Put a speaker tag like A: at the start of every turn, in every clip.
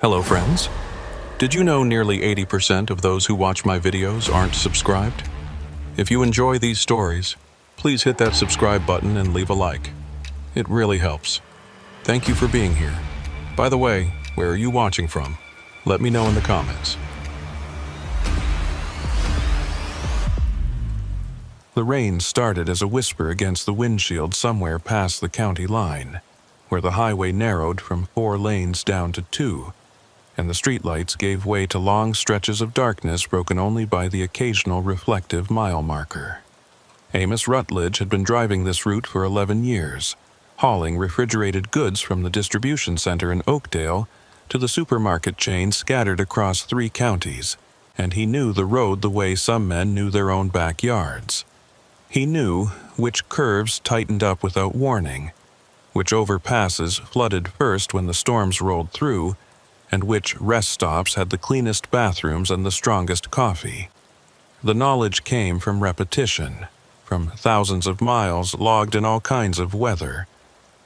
A: Hello friends. Did you know nearly 80% of those who watch my videos aren't subscribed? If you enjoy these stories, please hit that subscribe button and leave a like. It really helps. Thank you for being here. By the way, where are you watching from? Let me know in the comments. The rain started as a whisper against the windshield somewhere past the county line, where the highway narrowed from 4 lanes down to 2, and the streetlights gave way to long stretches of darkness broken only by the occasional reflective mile marker. Amos Rutledge had been driving this route for 11 years, hauling refrigerated goods from the distribution center in Oakdale to the supermarket chain scattered across 3 counties, and he knew the road the way some men knew their own backyards. He knew which curves tightened up without warning, which overpasses flooded first when the storms rolled through, and which rest stops had the cleanest bathrooms and the strongest coffee. The knowledge came from repetition, from thousands of miles logged in all kinds of weather,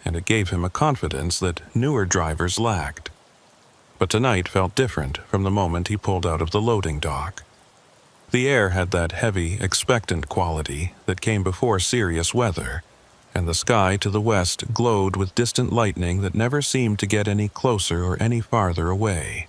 A: and it gave him a confidence that newer drivers lacked. But tonight felt different from the moment he pulled out of the loading dock. The air had that heavy, expectant quality that came before serious weather, and the sky to the west glowed with distant lightning that never seemed to get any closer or any farther away.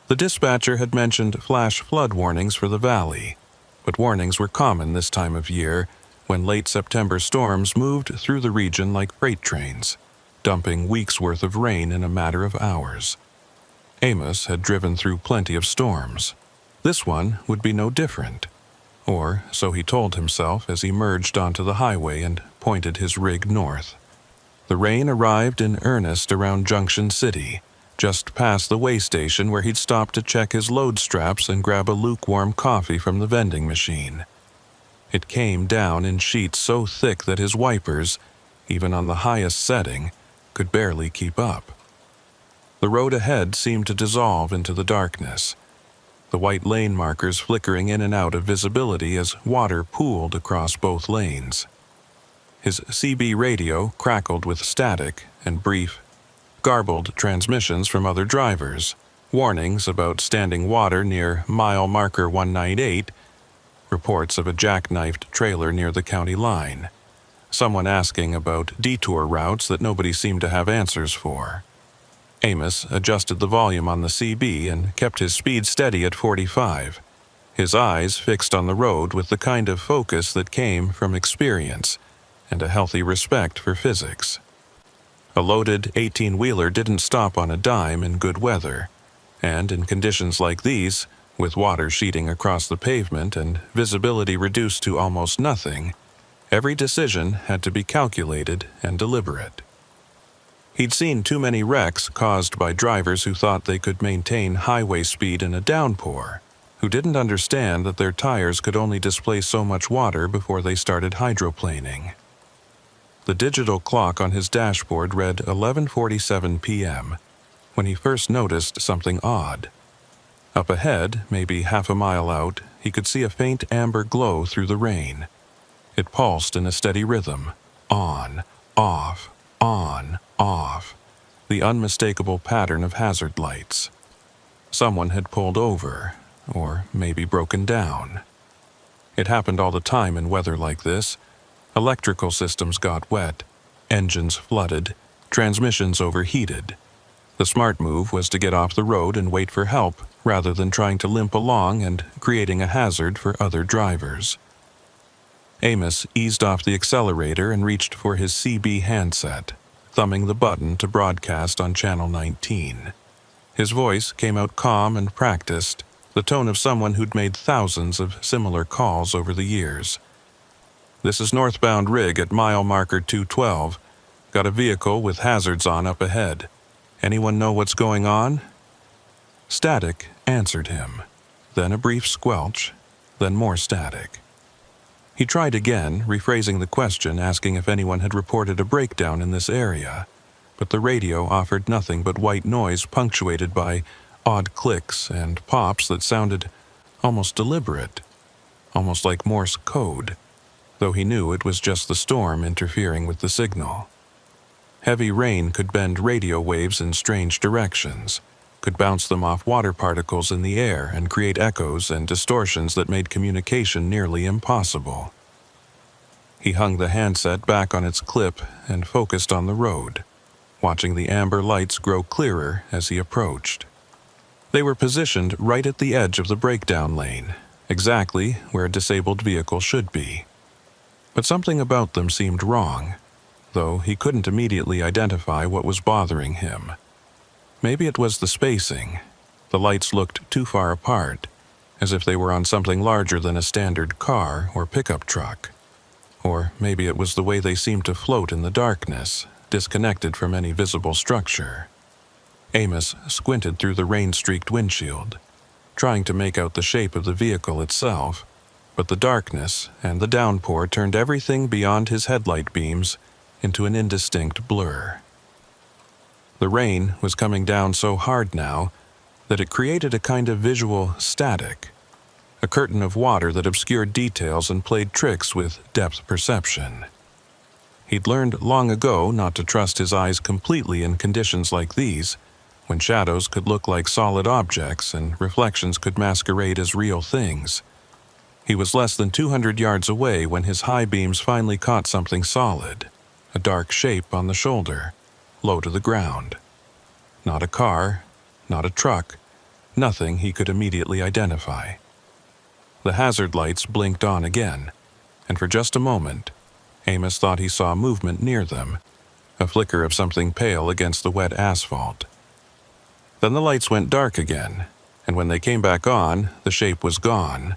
A: The dispatcher had mentioned flash flood warnings for the valley, but warnings were common this time of year when late September storms moved through the region like freight trains, dumping weeks' worth of rain in a matter of hours. Amos had driven through plenty of storms. This one would be no different. Or so he told himself as he merged onto the highway and pointed his rig north. The rain arrived in earnest around Junction City, just past the way station where he'd stopped to check his load straps and grab a lukewarm coffee from the vending machine. It came down in sheets so thick that his wipers, even on the highest setting, could barely keep up. The road ahead seemed to dissolve into the darkness, the white lane markers flickering in and out of visibility as water pooled across both lanes. His CB radio crackled with static and brief, garbled transmissions from other drivers, warnings about standing water near mile marker 198, reports of a jackknifed trailer near the county line, someone asking about detour routes that nobody seemed to have answers for. Amos adjusted the volume on the CB and kept his speed steady at 45, his eyes fixed on the road with the kind of focus that came from experience and a healthy respect for physics. A loaded 18-wheeler didn't stop on a dime in good weather, and in conditions like these, with water sheeting across the pavement and visibility reduced to almost nothing, every decision had to be calculated and deliberate. He'd seen too many wrecks caused by drivers who thought they could maintain highway speed in a downpour, who didn't understand that their tires could only displace so much water before they started hydroplaning. The digital clock on his dashboard read 11:47 p.m. when he first noticed something odd. Up ahead, maybe half a mile out, he could see a faint amber glow through the rain. It pulsed in a steady rhythm, on, off, on, off, the unmistakable pattern of hazard lights. Someone had pulled over, or maybe broken down. It happened all the time in weather like this. Electrical systems got wet, engines flooded, transmissions overheated. The smart move was to get off the road and wait for help rather than trying to limp along and creating a hazard for other drivers. Amos eased off the accelerator and reached for his CB handset, thumbing the button to broadcast on Channel 19. His voice came out calm and practiced, the tone of someone who'd made thousands of similar calls over the years. "This is northbound rig at mile marker 212. Got a vehicle with hazards on up ahead. Anyone know what's going on?" Static answered him, then a brief squelch, then more static. He tried again, rephrasing the question, asking if anyone had reported a breakdown in this area, but the radio offered nothing but white noise punctuated by odd clicks and pops that sounded almost deliberate, almost like Morse code, though he knew it was just the storm interfering with the signal. Heavy rain could bend radio waves in strange directions, could bounce them off water particles in the air and create echoes and distortions that made communication nearly impossible. He hung the handset back on its clip and focused on the road, watching the amber lights grow clearer as he approached. They were positioned right at the edge of the breakdown lane, exactly where a disabled vehicle should be. But something about them seemed wrong, though he couldn't immediately identify what was bothering him. Maybe it was the spacing. The lights looked too far apart, as if they were on something larger than a standard car or pickup truck. Or maybe it was the way they seemed to float in the darkness, disconnected from any visible structure. Amos squinted through the rain-streaked windshield, trying to make out the shape of the vehicle itself, but the darkness and the downpour turned everything beyond his headlight beams into an indistinct blur. The rain was coming down so hard now that it created a kind of visual static, a curtain of water that obscured details and played tricks with depth perception. He'd learned long ago not to trust his eyes completely in conditions like these, when shadows could look like solid objects and reflections could masquerade as real things. He was less than 200 yards away when his high beams finally caught something solid, a dark shape on the shoulder, low to the ground. Not a car, not a truck, nothing he could immediately identify. The hazard lights blinked on again, and for just a moment, Amos thought he saw movement near them, a flicker of something pale against the wet asphalt. Then the lights went dark again, and when they came back on, the shape was gone.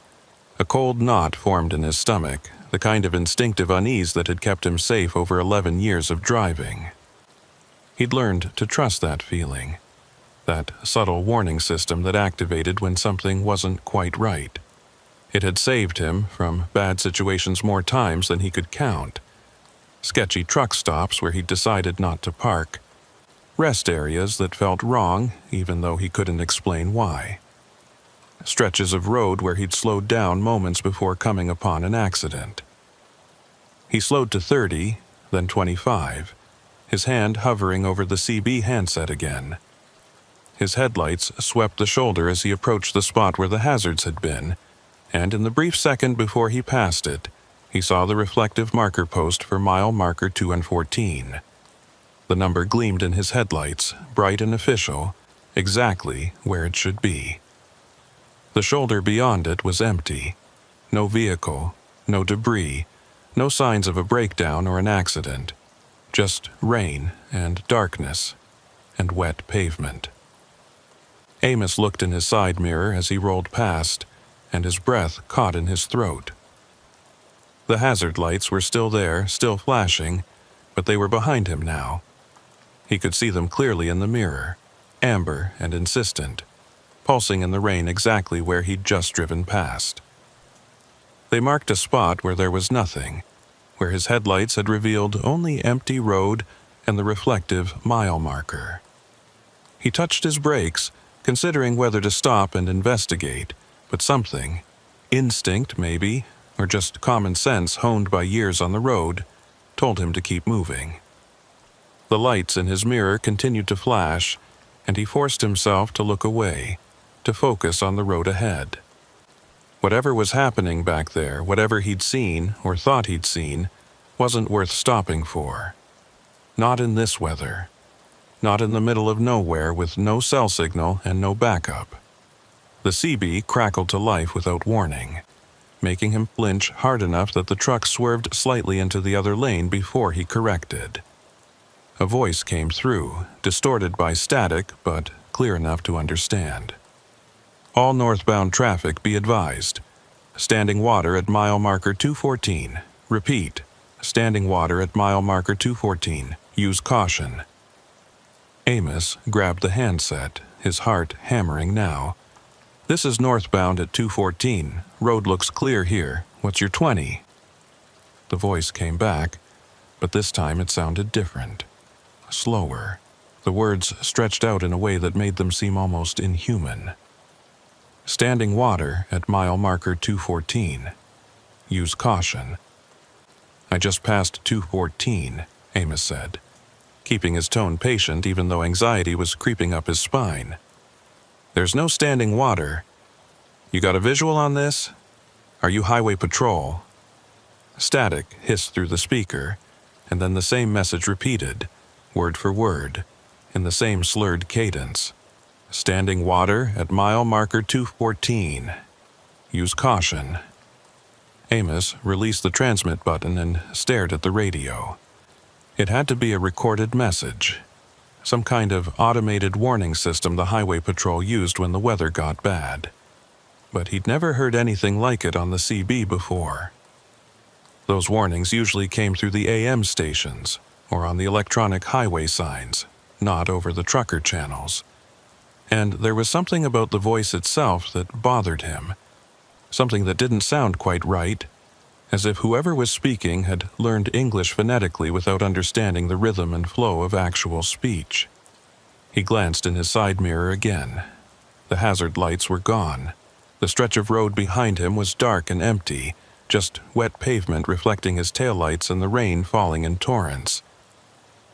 A: A cold knot formed in his stomach, the kind of instinctive unease that had kept him safe over 11 years of driving. He'd learned to trust that feeling, that subtle warning system that activated when something wasn't quite right. It had saved him from bad situations more times than he could count. Sketchy truck stops where he'd decided not to park. Rest areas that felt wrong, even though he couldn't explain why. Stretches of road where he'd slowed down moments before coming upon an accident. He slowed to 30, then 25, his hand hovering over the CB handset again. His headlights swept the shoulder as he approached the spot where the hazards had been, and in the brief second before he passed it, he saw the reflective marker post for mile marker 214. The number gleamed in his headlights, bright and official, exactly where it should be. The shoulder beyond it was empty. No vehicle, no debris, no signs of a breakdown or an accident. Just rain and darkness and wet pavement. Amos looked in his side mirror as he rolled past, and his breath caught in his throat. The hazard lights were still there, still flashing, but they were behind him now. He could see them clearly in the mirror, amber and insistent, pulsing in the rain exactly where he'd just driven past. They marked a spot where there was nothing, where his headlights had revealed only empty road and the reflective mile marker. He touched his brakes, considering whether to stop and investigate, but something, instinct maybe, or just common sense honed by years on the road, told him to keep moving. The lights in his mirror continued to flash, and he forced himself to look away, to focus on the road ahead. Whatever was happening back there, whatever he'd seen or thought he'd seen, wasn't worth stopping for. Not in this weather. Not in the middle of nowhere with no cell signal and no backup. The CB crackled to life without warning, making him flinch hard enough that the truck swerved slightly into the other lane before he corrected. A voice came through, distorted by static but clear enough to understand. All northbound traffic be advised. Standing water at mile marker 214. Repeat. Standing water at mile marker 214. Use caution. Amos grabbed the handset, his heart hammering now. This is northbound at 214. Road looks clear here. What's your 20? The voice came back, but this time it sounded different. Slower. The words stretched out in a way that made them seem almost inhuman. Standing water at mile marker 214. Use caution. I just passed 214, Amos said, keeping his tone patient even though anxiety was creeping up his spine. There's no standing water. You got a visual on this? Are you highway patrol? Static hissed through the speaker, and then the same message repeated, word for word, in the same slurred cadence. Standing water at mile marker 214. Use caution. Amos released the transmit button and stared at the radio. It had to be a recorded message, some kind of automated warning system the highway patrol used when the weather got bad. But he'd never heard anything like it on the CB before. Those warnings usually came through the AM stations or on the electronic highway signs, not over the trucker channels. And there was something about the voice itself that bothered him, something that didn't sound quite right, as if whoever was speaking had learned English phonetically without understanding the rhythm and flow of actual speech. He glanced in his side mirror again. The hazard lights were gone. The stretch of road behind him was dark and empty, just wet pavement reflecting his taillights and the rain falling in torrents.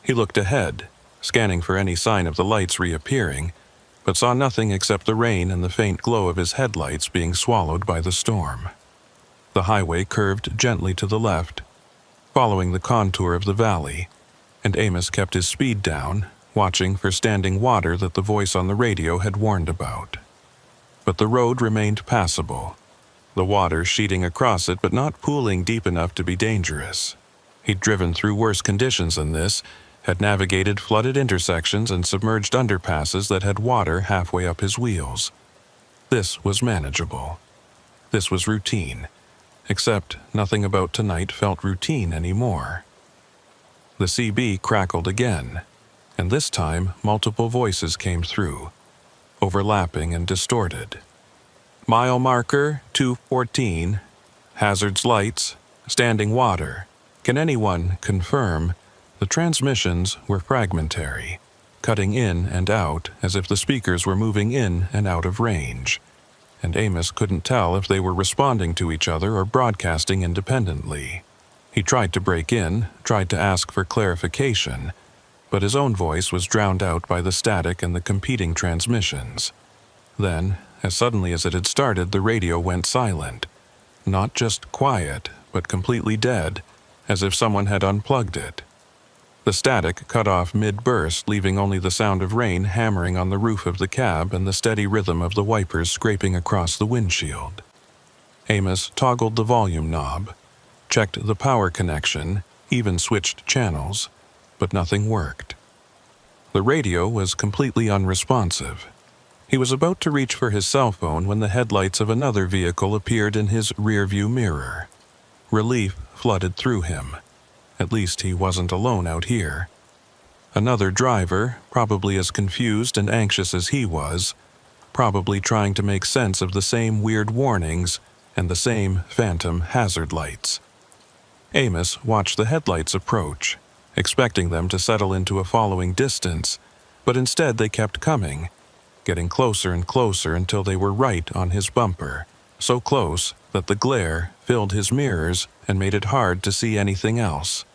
A: He looked ahead, scanning for any sign of the lights reappearing, but saw nothing except the rain and the faint glow of his headlights being swallowed by the storm. The highway curved gently to the left, following the contour of the valley, and Amos kept his speed down, watching for standing water that the voice on the radio had warned about. But the road remained passable, the water sheeting across it but not pooling deep enough to be dangerous. He'd driven through worse conditions than this, had navigated flooded intersections and submerged underpasses that had water halfway up his wheels. This was manageable. This was routine, except nothing about tonight felt routine anymore. The CB crackled again, and this time multiple voices came through, overlapping and distorted. Mile marker 214, hazards lights, standing water. Can anyone confirm? The transmissions were fragmentary, cutting in and out as if the speakers were moving in and out of range, and Amos couldn't tell if they were responding to each other or broadcasting independently. He tried to break in, tried to ask for clarification, but his own voice was drowned out by the static and the competing transmissions. Then, as suddenly as it had started, the radio went silent. Not just quiet, but completely dead, as if someone had unplugged it. The static cut off mid-burst, leaving only the sound of rain hammering on the roof of the cab and the steady rhythm of the wipers scraping across the windshield. Amos toggled the volume knob, checked the power connection, even switched channels, but nothing worked. The radio was completely unresponsive. He was about to reach for his cell phone when the headlights of another vehicle appeared in his rearview mirror. Relief flooded through him. At least he wasn't alone out here. Another driver, probably as confused and anxious as he was, probably trying to make sense of the same weird warnings and the same phantom hazard lights. Amos watched the headlights approach, expecting them to settle into a following distance, but instead they kept coming, getting closer and closer until they were right on his bumper, so close that the glare filled his mirrors and made it hard to see anything else.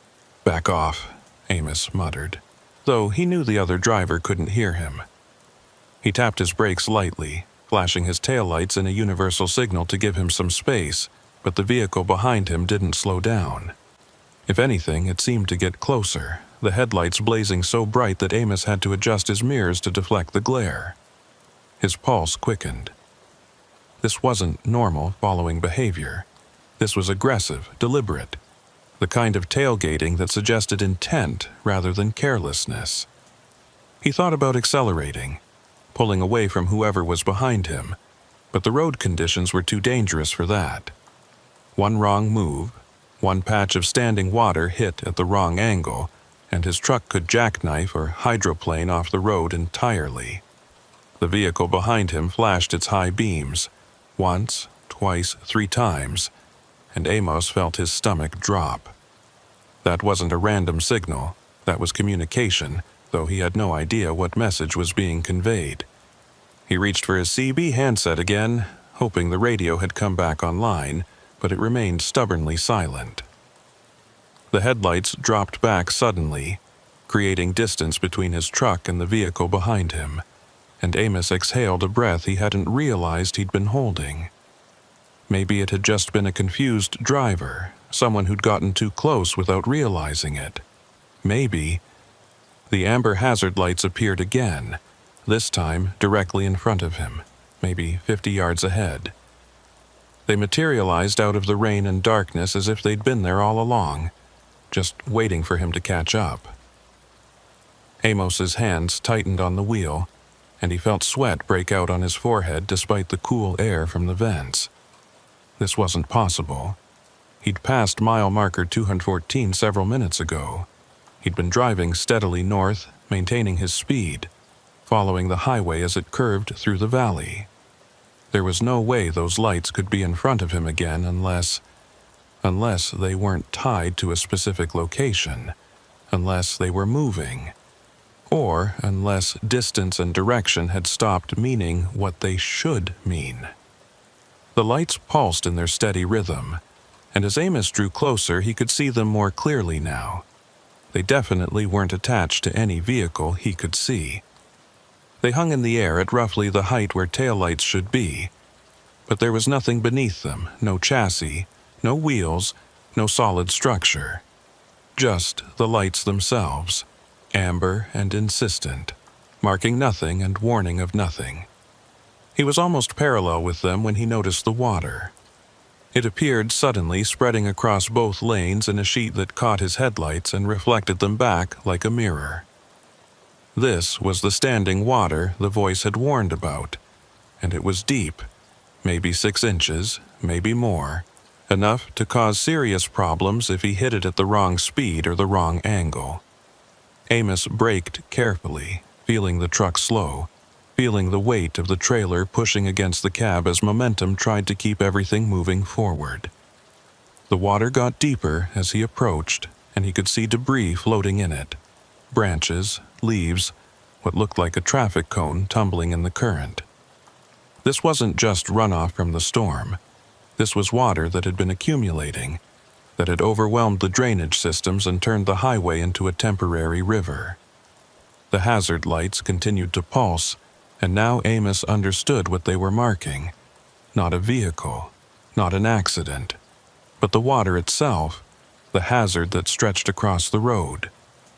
A: "Back off," Amos muttered, though he knew the other driver couldn't hear him. He tapped his brakes lightly, flashing his taillights in a universal signal to give him some space, but the vehicle behind him didn't slow down. If anything, it seemed to get closer, the headlights blazing so bright that Amos had to adjust his mirrors to deflect the glare. His pulse quickened. This wasn't normal following behavior. This was aggressive, deliberate, the kind of tailgating that suggested intent rather than carelessness. He thought about accelerating, pulling away from whoever was behind him, but the road conditions were too dangerous for that. One wrong move, one patch of standing water hit at the wrong angle, and his truck could jackknife or hydroplane off the road entirely. The vehicle behind him flashed its high beams, once, twice, 3 times, and Amos felt his stomach drop. That wasn't a random signal, that was communication, though he had no idea what message was being conveyed. He reached for his CB handset again, hoping the radio had come back online, but it remained stubbornly silent. The headlights dropped back suddenly, creating distance between his truck and the vehicle behind him. and Amos exhaled a breath he hadn't realized he'd been holding. Maybe it had just been a confused driver, someone who'd gotten too close without realizing it. Maybe. The amber hazard lights appeared again, this time directly in front of him, maybe 50 yards ahead. They materialized out of the rain and darkness as if they'd been there all along, just waiting for him to catch up. Amos's hands tightened on the wheel, and he felt sweat break out on his forehead despite the cool air from the vents. This wasn't possible. He'd passed mile marker 214 several minutes ago. He'd been driving steadily north, maintaining his speed, following the highway as it curved through the valley. There was no way those lights could be in front of him again unless they weren't tied to a specific location, unless they were moving, or unless distance and direction had stopped meaning what they should mean. The lights pulsed in their steady rhythm, and as Amos drew closer, he could see them more clearly now. They definitely weren't attached to any vehicle he could see. They hung in the air at roughly the height where taillights should be, but there was nothing beneath them, no chassis, no wheels, no solid structure. Just the lights themselves, amber and insistent, marking nothing and warning of nothing. He was almost parallel with them when he noticed the water. It appeared suddenly, spreading across both lanes in a sheet that caught his headlights and reflected them back like a mirror. This was the standing water the voice had warned about, and it was deep, maybe 6 inches, maybe more, enough to cause serious problems if he hit it at the wrong speed or the wrong angle. Amos braked carefully, feeling the truck slow, feeling the weight of the trailer pushing against the cab as momentum tried to keep everything moving forward. The water got deeper as he approached, and he could see debris floating in it. Branches, leaves, what looked like a traffic cone tumbling in the current. This wasn't just runoff from the storm. This was water that had been accumulating, that had overwhelmed the drainage systems and turned the highway into a temporary river. The hazard lights continued to pulse, and now Amos understood what they were marking. Not a vehicle, not an accident, but the water itself, the hazard that stretched across the road.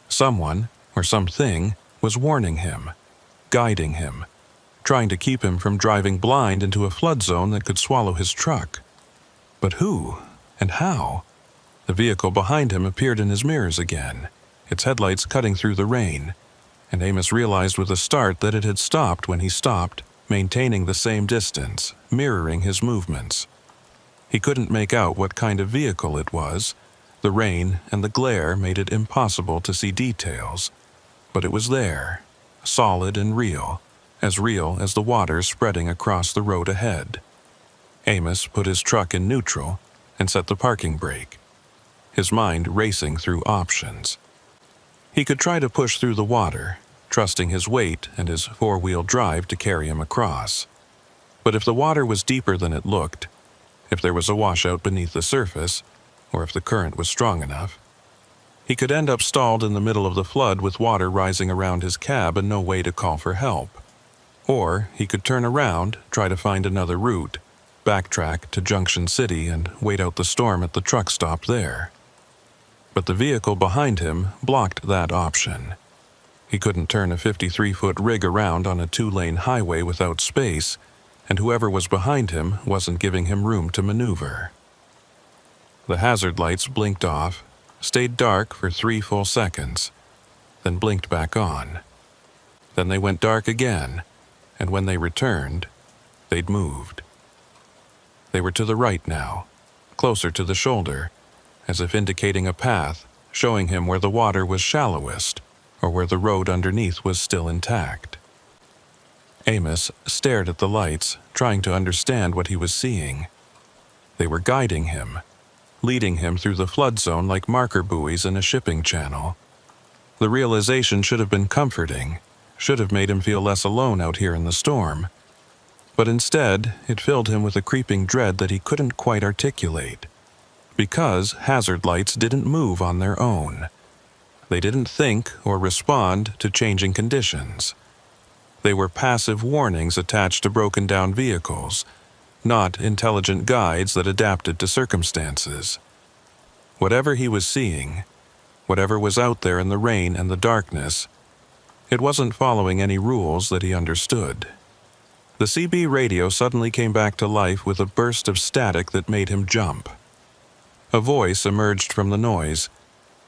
A: Someone, or something, was warning him, guiding him, trying to keep him from driving blind into a flood zone that could swallow his truck. But who, and how? The vehicle behind him appeared in his mirrors again, its headlights cutting through the rain, and Amos realized with a start that it had stopped when he stopped, maintaining the same distance, mirroring his movements. He couldn't make out what kind of vehicle it was. The rain and the glare made it impossible to see details, but it was there, solid and real as the water spreading across the road ahead. Amos put his truck in neutral and set the parking brake, his mind racing through options. He could try to push through the water, trusting his weight and his four-wheel drive to carry him across. But if the water was deeper than it looked, if there was a washout beneath the surface, or if the current was strong enough, he could end up stalled in the middle of the flood with water rising around his cab and no way to call for help. Or he could turn around, try to find another route, backtrack to Junction City and wait out the storm at the truck stop there. But the vehicle behind him blocked that option. He couldn't turn a 53-foot rig around on a 2-lane highway without space, and whoever was behind him wasn't giving him room to maneuver. The hazard lights blinked off, stayed dark for 3 full seconds, then blinked back on. Then they went dark again, and when they returned, they'd moved. They were to the right now, closer to the shoulder, as if indicating a path, showing him where the water was shallowest, or where the road underneath was still intact. Amos stared at the lights, trying to understand what he was seeing. They were guiding him, leading him through the flood zone like marker buoys in a shipping channel. The realization should have been comforting, should have made him feel less alone out here in the storm. But instead, it filled him with a creeping dread that he couldn't quite articulate. Because hazard lights didn't move on their own. They didn't think or respond to changing conditions. They were passive warnings attached to broken-down vehicles, not intelligent guides that adapted to circumstances. Whatever he was seeing, whatever was out there in the rain and the darkness, it wasn't following any rules that he understood. The CB radio suddenly came back to life with a burst of static that made him jump. A voice emerged from the noise,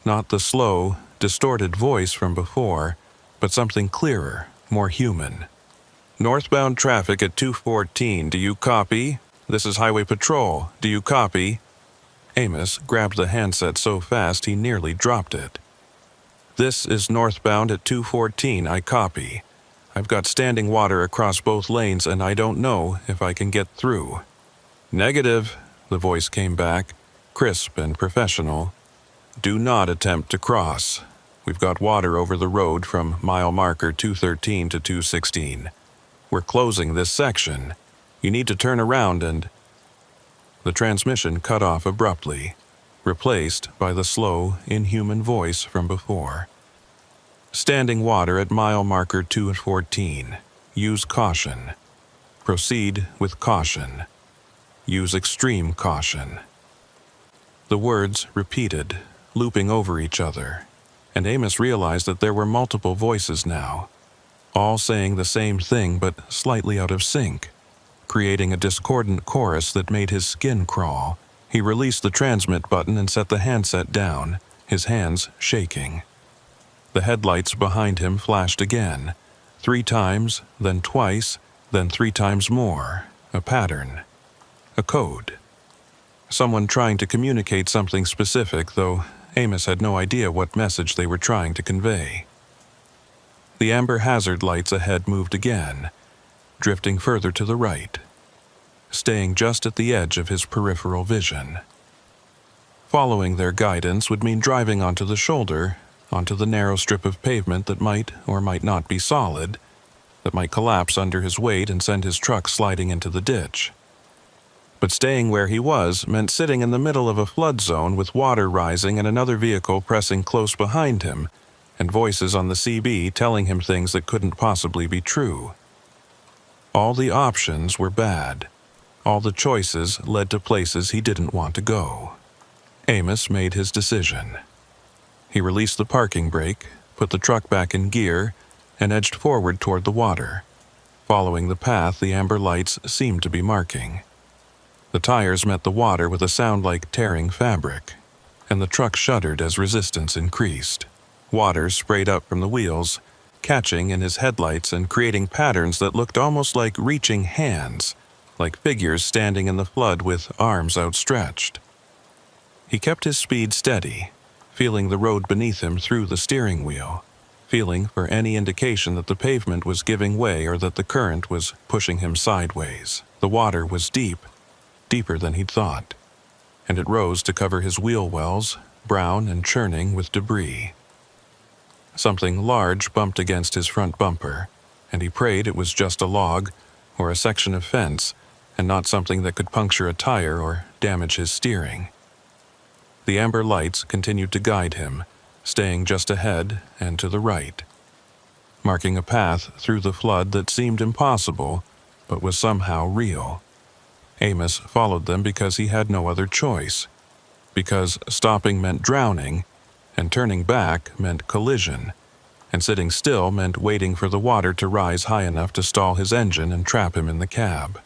A: not the slow, distorted voice from before, but something clearer, more human. "Northbound traffic at 214, do you copy? This is Highway Patrol, do you copy?" Amos grabbed the handset so fast he nearly dropped it. "This is northbound at 214, I copy. I've got standing water across both lanes and I don't know if I can get through." "Negative," the voice came back, crisp and professional. "Do not attempt to cross. We've got water over the road from mile marker 213 to 216. We're closing this section. You need to turn around and—" The transmission cut off abruptly, replaced by the slow, inhuman voice from before. "Standing water at mile marker 214. Use caution. Proceed with caution. Use extreme caution." The words repeated, looping over each other, and Amos realized that there were multiple voices now, all saying the same thing but slightly out of sync, creating a discordant chorus that made his skin crawl. He released the transmit button and set the handset down, his hands shaking. The headlights behind him flashed again, 3 times, then twice, then 3 times more, a pattern, a code. Someone trying to communicate something specific, though Amos had no idea what message they were trying to convey. The amber hazard lights ahead moved again, drifting further to the right, staying just at the edge of his peripheral vision. Following their guidance would mean driving onto the shoulder, onto the narrow strip of pavement that might or might not be solid, that might collapse under his weight and send his truck sliding into the ditch. But staying where he was meant sitting in the middle of a flood zone with water rising and another vehicle pressing close behind him, and voices on the CB telling him things that couldn't possibly be true. All the options were bad. All the choices led to places he didn't want to go. Amos made his decision. He released the parking brake, put the truck back in gear, and edged forward toward the water, following the path the amber lights seemed to be marking. The tires met the water with a sound like tearing fabric, and the truck shuddered as resistance increased. Water sprayed up from the wheels, catching in his headlights and creating patterns that looked almost like reaching hands, like figures standing in the flood with arms outstretched. He kept his speed steady, feeling the road beneath him through the steering wheel, feeling for any indication that the pavement was giving way or that the current was pushing him sideways. The water was deep, deeper than he'd thought, and it rose to cover his wheel wells, brown and churning with debris. Something large bumped against his front bumper, and he prayed it was just a log or a section of fence and not something that could puncture a tire or damage his steering. The amber lights continued to guide him, staying just ahead and to the right, marking a path through the flood that seemed impossible but was somehow real. Amos followed them because he had no other choice, because stopping meant drowning, and turning back meant collision, and sitting still meant waiting for the water to rise high enough to stall his engine and trap him in the cab.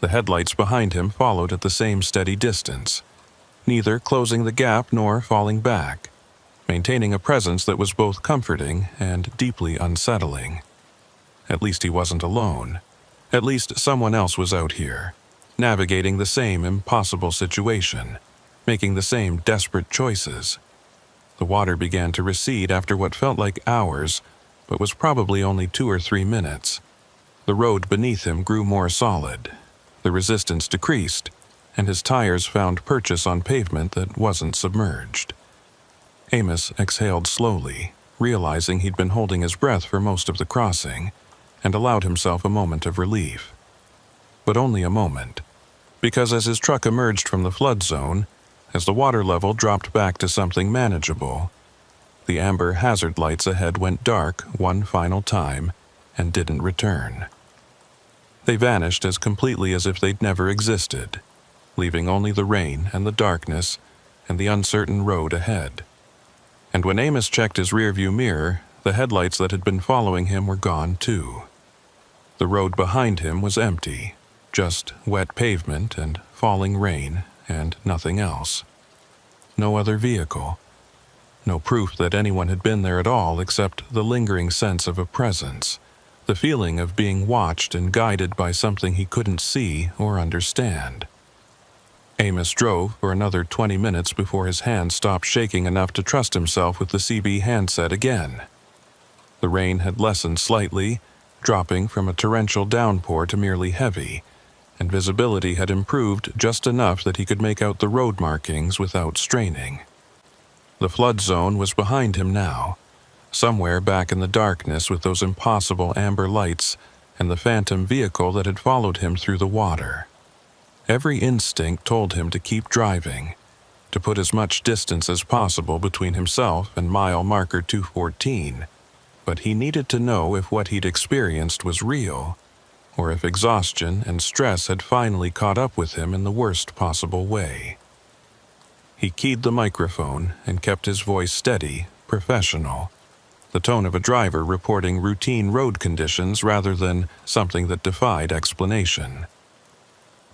A: The headlights behind him followed at the same steady distance, neither closing the gap nor falling back, maintaining a presence that was both comforting and deeply unsettling. At least he wasn't alone. At least someone else was out here, navigating the same impossible situation, making the same desperate choices. The water began to recede after what felt like hours, but was probably only 2 or 3 minutes. The road beneath him grew more solid. The resistance decreased, and his tires found purchase on pavement that wasn't submerged. Amos exhaled slowly, realizing he'd been holding his breath for most of the crossing, and allowed himself a moment of relief. But only a moment, because as his truck emerged from the flood zone, as the water level dropped back to something manageable, the amber hazard lights ahead went dark one final time, and didn't return. They vanished as completely as if they'd never existed, leaving only the rain and the darkness and the uncertain road ahead. And when Amos checked his rearview mirror, the headlights that had been following him were gone too. The road behind him was empty, just wet pavement and falling rain and nothing else. No other vehicle. No proof that anyone had been there at all except the lingering sense of a presence, the feeling of being watched and guided by something he couldn't see or understand. Amos drove for another 20 minutes before his hands stopped shaking enough to trust himself with the CB handset again. The rain had lessened slightly, dropping from a torrential downpour to merely heavy, and visibility had improved just enough that he could make out the road markings without straining. The flood zone was behind him now, somewhere back in the darkness with those impossible amber lights and the phantom vehicle that had followed him through the water. Every instinct told him to keep driving, to put as much distance as possible between himself and mile marker 214, but he needed to know if what he'd experienced was real, or if exhaustion and stress had finally caught up with him in the worst possible way. He keyed the microphone and kept his voice steady, professional, the tone of a driver reporting routine road conditions rather than something that defied explanation.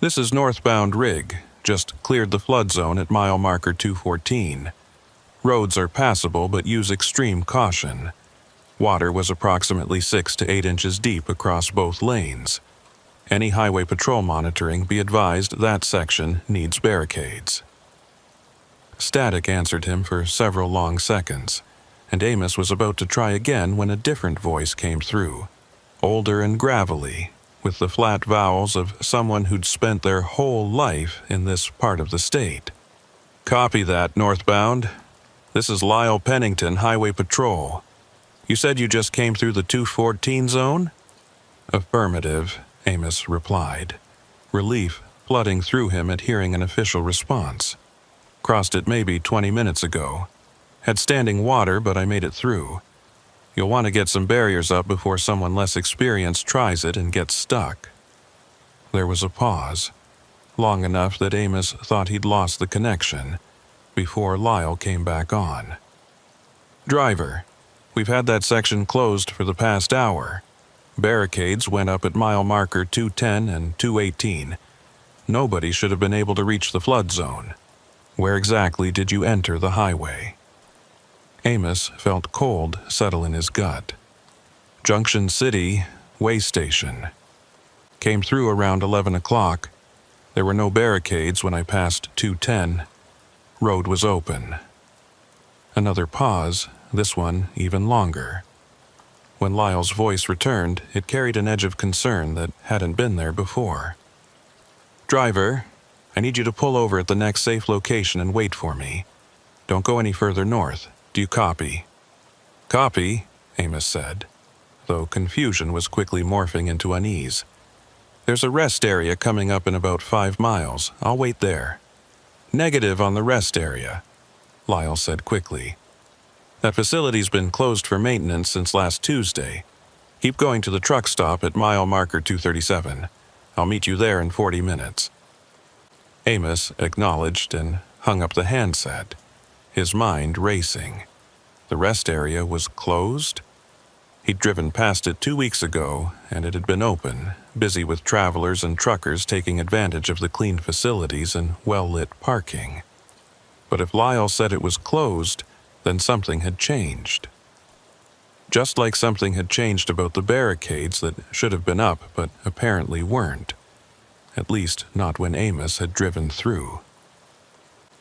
A: "This is northbound rig, just cleared the flood zone at mile marker 214. Roads are passable but use extreme caution. Water was approximately 6 to 8 inches deep across both lanes. Any highway patrol monitoring, be advised that section needs barricades." Static answered him for several long seconds, and Amos was about to try again when a different voice came through, older and gravelly, with the flat vowels of someone who'd spent their whole life in this part of the state. "Copy that, northbound. This is Lyle Pennington, Highway Patrol. You said you just came through the 214 zone?" "Affirmative," Amos replied, relief flooding through him at hearing an official response. "Crossed it maybe 20 minutes ago. Had standing water, but I made it through. You'll want to get some barriers up before someone less experienced tries it and gets stuck." There was a pause, long enough that Amos thought he'd lost the connection, before Lyle came back on. "Driver, we've had that section closed for the past hour. Barricades went up at mile marker 210 and 218. Nobody should have been able to reach the flood zone. Where exactly did you enter the highway?" Amos felt cold settle in his gut. "Junction City, way station. Came through around 11 o'clock. There were no barricades when I passed 210. Road was open." Another pause, this one even longer. When Lyle's voice returned, it carried an edge of concern that hadn't been there before. "Driver, I need you to pull over at the next safe location and wait for me. Don't go any further north. Do you copy?" "Copy," Amos said, though confusion was quickly morphing into unease. "There's a rest area coming up in about 5 miles. I'll wait there." "Negative on the rest area," Lyle said quickly. "That facility's been closed for maintenance since last Tuesday. Keep going to the truck stop at mile marker 237. I'll meet you there in 40 minutes. Amos acknowledged and hung up the handset, his mind racing. The rest area was closed? He'd driven past it 2 weeks ago, and it had been open, busy with travelers and truckers taking advantage of the clean facilities and well-lit parking. But if Lyle said it was closed, then something had changed. Just like something had changed about the barricades that should have been up but apparently weren't. At least not when Amos had driven through.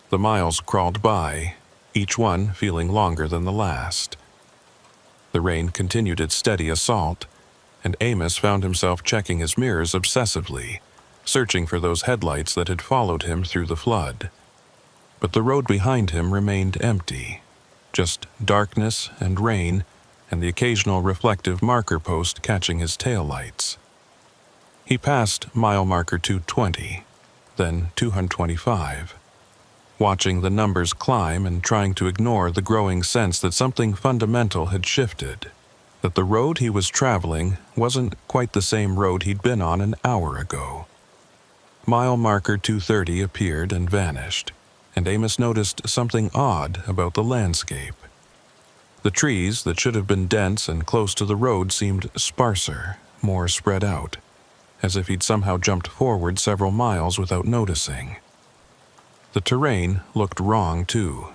A: The miles crawled by, each one feeling longer than the last. The rain continued its steady assault, and Amos found himself checking his mirrors obsessively, searching for those headlights that had followed him through the flood. But the road behind him remained empty, just darkness and rain and the occasional reflective marker post catching his taillights. He passed mile marker 220, then 225, watching the numbers climb and trying to ignore the growing sense that something fundamental had shifted. that the road he was traveling wasn't quite the same road he'd been on an hour ago. Mile marker 230 appeared and vanished, and Amos noticed something odd about the landscape. The trees that should have been dense and close to the road seemed sparser, more spread out, as if he'd somehow jumped forward several miles without noticing. The terrain looked wrong, too.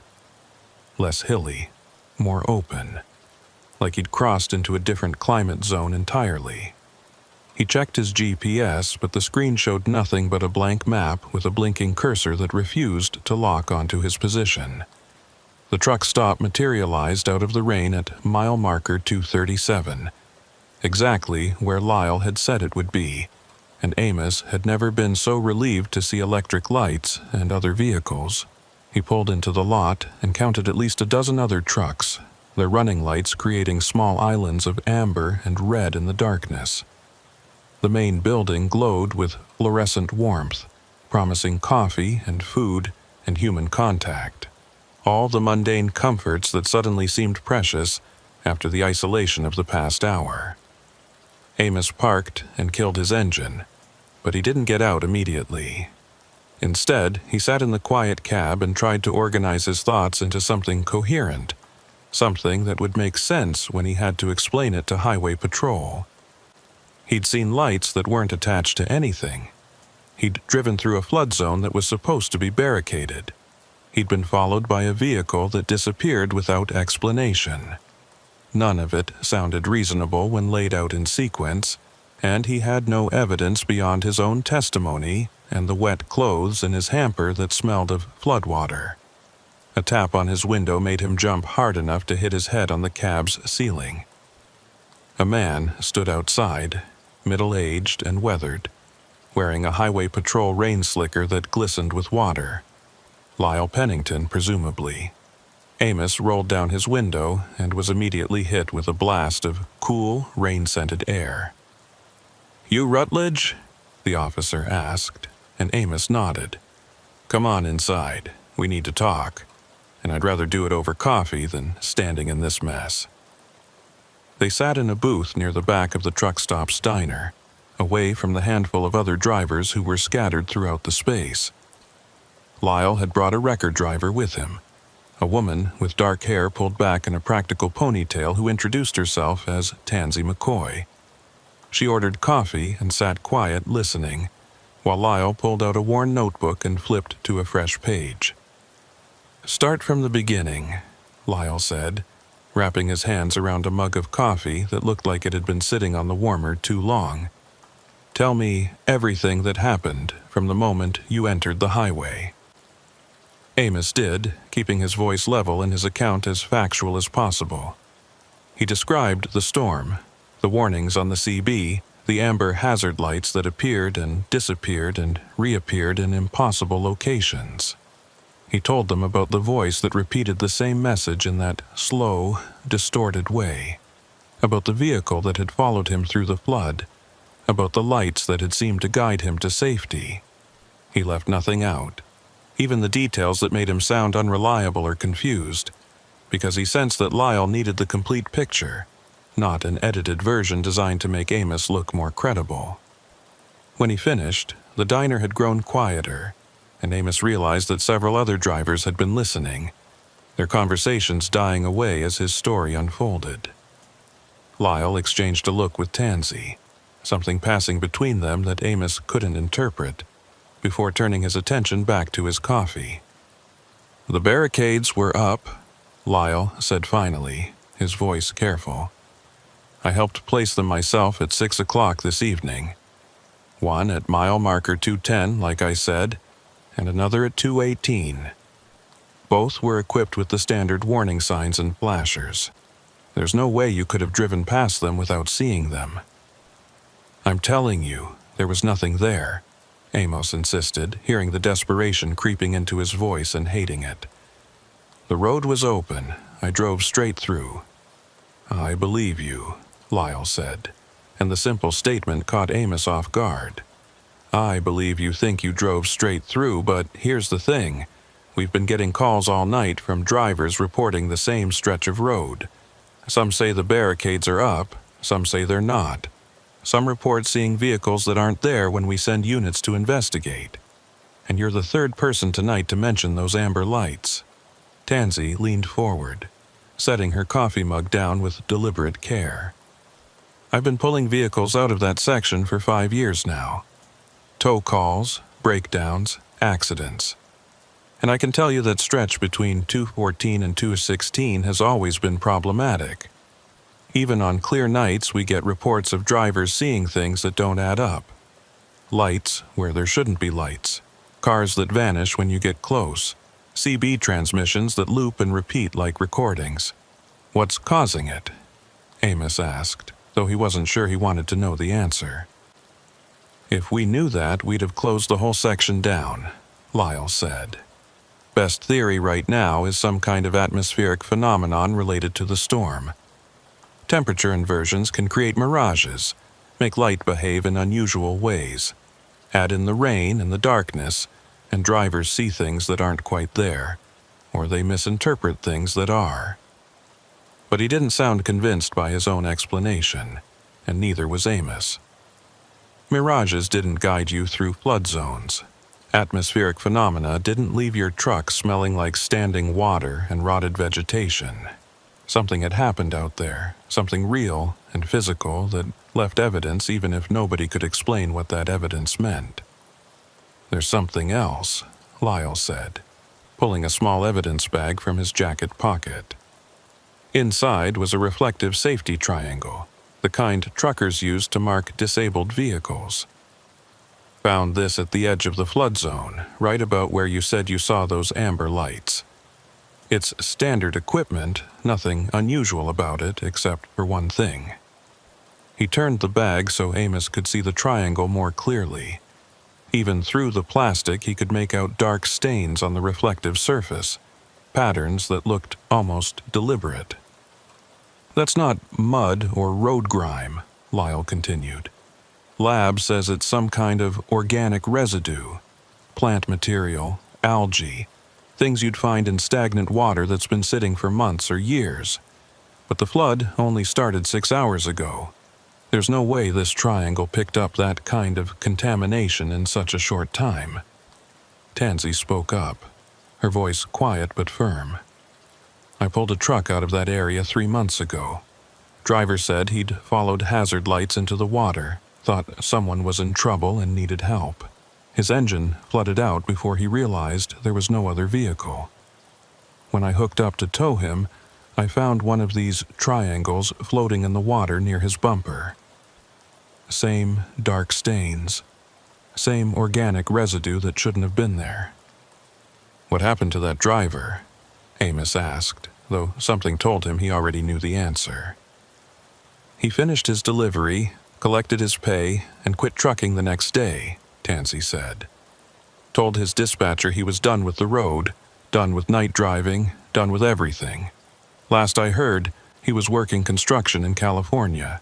A: Less hilly, more open, like he'd crossed into a different climate zone entirely. He checked his GPS, but the screen showed nothing but a blank map with a blinking cursor that refused to lock onto his position. The truck stop materialized out of the rain at mile marker 237, exactly where Lyle had said it would be, and Amos had never been so relieved to see electric lights and other vehicles. He pulled into the lot and counted at least a dozen other trucks, their running lights creating small islands of amber and red in the darkness. The main building glowed with fluorescent warmth, promising coffee and food and human contact. All the mundane comforts that suddenly seemed precious after the isolation of the past hour. Amos parked and killed his engine, but he didn't get out immediately. Instead, he sat in the quiet cab and tried to organize his thoughts into something coherent, something that would make sense when he had to explain it to highway patrol. He'd seen lights that weren't attached to anything. He'd driven through a flood zone that was supposed to be barricaded. He'd been followed by a vehicle that disappeared without explanation. None of it sounded reasonable when laid out in sequence, and he had no evidence beyond his own testimony and the wet clothes in his hamper that smelled of floodwater. A tap on his window made him jump hard enough to hit his head on the cab's ceiling. A man stood outside, middle-aged and weathered, wearing a highway patrol rain slicker that glistened with water. Lyle Pennington, presumably. Amos rolled down his window and was immediately hit with a blast of cool, rain-scented air. "You Rutledge?" the officer asked, and Amos nodded. "Come on inside. We need to talk, and I'd rather do it over coffee than standing in this mess." They sat in a booth near the back of the truck stop's diner, away from the handful of other drivers who were scattered throughout the space. Lyle had brought a record driver with him, a woman with dark hair pulled back in a practical ponytail who introduced herself as Tansy McCoy. She ordered coffee and sat quiet, listening, while Lyle pulled out a worn notebook and flipped to a fresh page. "Start from the beginning," Lyle said, wrapping his hands around a mug of coffee that looked like it had been sitting on the warmer too long. "Tell me everything that happened from the moment you entered the highway." Amos did, keeping his voice level and his account as factual as possible. He described the storm, the warnings on the CB, the amber hazard lights that appeared and disappeared and reappeared in impossible locations. He told them about the voice that repeated the same message in that slow, distorted way, about the vehicle that had followed him through the flood, about the lights that had seemed to guide him to safety. He left nothing out, even the details that made him sound unreliable or confused, because he sensed that Lyle needed the complete picture, not an edited version designed to make Amos look more credible. When he finished, the diner had grown quieter, and Amos realized that several other drivers had been listening, their conversations dying away as his story unfolded. Lyle exchanged a look with Tansy, something passing between them that Amos couldn't interpret, before turning his attention back to his coffee. "The barricades were up," Lyle said finally, his voice careful. "I helped place them myself at 6 o'clock this evening. One at mile marker 210, like I said, and another at 218. Both were equipped with the standard warning signs and flashers. There's no way you could have driven past them without seeing them." "I'm telling you, there was nothing there," Amos insisted, hearing the desperation creeping into his voice and hating it. "The road was open. I drove straight through." "I believe you," Lyle said, and the simple statement caught Amos off guard. "I believe you think you drove straight through, but here's the thing. We've been getting calls all night from drivers reporting the same stretch of road. Some say the barricades are up, some say they're not. Some report seeing vehicles that aren't there when we send units to investigate. And you're the third person tonight to mention those amber lights." Tansy leaned forward, setting her coffee mug down with deliberate care. "I've been pulling vehicles out of that section for 5 years now. Tow calls, breakdowns, accidents. And I can tell you that stretch between 214 and 216 has always been problematic. Even on clear nights, we get reports of drivers seeing things that don't add up. Lights where there shouldn't be lights. Cars that vanish when you get close. CB transmissions that loop and repeat like recordings. What's causing it?" Amos asked, though he wasn't sure he wanted to know the answer. "If we knew that, we'd have closed the whole section down," Lyle said. "Best theory right now is some kind of atmospheric phenomenon related to the storm. Temperature inversions can create mirages, make light behave in unusual ways. Add in the rain and the darkness, and drivers see things that aren't quite there, or they misinterpret things that are." But he didn't sound convinced by his own explanation, and neither was Amos. Mirages didn't guide you through flood zones. Atmospheric phenomena didn't leave your truck smelling like standing water and rotted vegetation. Something had happened out there, something real and physical that left evidence even if nobody could explain what that evidence meant. "There's something else," Lyle said, pulling a small evidence bag from his jacket pocket. Inside was a reflective safety triangle, the kind truckers use to mark disabled vehicles. "Found this at the edge of the flood zone, right about where you said you saw those amber lights. It's standard equipment, nothing unusual about it except for one thing." He turned the bag so Amos could see the triangle more clearly. Even through the plastic, he could make out dark stains on the reflective surface, patterns that looked almost deliberate. "That's not mud or road grime," Lyle continued. "Lab says it's some kind of organic residue, plant material, algae, things you'd find in stagnant water that's been sitting for months or years. But the flood only started 6 hours ago. There's no way this triangle picked up that kind of contamination in such a short time." Tansy spoke up, her voice quiet but firm. "I pulled a truck out of that area 3 months ago. Driver said he'd followed hazard lights into the water, thought someone was in trouble and needed help. His engine flooded out before he realized there was no other vehicle. When I hooked up to tow him, I found one of these triangles floating in the water near his bumper. Same dark stains. Same organic residue that shouldn't have been there." "What happened to that driver?" Amos asked, though something told him he already knew the answer. "He finished his delivery, collected his pay, and quit trucking the next day," Tansy said. "Told his dispatcher he was done with the road, done with night driving, done with everything. Last I heard, he was working construction in California.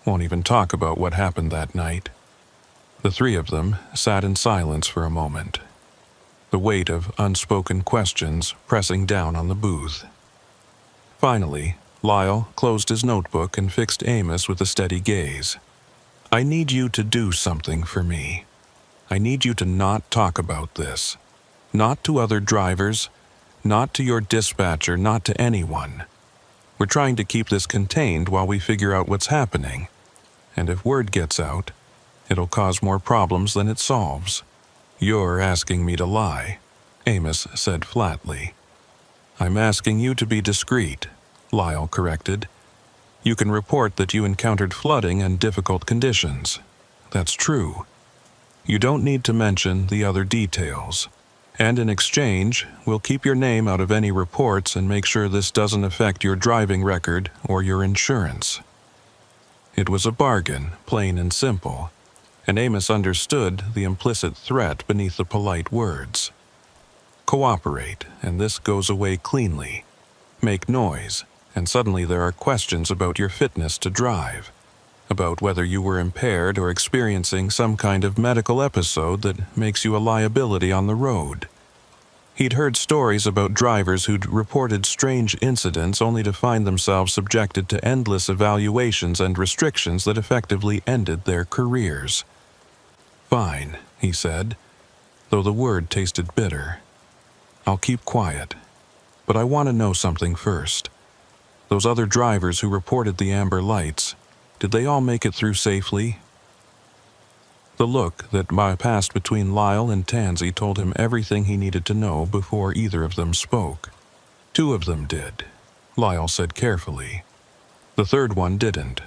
A: Won't even talk about what happened that night." The three of them sat in silence for a moment, the weight of unspoken questions pressing down on the booth. Finally, Lyle closed his notebook and fixed Amos with a steady gaze. "I need you to do something for me. I need you to not talk about this. Not to other drivers, not to your dispatcher, not to anyone. We're trying to keep this contained while we figure out what's happening. And if word gets out, it'll cause more problems than it solves." "You're asking me to lie," Amos said flatly. "I'm asking you to be discreet," Lyle corrected. "You can report that you encountered flooding and difficult conditions. That's true. You don't need to mention the other details. And in exchange, we'll keep your name out of any reports and make sure this doesn't affect your driving record or your insurance." It was a bargain, plain and simple, and Amos understood the implicit threat beneath the polite words. Cooperate, and this goes away cleanly. Make noise, and suddenly there are questions about your fitness to drive, about whether you were impaired or experiencing some kind of medical episode that makes you a liability on the road. He'd heard stories about drivers who'd reported strange incidents only to find themselves subjected to endless evaluations and restrictions that effectively ended their careers. "Fine," he said, though the word tasted bitter. "I'll keep quiet. But I want to know something first. Those other drivers who reported the amber lights, did they all make it through safely?" The look that passed between Lyle and Tansy told him everything he needed to know before either of them spoke. "Two of them did," Lyle said carefully. "The third one didn't.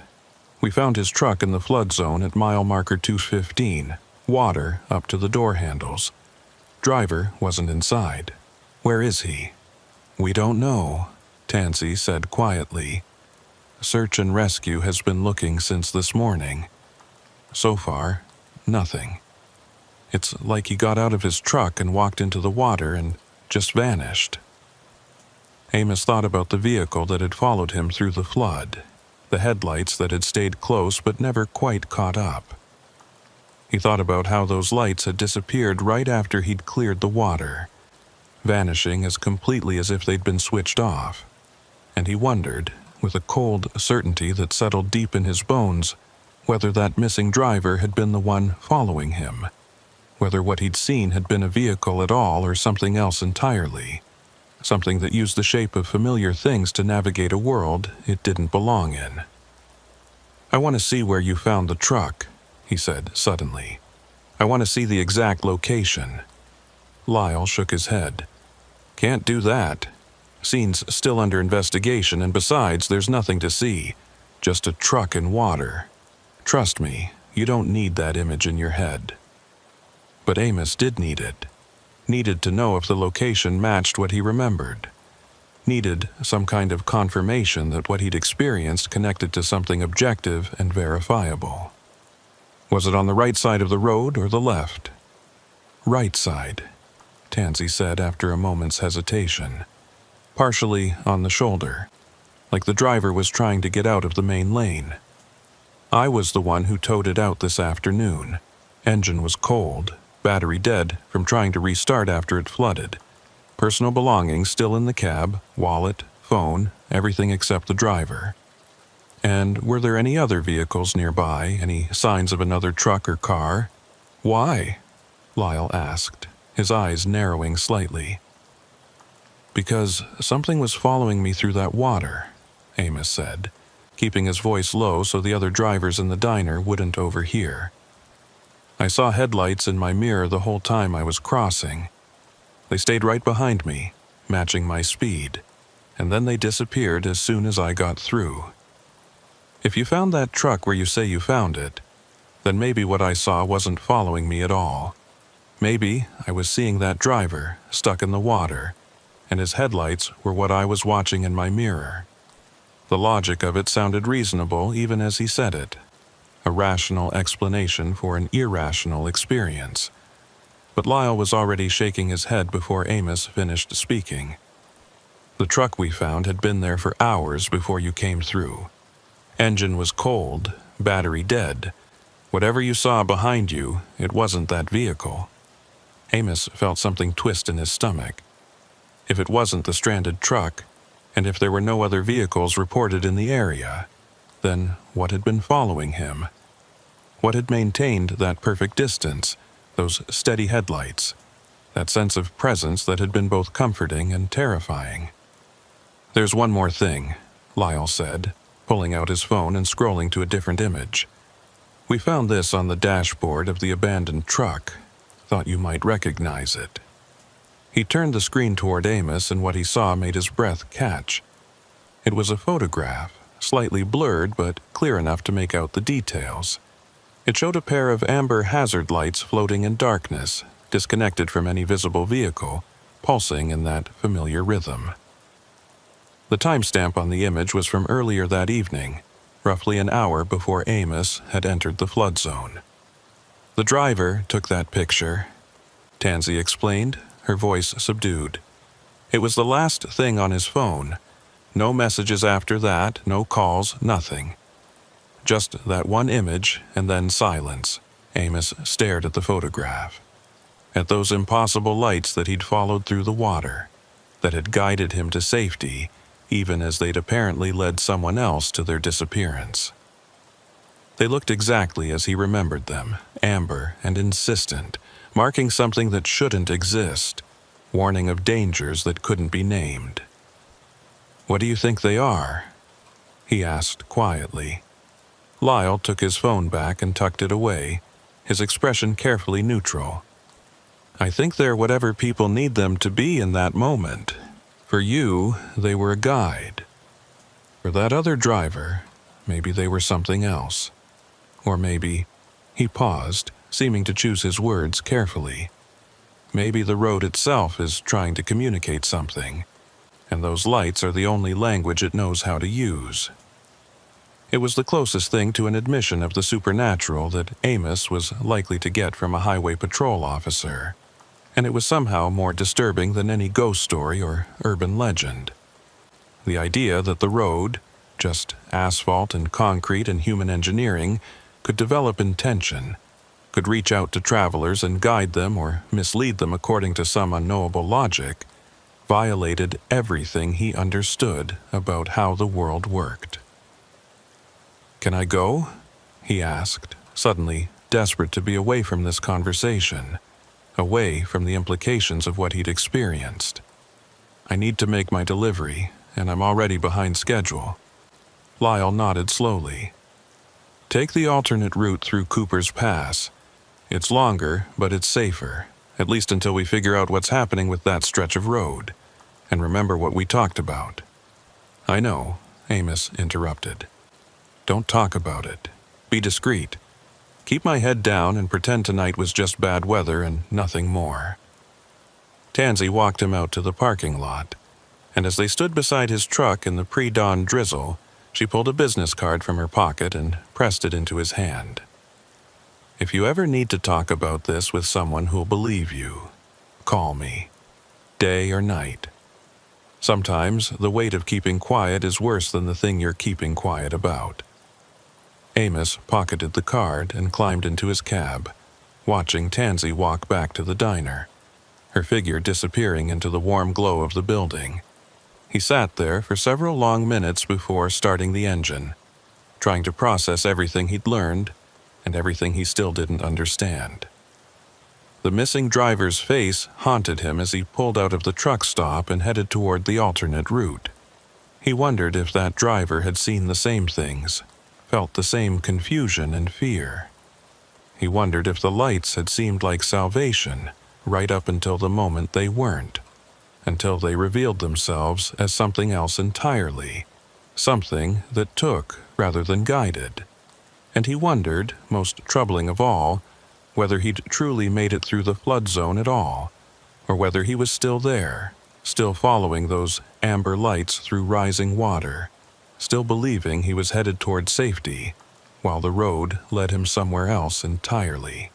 A: We found his truck in the flood zone at mile marker 215, water up to the door handles. Driver wasn't inside. Where is he?" "We don't know," Tansy said quietly. "Search and rescue has been looking since this morning. So far, nothing. It's like he got out of his truck and walked into the water and just vanished." Amos thought about the vehicle that had followed him through the flood, the headlights that had stayed close but never quite caught up. He thought about how those lights had disappeared right after he'd cleared the water, vanishing as completely as if they'd been switched off, and he wondered, with a cold certainty that settled deep in his bones, whether that missing driver had been the one following him, whether what he'd seen had been a vehicle at all or something else entirely, something that used the shape of familiar things to navigate a world it didn't belong in. "I want to see where you found the truck," he said suddenly. "I want to see the exact location." Lyle shook his head. "Can't do that. Scene's still under investigation, and besides, there's nothing to see. Just a truck in water. Trust me, you don't need that image in your head." But Amos did need it. Needed to know if the location matched what he remembered. Needed some kind of confirmation that what he'd experienced connected to something objective and verifiable. Was it on the right side of the road or the left? "Right side," Tansy said after a moment's hesitation. "Partially on the shoulder, like the driver was trying to get out of the main lane. I was the one who towed it out this afternoon. Engine was cold, battery dead from trying to restart after it flooded. Personal belongings still in the cab, wallet, phone, everything except the driver." "And were there any other vehicles nearby, any signs of another truck or car?" "Why?" Lyle asked, his eyes narrowing slightly. "Because something was following me through that water," Amos said, keeping his voice low so the other drivers in the diner wouldn't overhear. "I saw headlights in my mirror the whole time I was crossing. They stayed right behind me, matching my speed, and then they disappeared as soon as I got through. If you found that truck where you say you found it, then maybe what I saw wasn't following me at all. Maybe I was seeing that driver stuck in the water, and his headlights were what I was watching in my mirror." The logic of it sounded reasonable even as he said it. A rational explanation for an irrational experience. But Lyle was already shaking his head before Amos finished speaking. "The truck we found had been there for hours before you came through. Engine was cold, battery dead. Whatever you saw behind you, it wasn't that vehicle." Amos felt something twist in his stomach. If it wasn't the stranded truck, and if there were no other vehicles reported in the area, then what had been following him? What had maintained that perfect distance, those steady headlights, that sense of presence that had been both comforting and terrifying? "There's one more thing," Lyle said, pulling out his phone and scrolling to a different image. "We found this on the dashboard of the abandoned truck. Thought you might recognize it." He turned the screen toward Amos, and what he saw made his breath catch. It was a photograph, slightly blurred but clear enough to make out the details. It showed a pair of amber hazard lights floating in darkness, disconnected from any visible vehicle, pulsing in that familiar rhythm. The timestamp on the image was from earlier that evening, roughly an hour before Amos had entered the flood zone. "The driver took that picture," Tansy explained, her voice subdued. "It was the last thing on his phone. No messages after that, no calls, nothing. Just that one image and then silence." Amos stared at the photograph. at those impossible lights that he'd followed through the water, that had guided him to safety, even as they'd apparently led someone else to their disappearance. They looked exactly as he remembered them, amber and insistent, marking something that shouldn't exist, warning of dangers that couldn't be named. "What do you think they are?" he asked quietly. Lyle took his phone back and tucked it away, his expression carefully neutral. "I think they're whatever people need them to be in that moment. For you, they were a guide. For that other driver, maybe they were something else. Or maybe," he paused, seeming to choose his words carefully, "maybe the road itself is trying to communicate something, and those lights are the only language it knows how to use." It was the closest thing to an admission of the supernatural that Amos was likely to get from a highway patrol officer, and it was somehow more disturbing than any ghost story or urban legend. The idea that the road, just asphalt and concrete and human engineering, could develop intention, could reach out to travelers and guide them or mislead them according to some unknowable logic, violated everything he understood about how the world worked. "Can I go?" he asked, suddenly desperate to be away from this conversation, away from the implications of what he'd experienced. "I need to make my delivery, and I'm already behind schedule." Lyle nodded slowly. "Take the alternate route through Cooper's Pass. It's longer, but it's safer, at least until we figure out what's happening with that stretch of road. And remember what we talked about." "I know," Amos interrupted. "Don't talk about it. Be discreet. Keep my head down and pretend tonight was just bad weather and nothing more." Tansy walked him out to the parking lot, and as they stood beside his truck in the pre-dawn drizzle, she pulled a business card from her pocket and pressed it into his hand. "If you ever need to talk about this with someone who'll believe you, call me, day or night. Sometimes the weight of keeping quiet is worse than the thing you're keeping quiet about." Amos pocketed the card and climbed into his cab, watching Tansy walk back to the diner, her figure disappearing into the warm glow of the building. He sat there for several long minutes before starting the engine, trying to process everything he'd learned and everything he still didn't understand. The missing driver's face haunted him as he pulled out of the truck stop and headed toward the alternate route. He wondered if that driver had seen the same things, felt the same confusion and fear. He wondered if the lights had seemed like salvation right up until the moment they weren't, until they revealed themselves as something else entirely, something that took rather than guided. And he wondered, most troubling of all, whether he'd truly made it through the flood zone at all, or whether he was still there, still following those amber lights through rising water, still believing he was headed toward safety, while the road led him somewhere else entirely.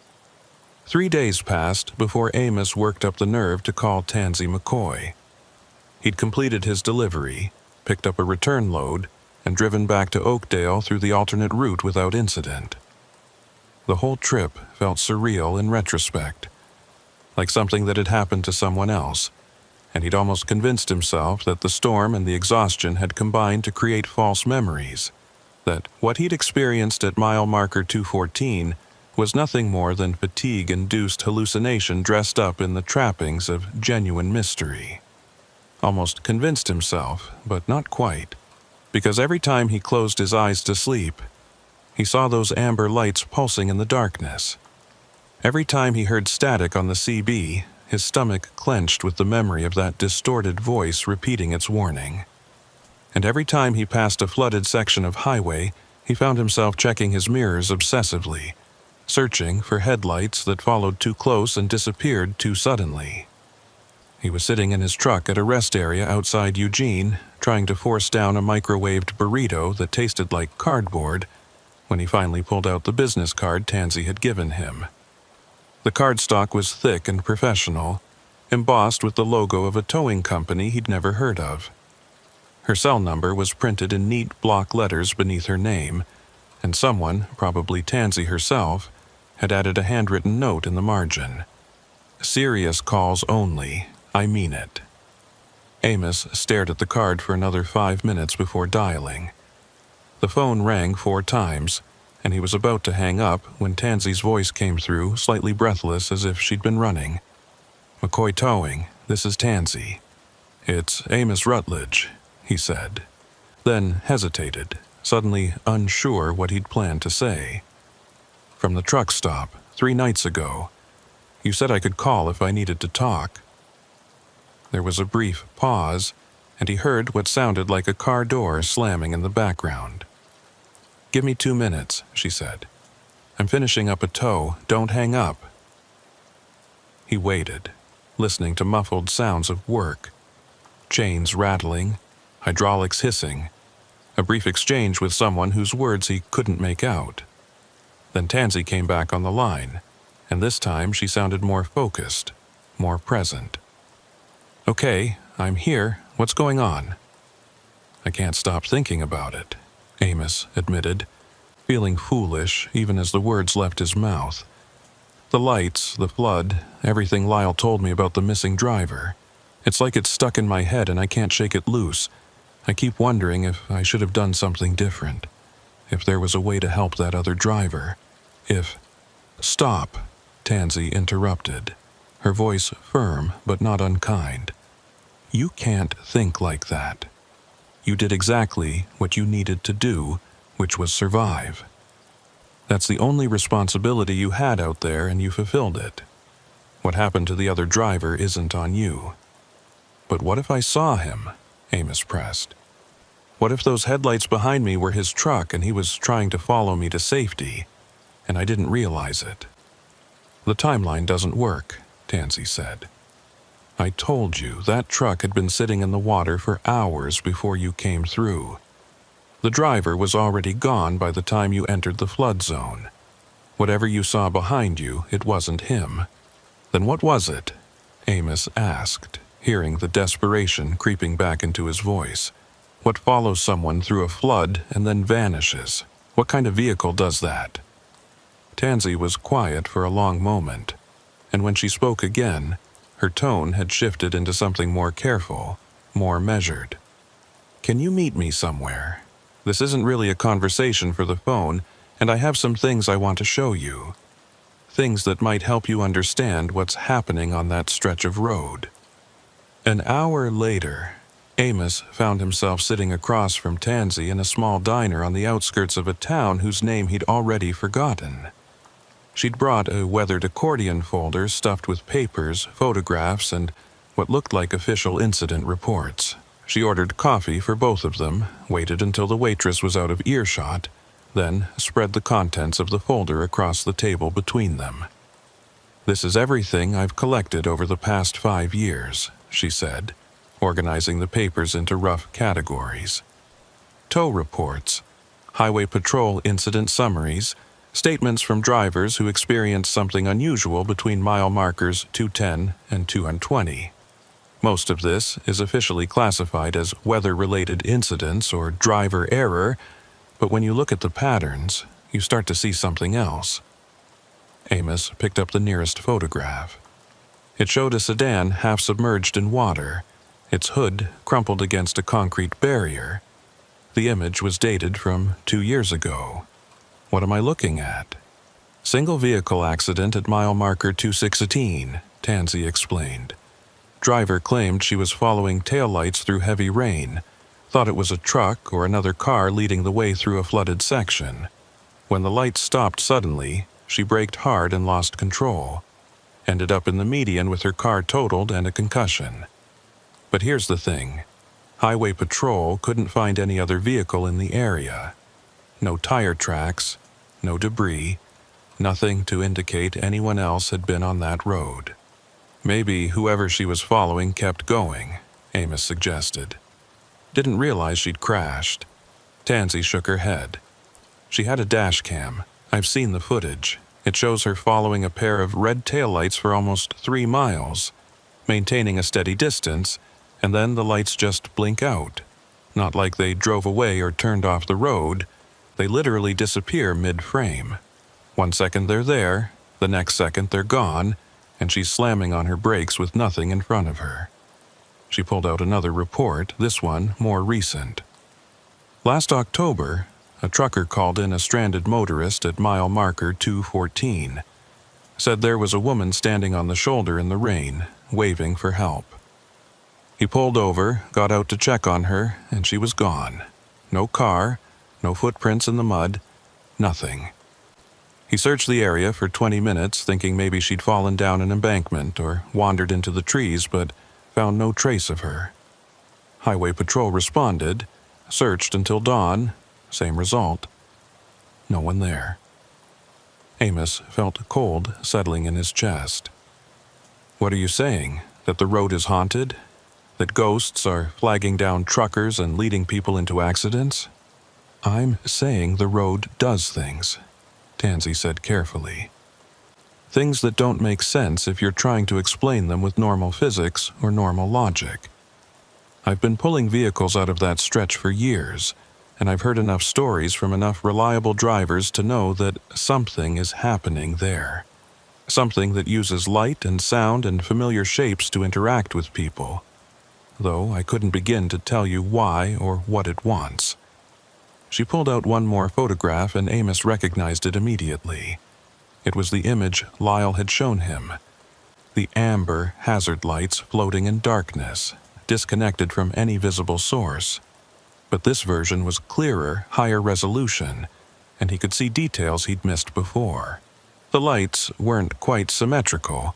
A: 3 days passed before Amos worked up the nerve to call Tansy McCoy. He'd completed his delivery, picked up a return load, and driven back to Oakdale through the alternate route without incident. The whole trip felt surreal in retrospect, like something that had happened to someone else, and he'd almost convinced himself that the storm and the exhaustion had combined to create false memories, that what he'd experienced at mile marker 214 was nothing more than fatigue-induced hallucination dressed up in the trappings of genuine mystery. Almost convinced himself, but not quite, because every time he closed his eyes to sleep, he saw those amber lights pulsing in the darkness. Every time he heard static on the CB, his stomach clenched with the memory of that distorted voice repeating its warning. And every time he passed a flooded section of highway, he found himself checking his mirrors obsessively, searching for headlights that followed too close and disappeared too suddenly. He was sitting in his truck at a rest area outside Eugene, trying to force down a microwaved burrito that tasted like cardboard, when he finally pulled out the business card Tansy had given him. The cardstock was thick and professional, embossed with the logo of a towing company he'd never heard of. Her cell number was printed in neat block letters beneath her name, and someone, probably Tansy herself, had added a handwritten note in the margin. Serious calls only. I mean it." Amos stared at the card for another 5 minutes before dialing. The phone rang 4 times, and he was about to hang up when Tansy's voice came through, slightly breathless as if she'd been running. "McCoy Towing, this is Tansy." "It's Amos Rutledge," he said, then hesitated, suddenly unsure what he'd planned to say. "From the truck stop, 3 nights ago. You said I could call if I needed to talk." There was a brief pause, and he heard what sounded like a car door slamming in the background. "Give me 2 minutes," she said. "I'm finishing up a tow. Don't hang up." He waited, listening to muffled sounds of work. Chains rattling, hydraulics hissing, a brief exchange with someone whose words he couldn't make out. Then Tansy came back on the line, and this time she sounded more focused, more present. "Okay, I'm here. What's going on?" "I can't stop thinking about it," Amos admitted, feeling foolish even as the words left his mouth. "The lights, the flood, everything Lyle told me about the missing driver. It's like it's stuck in my head and I can't shake it loose. I keep wondering if I should have done something different. If there was a way to help that other driver. If—" "Stop," Tansy interrupted, her voice firm but not unkind. "You can't think like that. You did exactly what you needed to do, which was survive. That's the only responsibility you had out there, and you fulfilled it. What happened to the other driver isn't on you." "But what if I saw him?" Amos pressed. "What if those headlights behind me were his truck and he was trying to follow me to safety, and I didn't realize it?" "The timeline doesn't work," Tansy said. "I told you that truck had been sitting in the water for hours before you came through. The driver was already gone by the time you entered the flood zone. Whatever you saw behind you, it wasn't him." "Then what was it?" Amos asked, hearing the desperation creeping back into his voice. "What follows someone through a flood and then vanishes? What kind of vehicle does that?" Tansy was quiet for a long moment, and when she spoke again, her tone had shifted into something more careful, more measured. "Can you meet me somewhere? This isn't really a conversation for the phone, and I have some things I want to show you. Things that might help you understand what's happening on that stretch of road." An hour later, Amos found himself sitting across from Tansy in a small diner on the outskirts of a town whose name he'd already forgotten. She'd brought a weathered accordion folder stuffed with papers, photographs, and what looked like official incident reports. She ordered coffee for both of them, waited until the waitress was out of earshot, then spread the contents of the folder across the table between them. "This is everything I've collected over the past 5 years," she said, organizing the papers into rough categories. "Tow reports, highway patrol incident summaries, statements from drivers who experienced something unusual between mile markers 210 and 220. Most of this is officially classified as weather-related incidents or driver error, but when you look at the patterns, you start to see something else." Amos picked up the nearest photograph. It showed a sedan half submerged in water, its hood crumpled against a concrete barrier. The image was dated from 2 years ago. "What am I looking at?" "Single vehicle accident at mile marker 216, Tansy explained. Driver claimed she was following taillights through heavy rain, thought it was a truck or another car leading the way through a flooded section. When the lights stopped suddenly, she braked hard and lost control. Ended up in the median with her car totaled and a concussion. But here's the thing. Highway patrol couldn't find any other vehicle in the area. No tire tracks, no debris, nothing to indicate anyone else had been on that road. Maybe whoever she was following kept going," Amos suggested. "Didn't realize she'd crashed." Tansy shook her head. "She had a dash cam. I've seen the footage. It shows her following a pair of red taillights for almost 3 miles, maintaining a steady distance, and then the lights just blink out. Not like they drove away or turned off the road. They literally disappear mid-frame. 1 second they're there, the next second they're gone, and she's slamming on her brakes with nothing in front of her. She pulled out another report, this one more recent. Last October, a trucker called in a stranded motorist at mile marker 214. Said there was a woman standing on the shoulder in the rain, waving for help. He pulled over, got out to check on her, and she was gone. No car, no footprints in the mud, nothing. He searched the area for 20 minutes, thinking maybe she'd fallen down an embankment or wandered into the trees, but found no trace of her. Highway Patrol responded, searched until dawn, same result. No one there. Amos felt cold settling in his chest. What are you saying? That the road is haunted? That ghosts are flagging down truckers and leading people into accidents? I'm saying the road does things, Tansy said carefully. Things that don't make sense if you're trying to explain them with normal physics or normal logic. I've been pulling vehicles out of that stretch for years, and I've heard enough stories from enough reliable drivers to know that something is happening there. Something that uses light and sound and familiar shapes to interact with people, though I couldn't begin to tell you why or what it wants. She pulled out one more photograph and Amos recognized it immediately. It was the image Lyle had shown him. The amber hazard lights floating in darkness, disconnected from any visible source. But this version was clearer, higher resolution, and he could see details he'd missed before. The lights weren't quite symmetrical,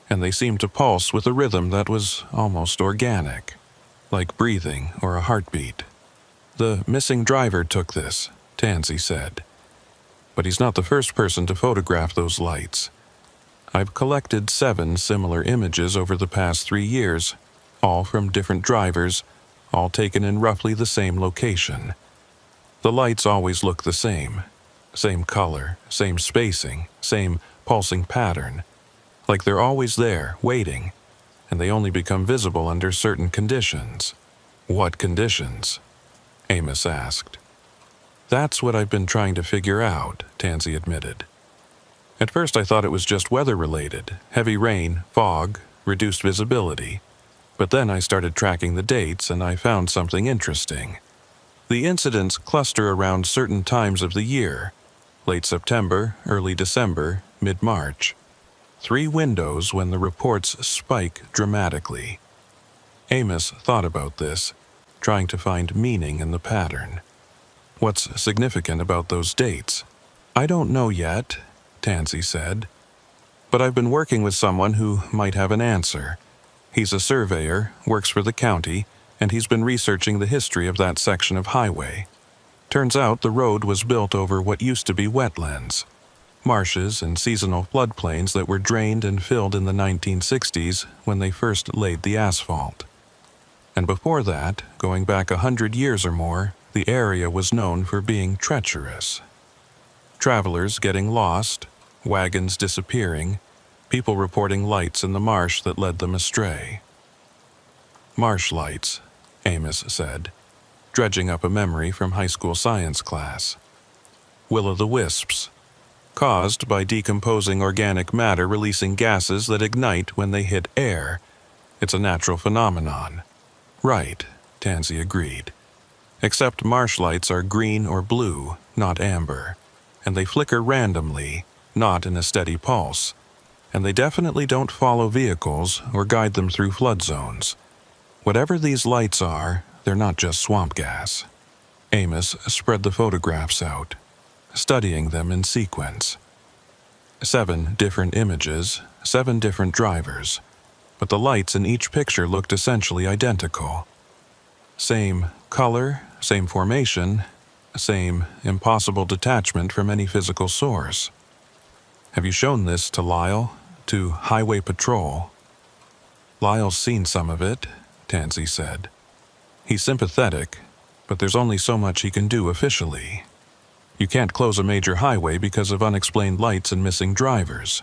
A: and they seemed to pulse with a rhythm that was almost organic, like breathing or a heartbeat. The missing driver took this, Tansy said. But he's not the first person to photograph those lights. I've collected 7 similar images over the past 3 years, all from different drivers, all taken in roughly the same location. The lights always look the same. Same color, same spacing, same pulsing pattern. Like they're always there, waiting, and they only become visible under certain conditions. What conditions? Amos asked. That's what I've been trying to figure out, Tansy admitted. At first I thought it was just weather-related, heavy rain, fog, reduced visibility. But then I started tracking the dates and I found something interesting. The incidents cluster around certain times of the year, late September, early December, mid-March. 3 windows when the reports spike dramatically. Amos thought about this, trying to find meaning in the pattern. What's significant about those dates? I don't know yet, Tansy said. But I've been working with someone who might have an answer. He's a surveyor, works for the county, and he's been researching the history of that section of highway. Turns out the road was built over what used to be wetlands, marshes and seasonal floodplains that were drained and filled in the 1960s when they first laid the asphalt. And before that, going back 100 years or more, the area was known for being treacherous. Travelers getting lost, wagons disappearing, people reporting lights in the marsh that led them astray. Marsh lights, Amos said, dredging up a memory from high school science class. Will-o'-the-wisps, caused by decomposing organic matter releasing gases that ignite when they hit air. It's a natural phenomenon. Right, Tansy agreed. Except marsh lights are green or blue, not amber, and they flicker randomly, not in a steady pulse. And they definitely don't follow vehicles or guide them through flood zones. Whatever these lights are, they're not just swamp gas. Amos spread the photographs out, studying them in sequence. 7 different images, 7 different drivers, but the lights in each picture looked essentially identical. Same color, same formation, same impossible detachment from any physical source. Have you shown this to Lyle, to Highway Patrol? Lyle's seen some of it, Tansy said. He's sympathetic, but there's only so much he can do officially. You can't close a major highway because of unexplained lights and missing drivers.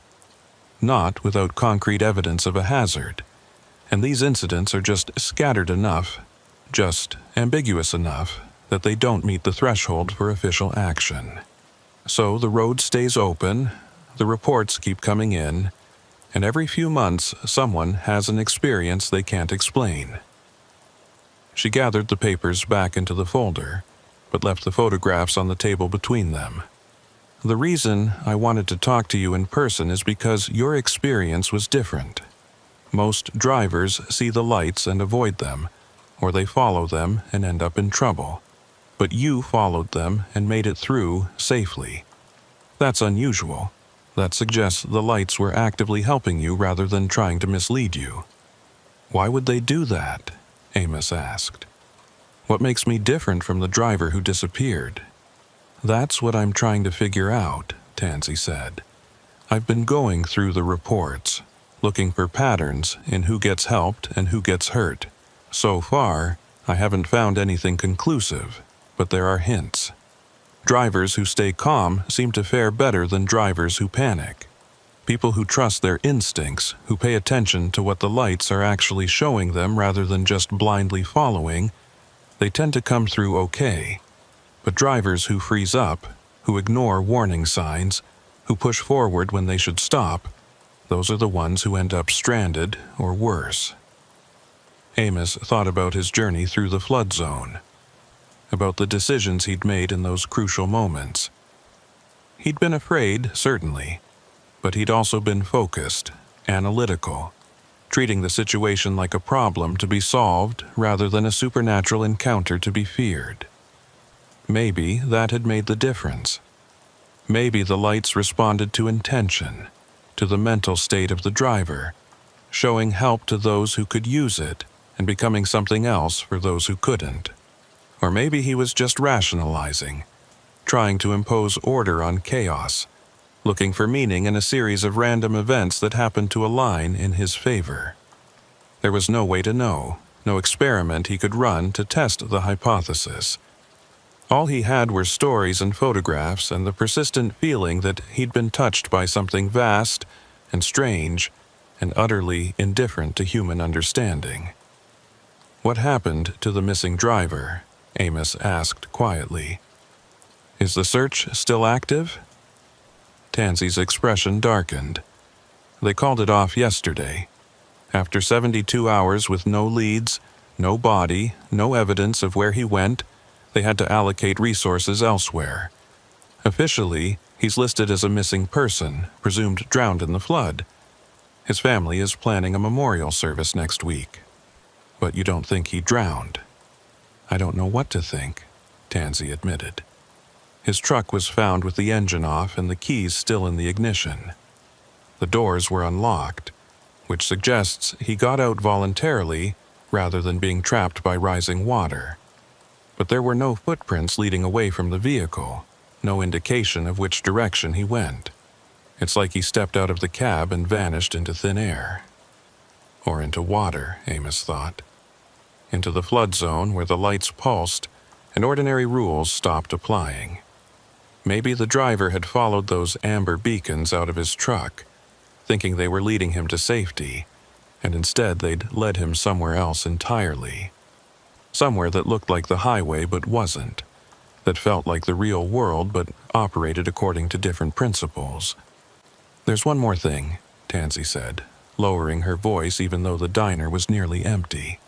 A: Not without concrete evidence of a hazard. And these incidents are just scattered enough, just ambiguous enough, that they don't meet the threshold for official action. So the road stays open, the reports keep coming in, And every few months, someone has an experience they can't explain. She gathered the papers back into the folder, but left the photographs on the table between them. The reason I wanted to talk to you in person is because your experience was different. Most drivers see the lights and avoid them, or they follow them and end up in trouble. But you followed them and made it through safely. That's unusual. That suggests the lights were actively helping you rather than trying to mislead you. Why would they do that? Amos asked. What makes me different from the driver who disappeared? That's what I'm trying to figure out, Tansy said. I've been going through the reports, looking for patterns in who gets helped and who gets hurt. So far, I haven't found anything conclusive, but there are hints. Drivers who stay calm seem to fare better than drivers who panic. People who trust their instincts, who pay attention to what the lights are actually showing them rather than just blindly following, they tend to come through okay. But drivers who freeze up, who ignore warning signs, who push forward when they should stop, those are the ones who end up stranded or worse. Amos thought about his journey through the flood zone, about the decisions he'd made in those crucial moments. He'd been afraid, certainly, but he'd also been focused, analytical, treating the situation like a problem to be solved rather than a supernatural encounter to be feared. Maybe that had made the difference. Maybe the lights responded to intention, to the mental state of the driver, showing help to those who could use it and becoming something else for those who couldn't. Or maybe he was just rationalizing, trying to impose order on chaos, looking for meaning in a series of random events that happened to align in his favor. There was no way to know, no experiment he could run to test the hypothesis. All he had were stories and photographs and the persistent feeling that he'd been touched by something vast and strange and utterly indifferent to human understanding. What happened to the missing driver? Amos asked quietly. Is the search still active? Tansy's expression darkened. They called it off yesterday. After 72 hours with no leads, no body, no evidence of where he went, they had to allocate resources elsewhere. Officially, he's listed as a missing person, presumed drowned in the flood. His family is planning a memorial service next week. But you don't think he drowned? I don't know what to think, Tansy admitted. His truck was found with the engine off and the keys still in the ignition. The doors were unlocked, which suggests he got out voluntarily rather than being trapped by rising water. But there were no footprints leading away from the vehicle, no indication of which direction he went. It's like he stepped out of the cab and vanished into thin air. Or into water, Amos thought. Into the flood zone where the lights pulsed and ordinary rules stopped applying. Maybe the driver had followed those amber beacons out of his truck, thinking they were leading him to safety, and instead they'd led him somewhere else entirely. Somewhere that looked like the highway but wasn't, that felt like the real world but operated according to different principles. There's one more thing, Tansy said, lowering her voice even though the diner was nearly empty.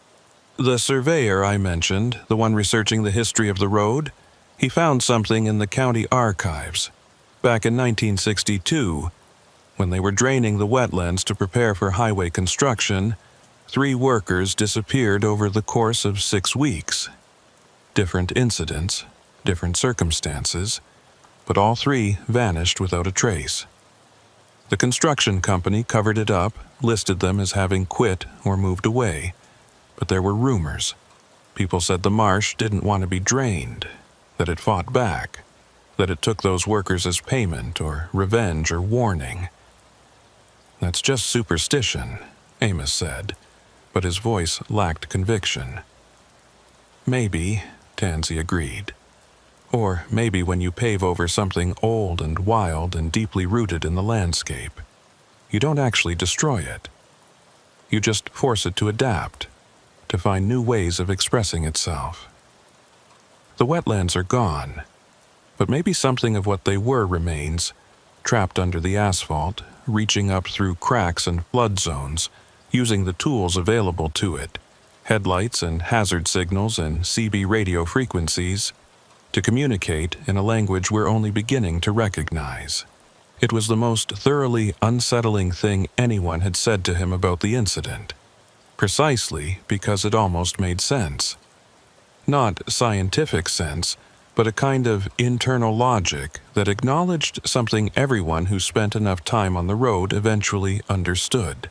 A: The surveyor I mentioned, the one researching the history of the road, he found something in the county archives. Back in 1962, when they were draining the wetlands to prepare for highway construction, 3 workers disappeared over the course of 6 weeks. Different incidents, different circumstances, but all 3 vanished without a trace. The construction company covered it up, listed them as having quit or moved away. But there were rumors. People said the marsh didn't want to be drained, that it fought back, that it took those workers as payment or revenge or warning. That's just superstition, Amos said, but his voice lacked conviction. Maybe, Tansy agreed. Or maybe when you pave over something old and wild and deeply rooted in the landscape, you don't actually destroy it. You just force it to adapt, to find new ways of expressing itself. The wetlands are gone, but maybe something of what they were remains, trapped under the asphalt, reaching up through cracks and flood zones, using the tools available to it, headlights and hazard signals and CB radio frequencies, to communicate in a language we're only beginning to recognize. It was the most thoroughly unsettling thing anyone had said to him about the incident, precisely because it almost made sense. Not scientific sense, but a kind of internal logic that acknowledged something everyone who spent enough time on the road eventually understood.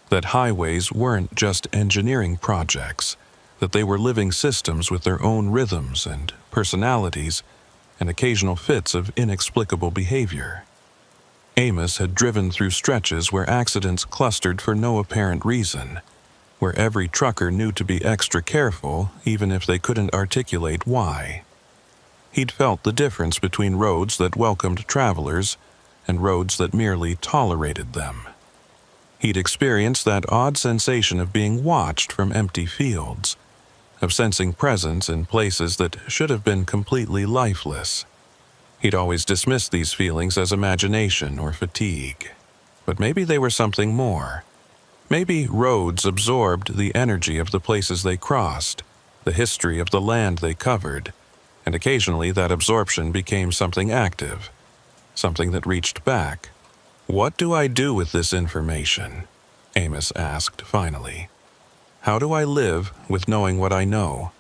A: That highways weren't just engineering projects, that they were living systems with their own rhythms and personalities and occasional fits of inexplicable behavior. Amos had driven through stretches where accidents clustered for no apparent reason, where every trucker knew to be extra careful even if they couldn't articulate why. He'd felt the difference between roads that welcomed travelers and roads that merely tolerated them. He'd experienced that odd sensation of being watched from empty fields, of sensing presence in places that should have been completely lifeless. He'd always dismissed these feelings as imagination or fatigue. But maybe they were something more. Maybe roads absorbed the energy of the places they crossed, the history of the land they covered, and occasionally that absorption became something active, something that reached back. "What do I do with this information?" Amos asked finally. "How do I live with knowing what I know?"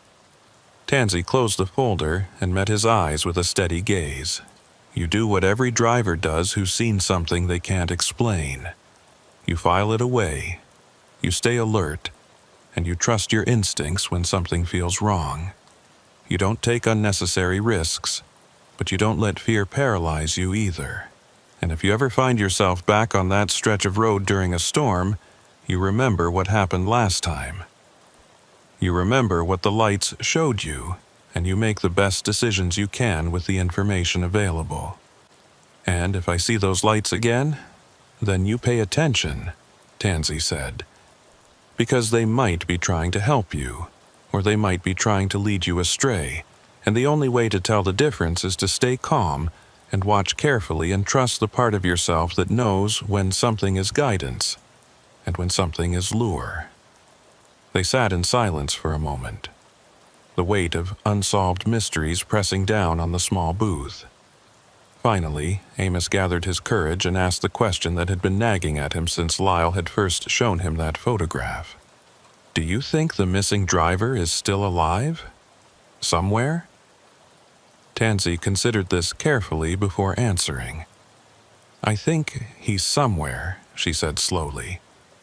A: Tansy closed the folder and met his eyes with a steady gaze. "You do what every driver does who's seen something they can't explain. You file it away, you stay alert, and you trust your instincts when something feels wrong. You don't take unnecessary risks, but you don't let fear paralyze you either. And if you ever find yourself back on that stretch of road during a storm, you remember what happened last time. You remember what the lights showed you, and you make the best decisions you can with the information available. And if I see those lights again, then you pay attention," Tansy said. "Because they might be trying to help you, or they might be trying to lead you astray, and the only way to tell the difference is to stay calm and watch carefully and trust the part of yourself that knows when something is guidance and when something is lure." They sat in silence for a moment, the weight of unsolved mysteries pressing down on the small booth. Finally, Amos gathered his courage and asked the question that had been nagging at him since Lyle had first shown him that photograph. "Do you think the missing driver is still alive? Somewhere?" Tansy considered this carefully before answering. "I think he's somewhere," she said slowly.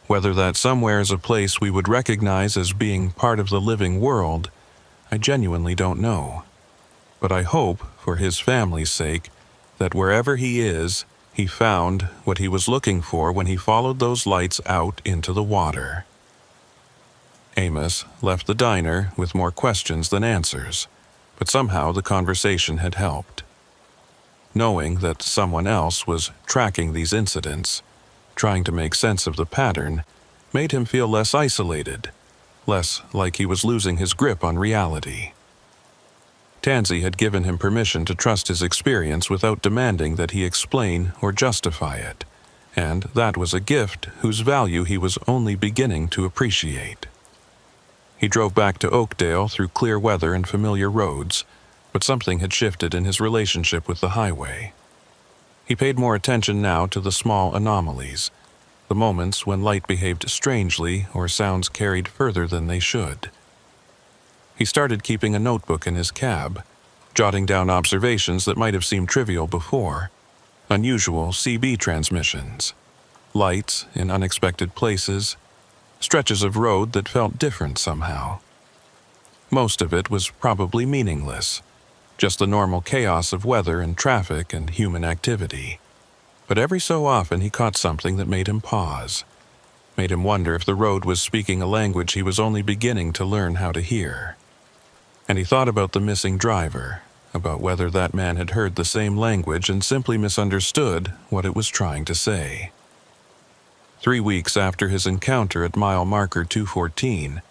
A: "Whether that somewhere is a place we would recognize as being part of the living world, I genuinely don't know. But I hope, for his family's sake, that wherever he is, he found what he was looking for when he followed those lights out into the water." Amos left the diner with more questions than answers, but somehow the conversation had helped. Knowing that someone else was tracking these incidents, trying to make sense of the pattern, made him feel less isolated, less like he was losing his grip on reality. Tansy had given him permission to trust his experience without demanding that he explain or justify it, and that was a gift whose value he was only beginning to appreciate. He drove back to Oakdale through clear weather and familiar roads, but something had shifted in his relationship with the highway. He paid more attention now to the small anomalies, the moments when light behaved strangely or sounds carried further than they should. He started keeping a notebook in his cab, jotting down observations that might have seemed trivial before. Unusual CB transmissions, lights in unexpected places, stretches of road that felt different somehow. Most of it was probably meaningless, just the normal chaos of weather and traffic and human activity. But every so often he caught something that made him pause, made him wonder if the road was speaking a language he was only beginning to learn how to hear. And he thought about the missing driver, about whether that man had heard the same language and simply misunderstood what it was trying to say. 3 weeks after his encounter at mile marker 214,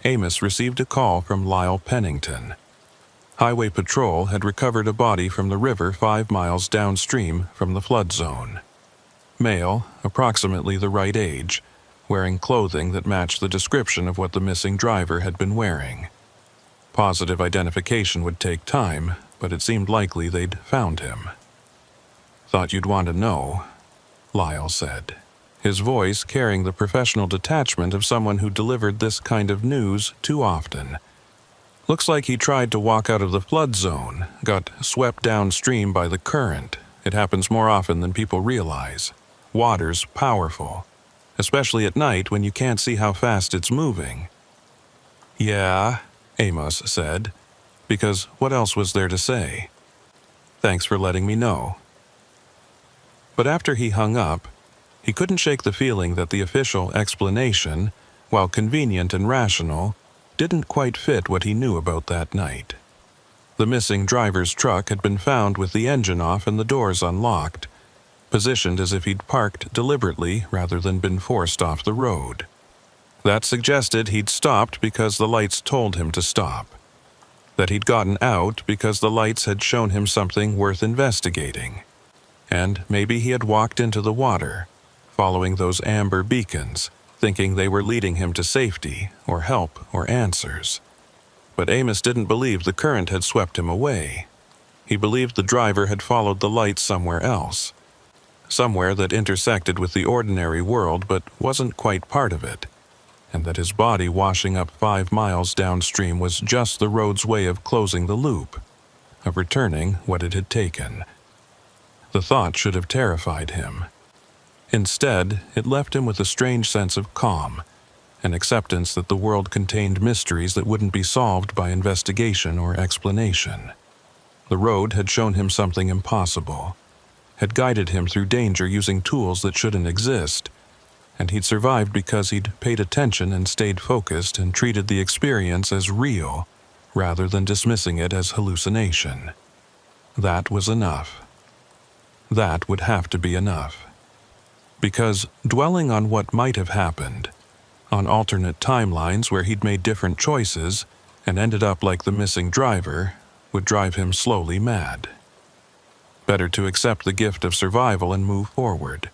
A: Amos received a call from Lyle Pennington. Highway Patrol had recovered a body from the river 5 miles downstream from the flood zone. male, approximately the right age, wearing clothing that matched the description of what the missing driver had been wearing. Positive identification would take time, but it seemed likely they'd found him. "Thought you'd want to know," Lyle said, his voice carrying the professional detachment of someone who delivered this kind of news too often. "Looks like he tried to walk out of the flood zone, got swept downstream by the current. It happens more often than people realize. Water's powerful, especially at night when you can't see how fast it's moving." "Yeah," Amos said, because what else was there to say? "Thanks for letting me know." But after he hung up, he couldn't shake the feeling that the official explanation, while convenient and rational, didn't quite fit what he knew about that night. The missing driver's truck had been found with the engine off and the doors unlocked, positioned as if he'd parked deliberately rather than been forced off the road. That suggested he'd stopped because the lights told him to stop, that he'd gotten out because the lights had shown him something worth investigating, and maybe he had walked into the water, following those amber beacons, thinking they were leading him to safety or help or answers. But Amos didn't believe the current had swept him away. He believed the driver had followed the lights somewhere else, somewhere that intersected with the ordinary world but wasn't quite part of it, and that his body washing up 5 miles downstream was just the road's way of closing the loop, of returning what it had taken. The thought should have terrified him. Instead, it left him with a strange sense of calm, an acceptance that the world contained mysteries that wouldn't be solved by investigation or explanation. The road had shown him something impossible, had guided him through danger using tools that shouldn't exist, and he'd survived because he'd paid attention and stayed focused and treated the experience as real, rather than dismissing it as hallucination. That was enough. That would have to be enough. Because dwelling on what might have happened, on alternate timelines where he'd made different choices and ended up like the missing driver, would drive him slowly mad. Better to accept the gift of survival and move forward,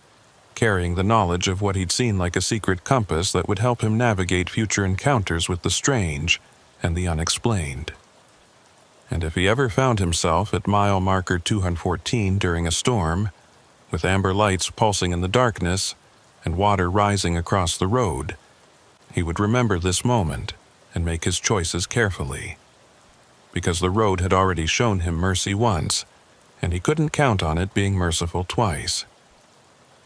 A: carrying the knowledge of what he'd seen like a secret compass that would help him navigate future encounters with the strange and the unexplained. And if he ever found himself at mile marker 214 during a storm, with amber lights pulsing in the darkness and water rising across the road, he would remember this moment and make his choices carefully. Because the road had already shown him mercy once, and he couldn't count on it being merciful twice.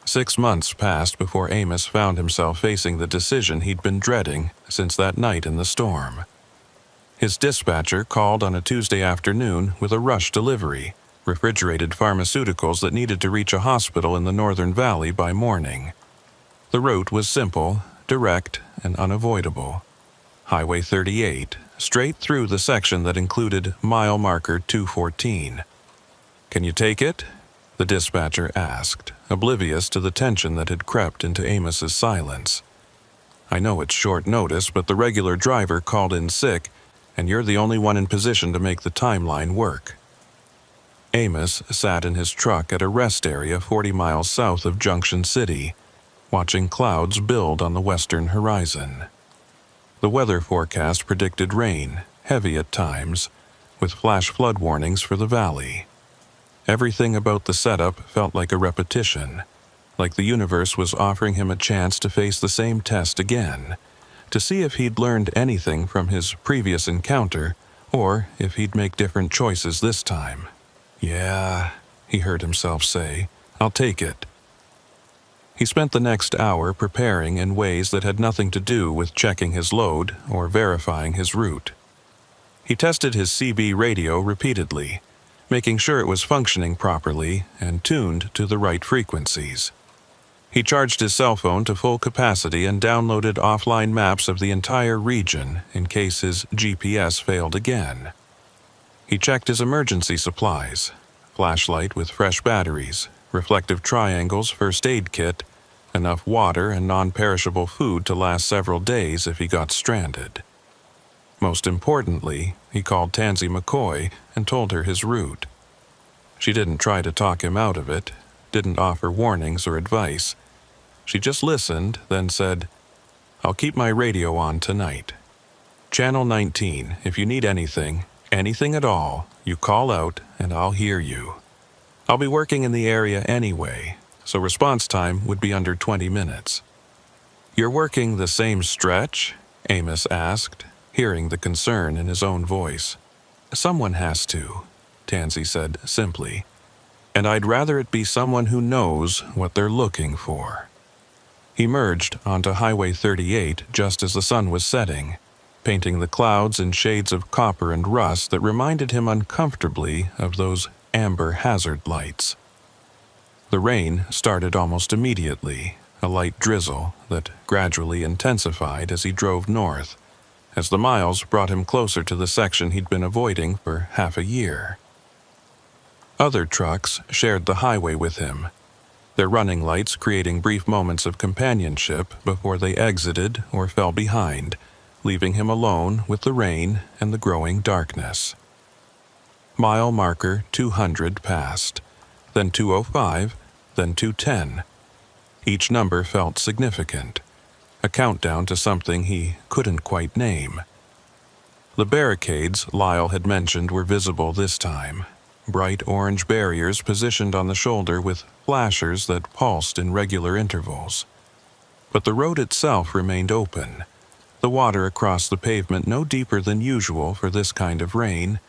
A: 6 months passed before Amos found himself facing the decision he'd been dreading since that night in the storm. His dispatcher called on a Tuesday afternoon with a rush delivery, refrigerated pharmaceuticals that needed to reach a hospital in the Northern Valley by morning. The route was simple, direct, and unavoidable. Highway 38, straight through the section that included mile marker 214. "Can you take it?" the dispatcher asked, oblivious to the tension that had crept into Amos's silence. "I know it's short notice, but the regular driver called in sick, and you're the only one in position to make the timeline work." Amos sat in his truck at a rest area 40 miles south of Junction City, watching clouds build on the western horizon. The weather forecast predicted rain, heavy at times, with flash flood warnings for the valley. Everything about the setup felt like a repetition, like the universe was offering him a chance to face the same test again, to see if he'd learned anything from his previous encounter, or if he'd make different choices this time. "Yeah," he heard himself say, "I'll take it." He spent the next hour preparing in ways that had nothing to do with checking his load or verifying his route. He tested his CB radio repeatedly, making sure it was functioning properly and tuned to the right frequencies. He charged his cell phone to full capacity and downloaded offline maps of the entire region in case his GPS failed again. He checked his emergency supplies, flashlight with fresh batteries, reflective triangles, first aid kit, enough water and non-perishable food to last several days if he got stranded. Most importantly, he called Tansy McCoy and told her his route. She didn't try to talk him out of it, didn't offer warnings or advice. She just listened, then said, "I'll keep my radio on tonight. Channel 19, if you need anything at all, you call out and I'll hear you. I'll be working in the area anyway, so response time would be under 20 minutes. "You're working the same stretch?" Amos asked, hearing the concern in his own voice. "Someone has to," Tansy said simply. "And I'd rather it be someone who knows what they're looking for." He merged onto Highway 38 just as the sun was setting, painting the clouds in shades of copper and rust that reminded him uncomfortably of those amber hazard lights. The rain started almost immediately, a light drizzle that gradually intensified as he drove north, as the miles brought him closer to the section he'd been avoiding for half a year. Other trucks shared the highway with him, their running lights creating brief moments of companionship before they exited or fell behind, leaving him alone with the rain and the growing darkness. Mile marker 200 passed, then 205, then 210. Each number felt significant, a countdown to something he couldn't quite name. The barricades Lyle had mentioned were visible this time, bright orange barriers positioned on the shoulder with flashers that pulsed in regular intervals. But the road itself remained open, the water across the pavement no deeper than usual for this kind of rain,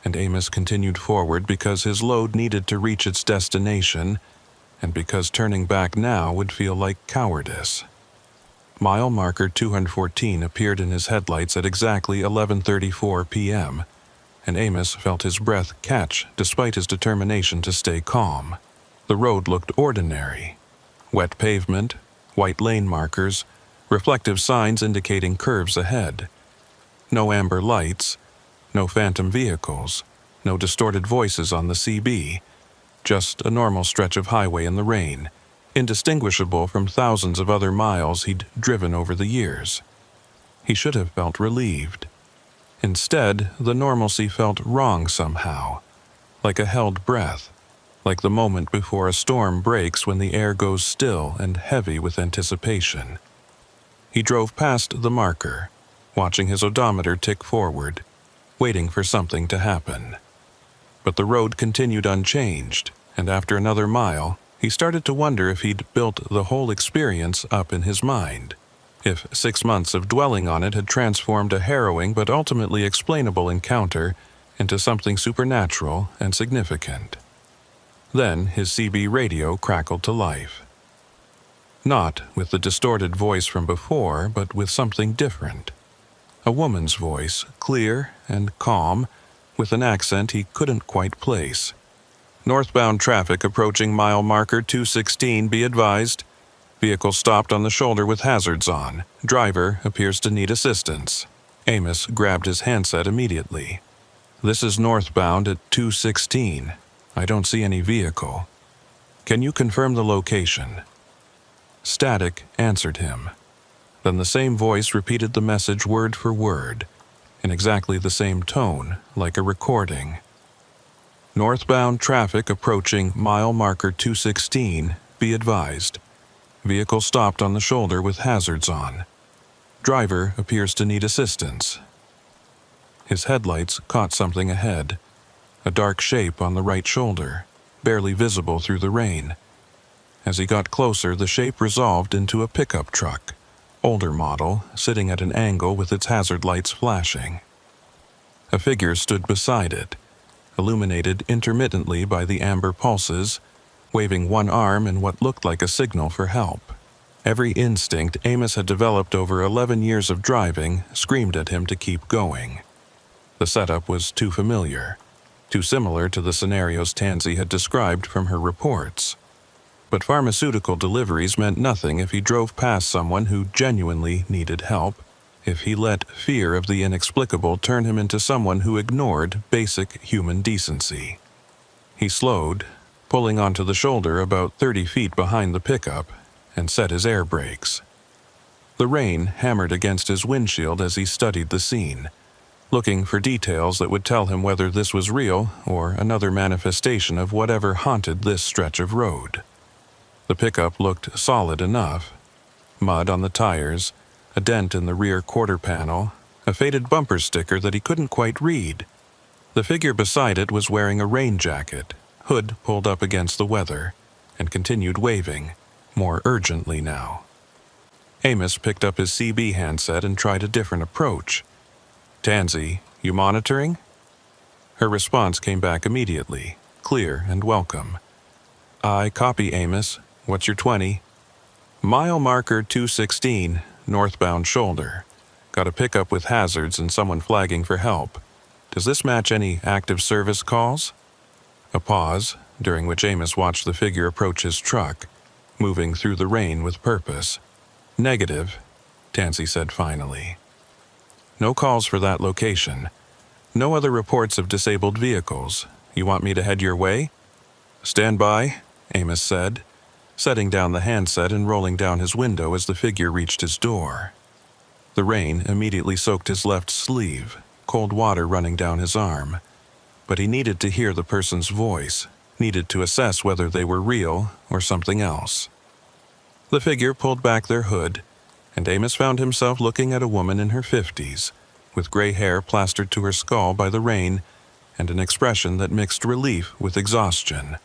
A: and Amos continued forward because his load needed to reach its destination, and because turning back now would feel like cowardice. Mile marker 214 appeared in his headlights at exactly 11:34 p.m., and Amos felt his breath catch despite his determination to stay calm. The road looked ordinary. Wet pavement, white lane markers, reflective signs indicating curves ahead. No amber lights, no phantom vehicles, no distorted voices on the CB, just a normal stretch of highway in the rain, indistinguishable from thousands of other miles he'd driven over the years. He should have felt relieved. Instead, the normalcy felt wrong somehow, like a held breath, like the moment before a storm breaks when the air goes still and heavy with anticipation. He drove past the marker, watching his odometer tick forward, waiting for something to happen. But the road continued unchanged, and after another mile, he started to wonder if he'd built the whole experience up in his mind. If 6 months of dwelling on it had transformed a harrowing but ultimately explainable encounter into something supernatural and significant. Then his CB radio crackled to life. Not with the distorted voice from before, but with something different. A woman's voice, clear and calm, with an accent he couldn't quite place. "Northbound traffic approaching mile marker 216, be advised. Vehicle stopped on the shoulder with hazards on. Driver appears to need assistance." Amos grabbed his handset immediately. "This is northbound at 216. I don't see any vehicle. Can you confirm the location?" Static answered him. Then the same voice repeated the message word for word, in exactly the same tone, like a recording. "Northbound traffic approaching mile marker 216, be advised. Vehicle stopped on the shoulder with hazards on. Driver appears to need assistance." His headlights caught something ahead, a dark shape on the right shoulder, barely visible through the rain. As he got closer, the shape resolved into a pickup truck, older model, sitting at an angle with its hazard lights flashing. A figure stood beside it, illuminated intermittently by the amber pulses, waving one arm in what looked like a signal for help. Every instinct Amos had developed over 11 years of driving screamed at him to keep going. The setup was too familiar, too similar to the scenarios Tansy had described from her reports. But pharmaceutical deliveries meant nothing if he drove past someone who genuinely needed help, if he let fear of the inexplicable turn him into someone who ignored basic human decency. He slowed, pulling onto the shoulder about 30 feet behind the pickup, and set his air brakes. The rain hammered against his windshield as he studied the scene, looking for details that would tell him whether this was real or another manifestation of whatever haunted this stretch of road. The pickup looked solid enough. Mud on the tires, a dent in the rear quarter panel, a faded bumper sticker that he couldn't quite read. The figure beside it was wearing a rain jacket, hood pulled up against the weather, and continued waving, more urgently now. Amos picked up his CB handset and tried a different approach. "Tansy, you monitoring?" Her response came back immediately, clear and welcome. "I copy, Amos. What's your 20? Mile marker 216, northbound shoulder. Got a pickup with hazards and someone flagging for help. Does this match any active service calls?" A pause, during which Amos watched the figure approach his truck, moving through the rain with purpose. "Negative," Tansy said finally. "No calls for that location. No other reports of disabled vehicles. You want me to head your way?" "Stand by," Amos said, setting down the handset and rolling down his window as the figure reached his door. The rain immediately soaked his left sleeve, cold water running down his arm. But he needed to hear the person's voice, needed to assess whether they were real or something else. The figure pulled back their hood, and Amos found himself looking at a woman in her 50s, with gray hair plastered to her skull by the rain and an expression that mixed relief with exhaustion.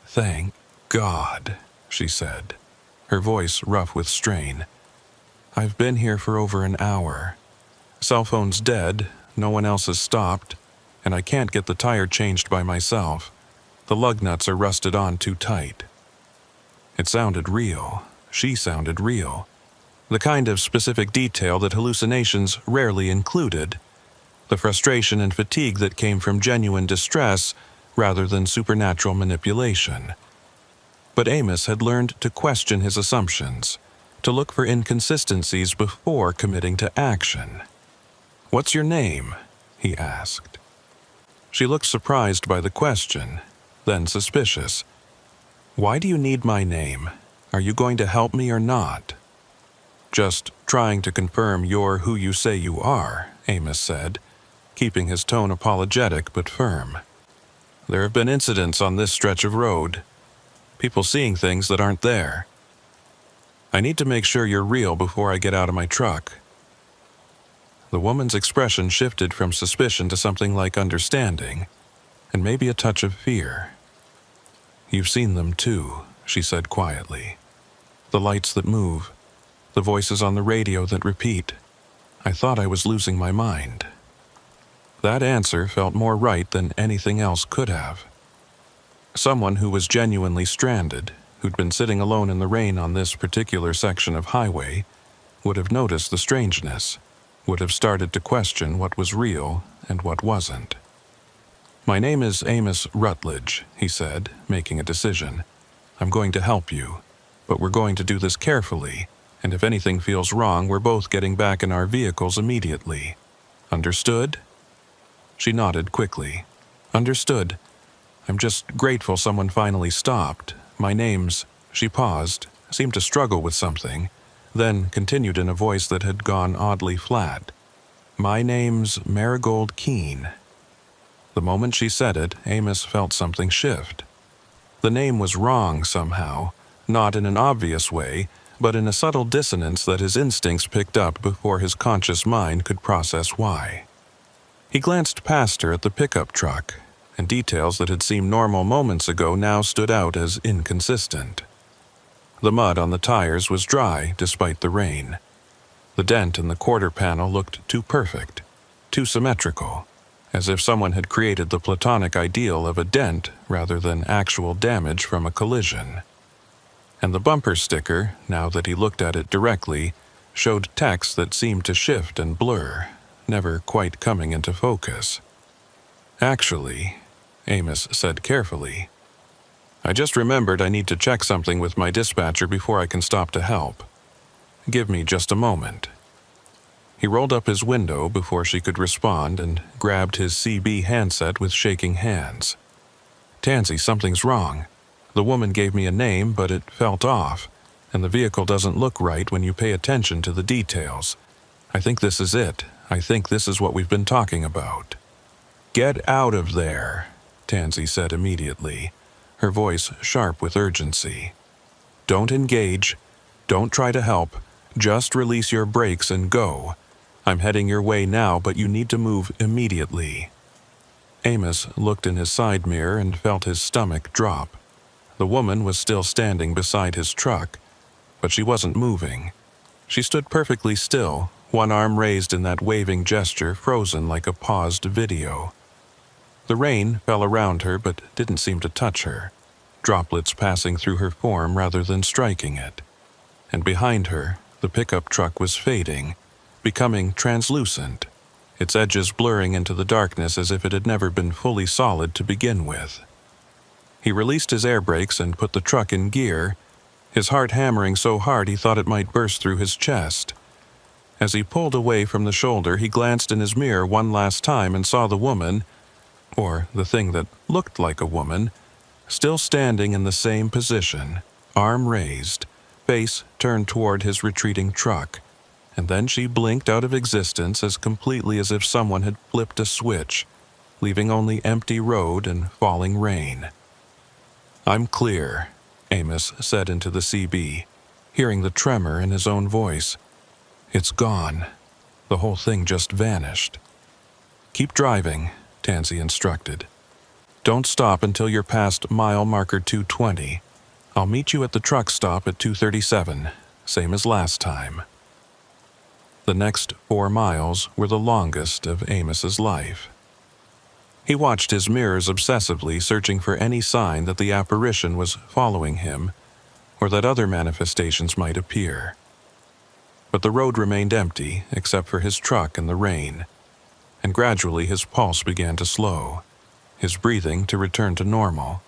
A: "Thank God," she said, her voice rough with strain. "I've been here for over an hour. Cell phone's dead, no one else has stopped, and I can't get the tire changed by myself. The lug nuts are rusted on too tight." It sounded real. She sounded real. The kind of specific detail that hallucinations rarely included. The frustration and fatigue that came from genuine distress rather than supernatural manipulation. But Amos had learned to question his assumptions, to look for inconsistencies before committing to action. "What's your name?" he asked. She looked surprised by the question, then suspicious. "Why do you need my name? Are you going to help me or not?" "Just trying to confirm you're who you say you are," Amos said, keeping his tone apologetic but firm. "There have been incidents on this stretch of road. People seeing things that aren't there. I need to make sure you're real before I get out of my truck." The woman's expression shifted from suspicion to something like understanding, and maybe a touch of fear. "You've seen them too," she said quietly. "The lights that move, the voices on the radio that repeat. I thought I was losing my mind." That answer felt more right than anything else could have. Someone who was genuinely stranded, who'd been sitting alone in the rain on this particular section of highway, would have noticed the strangeness, would have started to question what was real and what wasn't. "My name is Amos Rutledge," he said, making a decision. "I'm going to help you, but we're going to do this carefully, and if anything feels wrong, we're both getting back in our vehicles immediately. Understood?" She nodded quickly. "Understood. I'm just grateful someone finally stopped. My name's—" She paused, seemed to struggle with something, then continued in a voice that had gone oddly flat. "My name's Marigold Keene." The moment she said it, Amos felt something shift. The name was wrong somehow, not in an obvious way, but in a subtle dissonance that his instincts picked up before his conscious mind could process why. He glanced past her at the pickup truck, and details that had seemed normal moments ago now stood out as inconsistent. The mud on the tires was dry despite the rain. The dent in the quarter panel looked too perfect, too symmetrical, as if someone had created the platonic ideal of a dent rather than actual damage from a collision. And the bumper sticker, now that he looked at it directly, showed text that seemed to shift and blur, never quite coming into focus. "Actually," Amos said carefully, "I just remembered I need to check something with my dispatcher before I can stop to help. Give me just a moment." He rolled up his window before she could respond and grabbed his CB handset with shaking hands. "Tansy, something's wrong. The woman gave me a name, but it felt off, and the vehicle doesn't look right when you pay attention to the details. I think this is it. I think this is what we've been talking about." "Get out of there," Tansy said immediately, her voice sharp with urgency. "Don't engage. Don't try to help. Just release your brakes and go. I'm heading your way now, but you need to move immediately." Amos looked in his side mirror and felt his stomach drop. The woman was still standing beside his truck, but she wasn't moving. She stood perfectly still, one arm raised in that waving gesture frozen like a paused video. The rain fell around her but didn't seem to touch her, droplets passing through her form rather than striking it. And behind her, the pickup truck was fading, becoming translucent, its edges blurring into the darkness as if it had never been fully solid to begin with. He released his air brakes and put the truck in gear, his heart hammering so hard he thought it might burst through his chest. As he pulled away from the shoulder, he glanced in his mirror one last time and saw the woman, or the thing that looked like a woman, still standing in the same position, arm raised, face turned toward his retreating truck, and then she blinked out of existence as completely as if someone had flipped a switch, leaving only empty road and falling rain. "I'm clear," Amos said into the CB, hearing the tremor in his own voice. "It's gone. The whole thing just vanished." "Keep driving," Tansy instructed. "Don't stop until you're past mile marker 220. I'll meet you at the truck stop at 237, same as last time." The next 4 miles were the longest of Amos's life. He watched his mirrors obsessively, searching for any sign that the apparition was following him, or that other manifestations might appear. But the road remained empty, except for his truck in the rain, and gradually his pulse began to slow, his breathing to return to normal.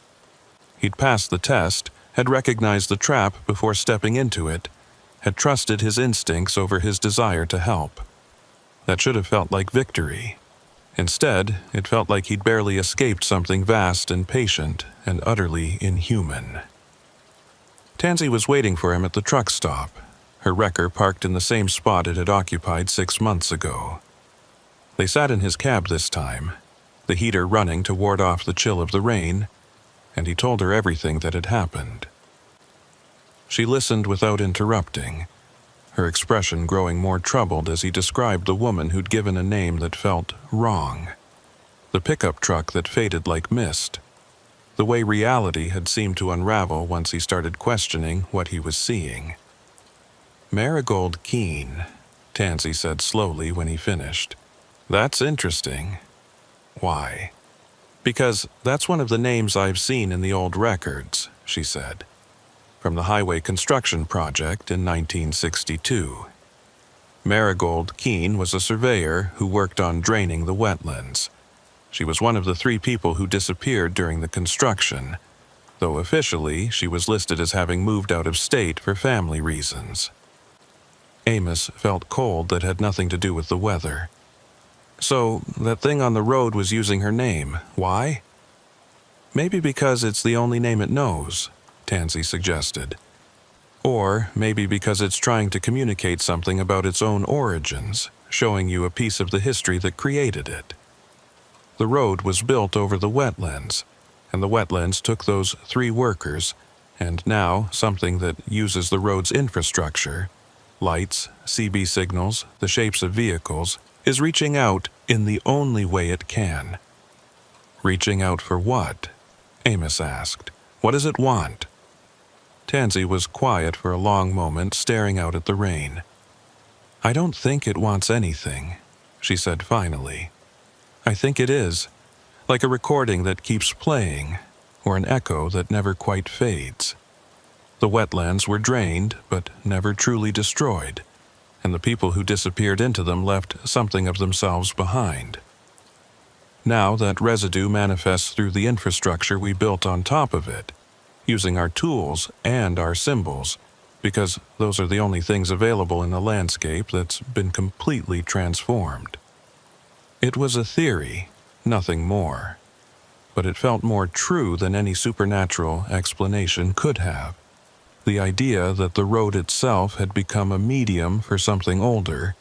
A: He'd passed the test, had recognized the trap before stepping into it, had trusted his instincts over his desire to help. That should have felt like victory. Instead, it felt like he'd barely escaped something vast and patient and utterly inhuman. Tansy was waiting for him at the truck stop, her wrecker parked in the same spot it had occupied 6 months ago. They sat in his cab this time, the heater running to ward off the chill of the rain, and he told her everything that had happened. She listened without interrupting, her expression growing more troubled as he described the woman who'd given a name that felt wrong, the pickup truck that faded like mist, the way reality had seemed to unravel once he started questioning what he was seeing. "Marigold Keene," Tansy said slowly when he finished. "That's interesting." "Why?" "Because that's one of the names I've seen in the old records," she said. "From the highway construction project in 1962. Marigold Keene was a surveyor who worked on draining the wetlands. She was one of the 3 people who disappeared during the construction, though officially she was listed as having moved out of state for family reasons." Amos felt cold that had nothing to do with the weather. "So, that thing on the road was using her name. Why?" "Maybe because it's the only name it knows," Tansy suggested. "Or maybe because it's trying to communicate something about its own origins, showing you a piece of the history that created it. The road was built over the wetlands, and the wetlands took those 3 workers, and now something that uses the road's infrastructure, lights, CB signals, the shapes of vehicles, is reaching out in the only way it can." "Reaching out for what?" Amos asked. "What does it want?" Tansy was quiet for a long moment, staring out at the rain. "I don't think it wants anything," she said finally. "I think it is, like a recording that keeps playing, or an echo that never quite fades. The wetlands were drained, but never truly destroyed, and the people who disappeared into them left something of themselves behind. Now that residue manifests through the infrastructure we built on top of it, using our tools and our symbols, because those are the only things available in a landscape that's been completely transformed." It was a theory, nothing more, but it felt more true than any supernatural explanation could have. The idea that the road itself had become a medium for something older,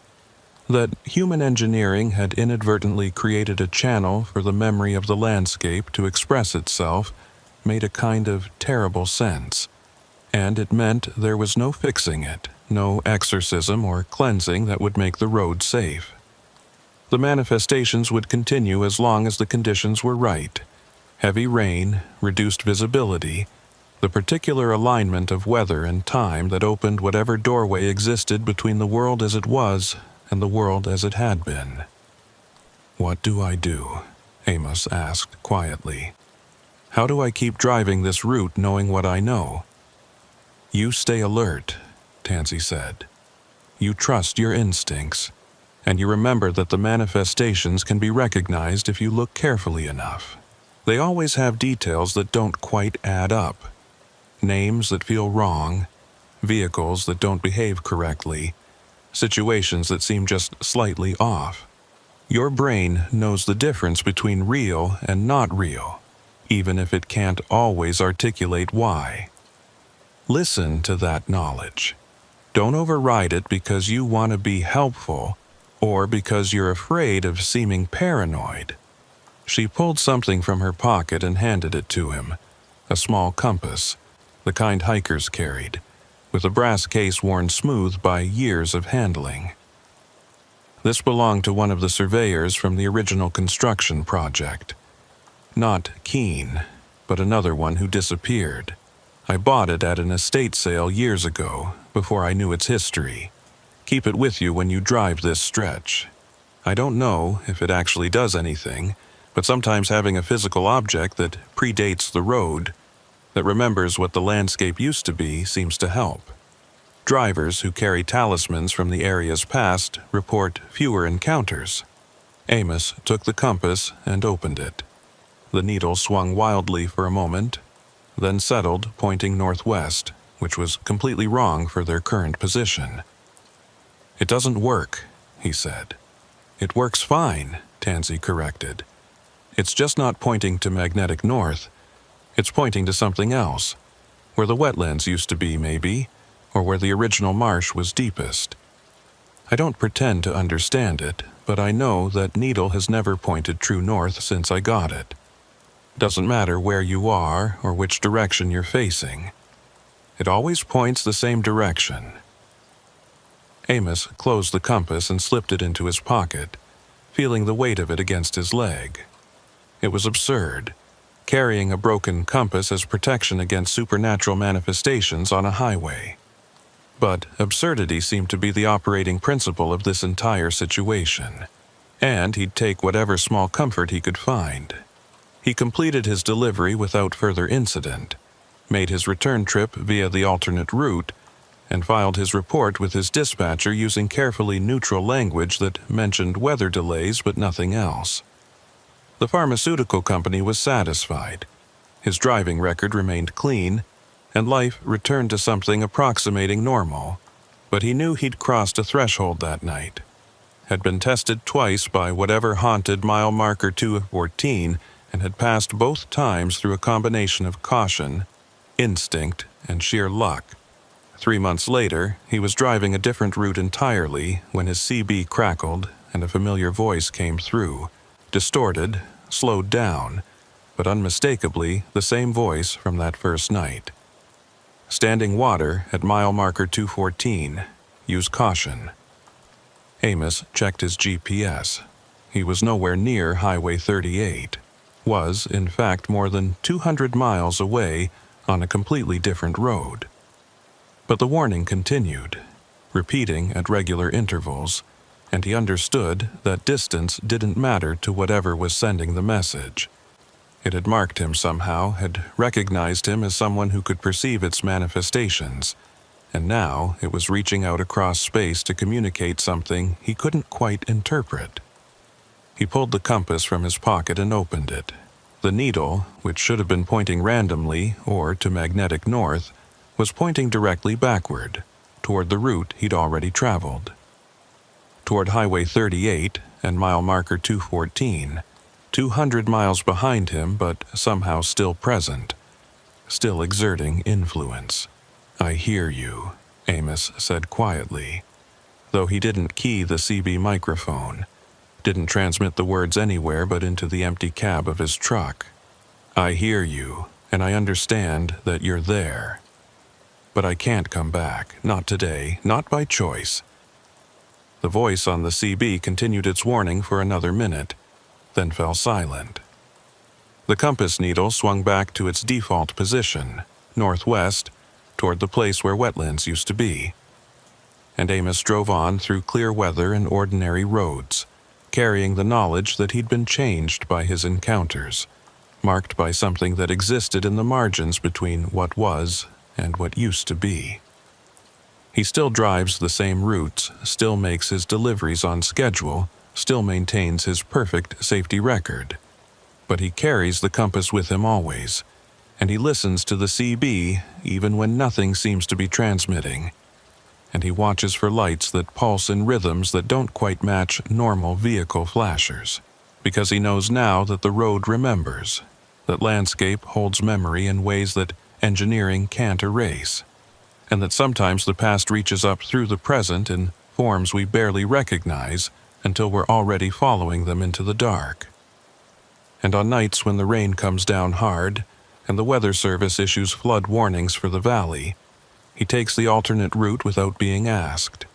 A: That human engineering had inadvertently created a channel for the memory of the landscape to express itself made a kind of terrible sense, and it meant there was no fixing it, no exorcism or cleansing that would make the road safe. The manifestations would continue as long as the conditions were right. Heavy rain, reduced visibility, the particular alignment of weather and time that opened whatever doorway existed between the world as it was and the world as it had been. "What do I do?" Amos asked quietly. "How do I keep driving this route knowing what I know?" "You stay alert," Tansy said. "You trust your instincts, and you remember that the manifestations can be recognized if you look carefully enough. They always have details that don't quite add up. Names that feel wrong, vehicles that don't behave correctly, situations that seem just slightly off. Your brain knows the difference between real and not real, even if it can't always articulate why. Listen to that knowledge. Don't override it because you want to be helpful or because you're afraid of seeming paranoid." She pulled something from her pocket and handed it to him, a small compass, the kind hikers carried, with a brass case worn smooth by years of handling. This belonged to one of the surveyors from the original construction project. Not Keene, but another one who disappeared. I bought it at an estate sale years ago, before I knew its history. Keep it with you when you drive this stretch. I don't know if it actually does anything, but sometimes having a physical object that predates the road, that remembers what the landscape used to be, seems to help. Drivers who carry talismans from the area's past report fewer encounters. Amos took the compass and opened it. The needle swung wildly for a moment, then settled, pointing northwest, which was completely wrong for their current position. "It doesn't work," he said. "It works fine," Tansy corrected. "It's just not pointing to magnetic north. It's pointing to something else, where the wetlands used to be, maybe, or where the original marsh was deepest. I don't pretend to understand it, but I know that needle has never pointed true north since I got it. Doesn't matter where you are or which direction you're facing. It always points the same direction." Amos closed the compass and slipped it into his pocket, feeling the weight of it against his leg. It was absurd, carrying a broken compass as protection against supernatural manifestations on a highway. But absurdity seemed to be the operating principle of this entire situation, and he'd take whatever small comfort he could find. He completed his delivery without further incident, made his return trip via the alternate route, and filed his report with his dispatcher using carefully neutral language that mentioned weather delays but nothing else. The pharmaceutical company was satisfied. His driving record remained clean, and life returned to something approximating normal, but he knew he'd crossed a threshold that night. Had been tested twice by whatever haunted mile marker 214 and had passed both times through a combination of caution, instinct, and sheer luck. 3 months later, he was driving a different route entirely when his CB crackled and a familiar voice came through, distorted, slowed down, but unmistakably the same voice from that first night. "Standing water at mile marker 214. Use caution." Amos checked his GPS. He was nowhere near Highway 38. Was, in fact, more than 200 miles away on a completely different road. But the warning continued, repeating at regular intervals, and he understood that distance didn't matter to whatever was sending the message. It had marked him somehow, had recognized him as someone who could perceive its manifestations, and now it was reaching out across space to communicate something he couldn't quite interpret. He pulled the compass from his pocket and opened it. The needle, which should have been pointing randomly or to magnetic north, was pointing directly backward, toward the route he'd already traveled. Toward Highway 38 and mile marker 214, 200 miles behind him but somehow still present, still exerting influence. "I hear you," Amos said quietly. though he didn't key the CB microphone, didn't transmit the words anywhere but into the empty cab of his truck. "I hear you, and I understand that you're there. But I can't come back, not today, not by choice." The voice on the CB continued its warning for another minute, then fell silent. The compass needle swung back to its default position, northwest, toward the place where wetlands used to be. And Amos drove on through clear weather and ordinary roads, carrying the knowledge that he'd been changed by his encounters, marked by something that existed in the margins between what was and what used to be. He still drives the same routes, still makes his deliveries on schedule, still maintains his perfect safety record. But he carries the compass with him always, and he listens to the CB even when nothing seems to be transmitting. And he watches for lights that pulse in rhythms that don't quite match normal vehicle flashers, because he knows now that the road remembers, that landscape holds memory in ways that engineering can't erase, and that sometimes the past reaches up through the present in forms we barely recognize until we're already following them into the dark. And on nights when the rain comes down hard and the Weather Service issues flood warnings for the valley, he takes the alternate route without being asked,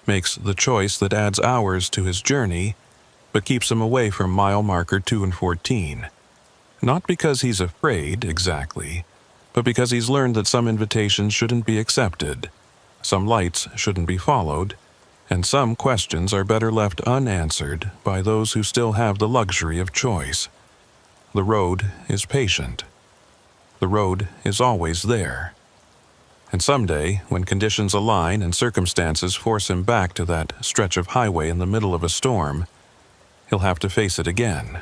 A: makes the choice that adds hours to his journey, but keeps him away from mile marker 2 and 14. Not because he's afraid, exactly, but because he's learned that some invitations shouldn't be accepted, some lights shouldn't be followed, and some questions are better left unanswered by those who still have the luxury of choice. The road is patient. The road is always there. And someday, when conditions align and circumstances force him back to that stretch of highway in the middle of a storm, he'll have to face it again.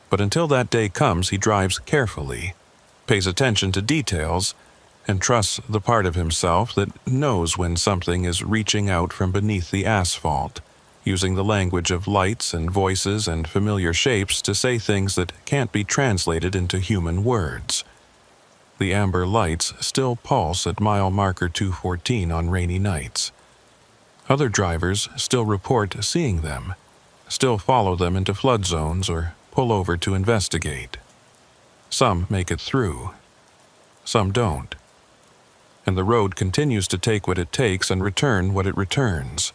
A: But until that day comes, he drives carefully, pays attention to details, and trusts the part of himself that knows when something is reaching out from beneath the asphalt, using the language of lights and voices and familiar shapes to say things that can't be translated into human words. The amber lights still pulse at mile marker 214 on rainy nights. Other drivers still report seeing them, still follow them into flood zones or pull over to investigate. Some make it through. Some don't. And the road continues to take what it takes and return what it returns,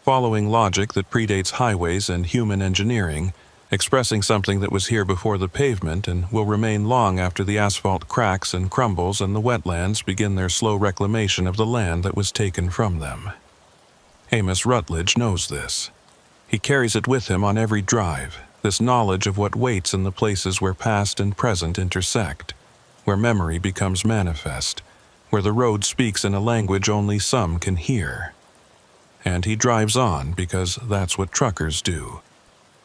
A: following logic that predates highways and human engineering, expressing something that was here before the pavement and will remain long after the asphalt cracks and crumbles and the wetlands begin their slow reclamation of the land that was taken from them. Amos Rutledge knows this. He carries it with him on every drive, this knowledge of what waits in the places where past and present intersect, where memory becomes manifest, where the road speaks in a language only some can hear. And he drives on because that's what truckers do.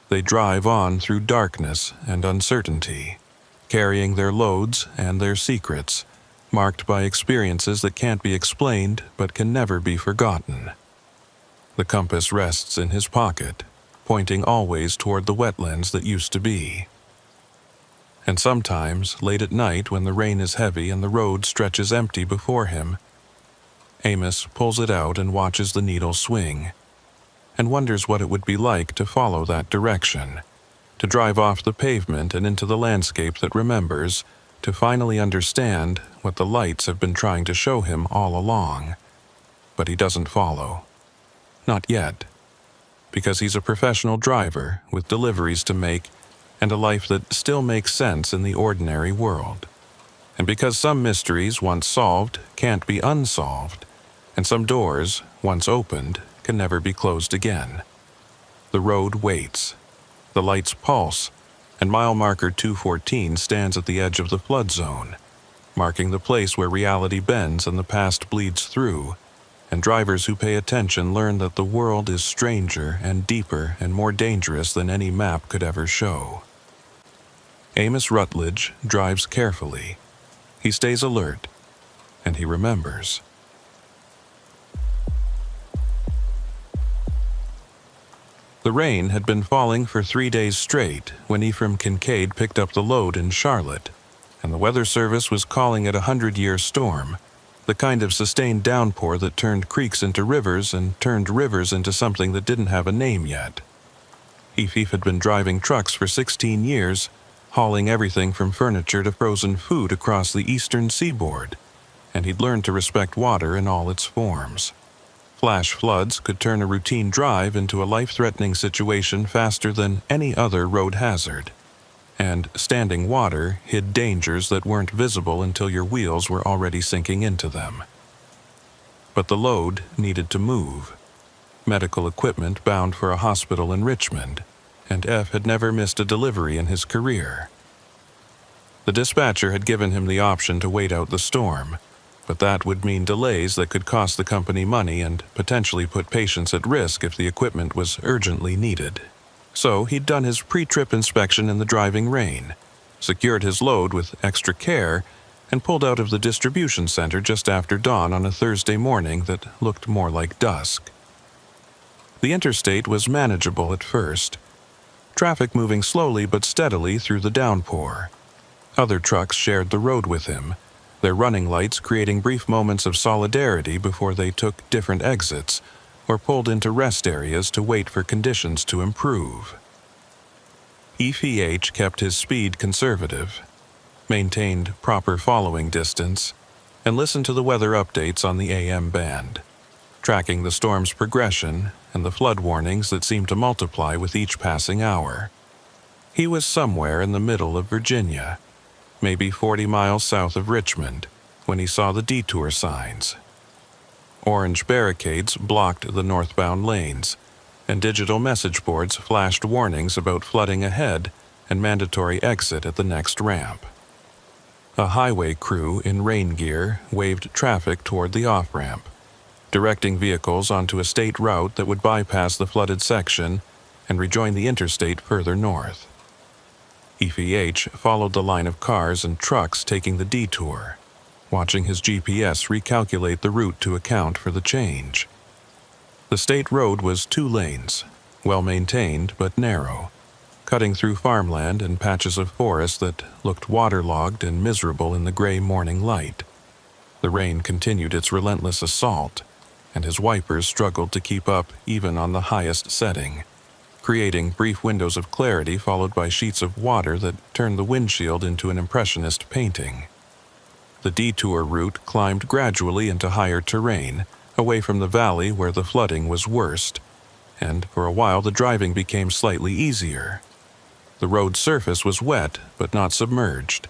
A: They drive on through darkness and uncertainty, carrying their loads and their secrets, marked by experiences that can't be explained but can never be forgotten. The compass rests in his pocket, pointing always toward the wetlands that used to be. And sometimes, late at night when the rain is heavy and the road stretches empty before him, Amos pulls it out and watches the needle swing, and wonders what it would be like to follow that direction, to drive off the pavement and into the landscape that remembers, to finally understand what the lights have been trying to show him all along. But he doesn't follow. Not yet. Because he's a professional driver with deliveries to make and a life that still makes sense in the ordinary world. And because some mysteries once solved can't be unsolved, and some doors, once opened, can never be closed again. The road waits. The lights pulse, and mile marker 214 stands at the edge of the flood zone, marking the place where reality bends and the past bleeds through, and drivers who pay attention learn that the world is stranger and deeper and more dangerous than any map could ever show. Amos Rutledge drives carefully. He stays alert, and he remembers. The rain had been falling for 3 days straight when Ephraim Kincaid picked up the load in Charlotte, and the Weather Service was calling it a 100-year storm, the kind of sustained downpour that turned creeks into rivers and turned rivers into something that didn't have a name yet. Ifif had been driving trucks for 16 years, hauling everything from furniture to frozen food across the eastern seaboard, and he'd learned to respect water in all its forms. Flash floods could turn a routine drive into a life-threatening situation faster than any other road hazard, and standing water hid dangers that weren't visible until your wheels were already sinking into them. But the load needed to move. Medical equipment bound for a hospital in Richmond, and F had never missed a delivery in his career. The dispatcher had given him the option to wait out the storm, but that would mean delays that could cost the company money and potentially put patients at risk if the equipment was urgently needed. So he'd done his pre-trip inspection in the driving rain, secured his load with extra care, and pulled out of the distribution center just after dawn on a Thursday morning that looked more like dusk. The interstate was manageable at first, traffic moving slowly but steadily through the downpour. Other trucks shared the road with him, their running lights creating brief moments of solidarity before they took different exits or pulled into rest areas to wait for conditions to improve. EFH kept his speed conservative, maintained proper following distance, and listened to the weather updates on the AM band, tracking the storm's progression and the flood warnings that seemed to multiply with each passing hour. He was somewhere in the middle of Virginia, maybe 40 miles south of Richmond, when he saw the detour signs. Orange barricades blocked the northbound lanes, and digital message boards flashed warnings about flooding ahead and mandatory exit at the next ramp. A highway crew in rain gear waved traffic toward the off-ramp, directing vehicles onto a state route that would bypass the flooded section and rejoin the interstate further north. EFH followed the line of cars and trucks taking the detour, watching his GPS recalculate the route to account for the change. The state road was 2 lanes, well-maintained but narrow, cutting through farmland and patches of forest that looked waterlogged and miserable in the gray morning light. The rain continued its relentless assault, and his wipers struggled to keep up even on the highest setting, creating brief windows of clarity followed by sheets of water that turned the windshield into an impressionist painting. The detour route climbed gradually into higher terrain, away from the valley where the flooding was worst, and for a while the driving became slightly easier. The road surface was wet but not submerged,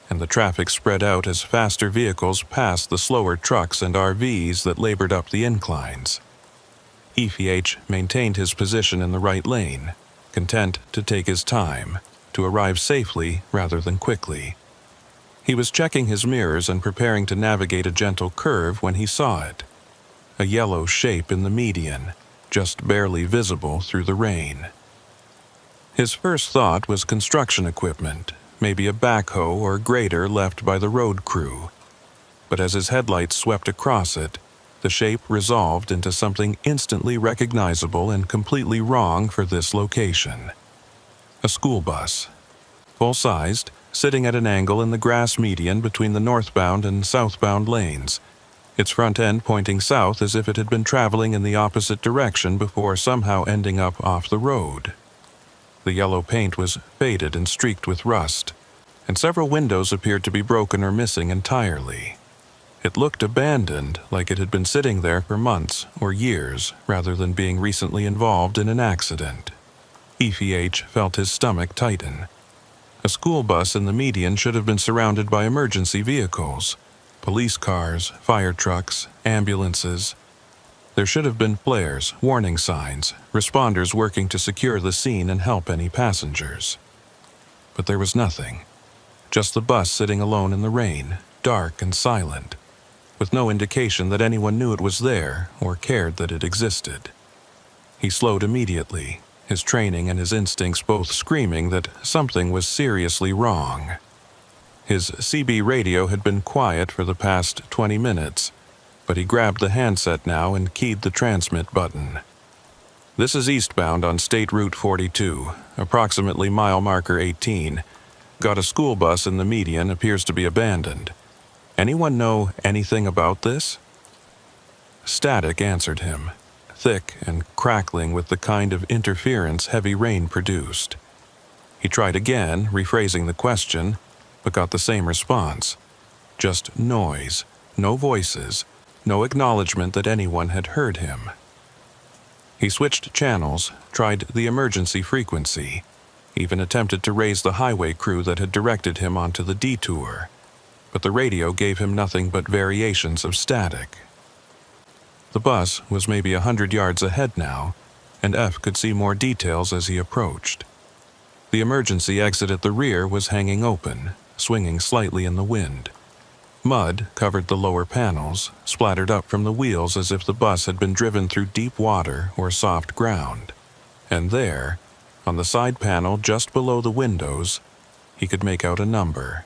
A: and the traffic spread out as faster vehicles passed the slower trucks and RVs that labored up the inclines. EFH maintained his position in the right lane, content to take his time, to arrive safely rather than quickly. He was checking his mirrors and preparing to navigate a gentle curve when he saw it, a yellow shape in the median, just barely visible through the rain. His first thought was construction equipment, maybe a backhoe or grader left by the road crew. But as his headlights swept across it, the shape resolved into something instantly recognizable and completely wrong for this location. A school bus, full-sized, sitting at an angle in the grass median between the northbound and southbound lanes, its front end pointing south as if it had been traveling in the opposite direction before somehow ending up off the road. The yellow paint was faded and streaked with rust, and several windows appeared to be broken or missing entirely. It looked abandoned, like it had been sitting there for months or years, rather than being recently involved in an accident. EFH felt his stomach tighten. A school bus in the median should have been surrounded by emergency vehicles, police cars, fire trucks, ambulances. There should have been flares, warning signs, responders working to secure the scene and help any passengers. But there was nothing. Just the bus sitting alone in the rain, dark and silent, with no indication that anyone knew it was there or cared that it existed. He slowed immediately, his training and his instincts both screaming that something was seriously wrong. His CB radio had been quiet for the past 20 minutes, but he grabbed the handset now and keyed the transmit button. "This is eastbound on State Route 42, approximately mile marker 18. Got a school bus in the median, appears to be abandoned. Anyone know anything about this? Static answered him, thick and crackling with the kind of interference heavy rain produced. He tried again, rephrasing the question, but got the same response. Just noise, no voices, no acknowledgement that anyone had heard him. He switched channels, tried the emergency frequency, even attempted to raise the highway crew that had directed him onto the detour, but the radio gave him nothing but variations of static. The bus was maybe 100 yards ahead now, and F could see more details as he approached. The emergency exit at the rear was hanging open, swinging slightly in the wind. Mud covered the lower panels, splattered up from the wheels as if the bus had been driven through deep water or soft ground. And there, on the side panel just below the windows, he could make out a number.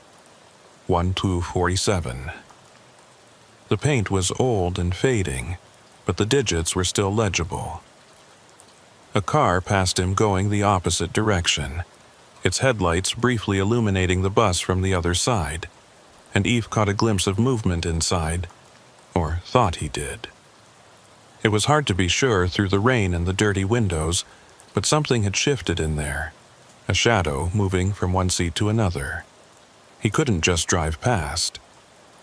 A: 1247. The paint was old and fading, but the digits were still legible. A car passed him going the opposite direction, its headlights briefly illuminating the bus from the other side, and Eve caught a glimpse of movement inside, or thought he did. It was hard to be sure through the rain and the dirty windows, but something had shifted in there, a shadow moving from one seat to another. He couldn't just drive past.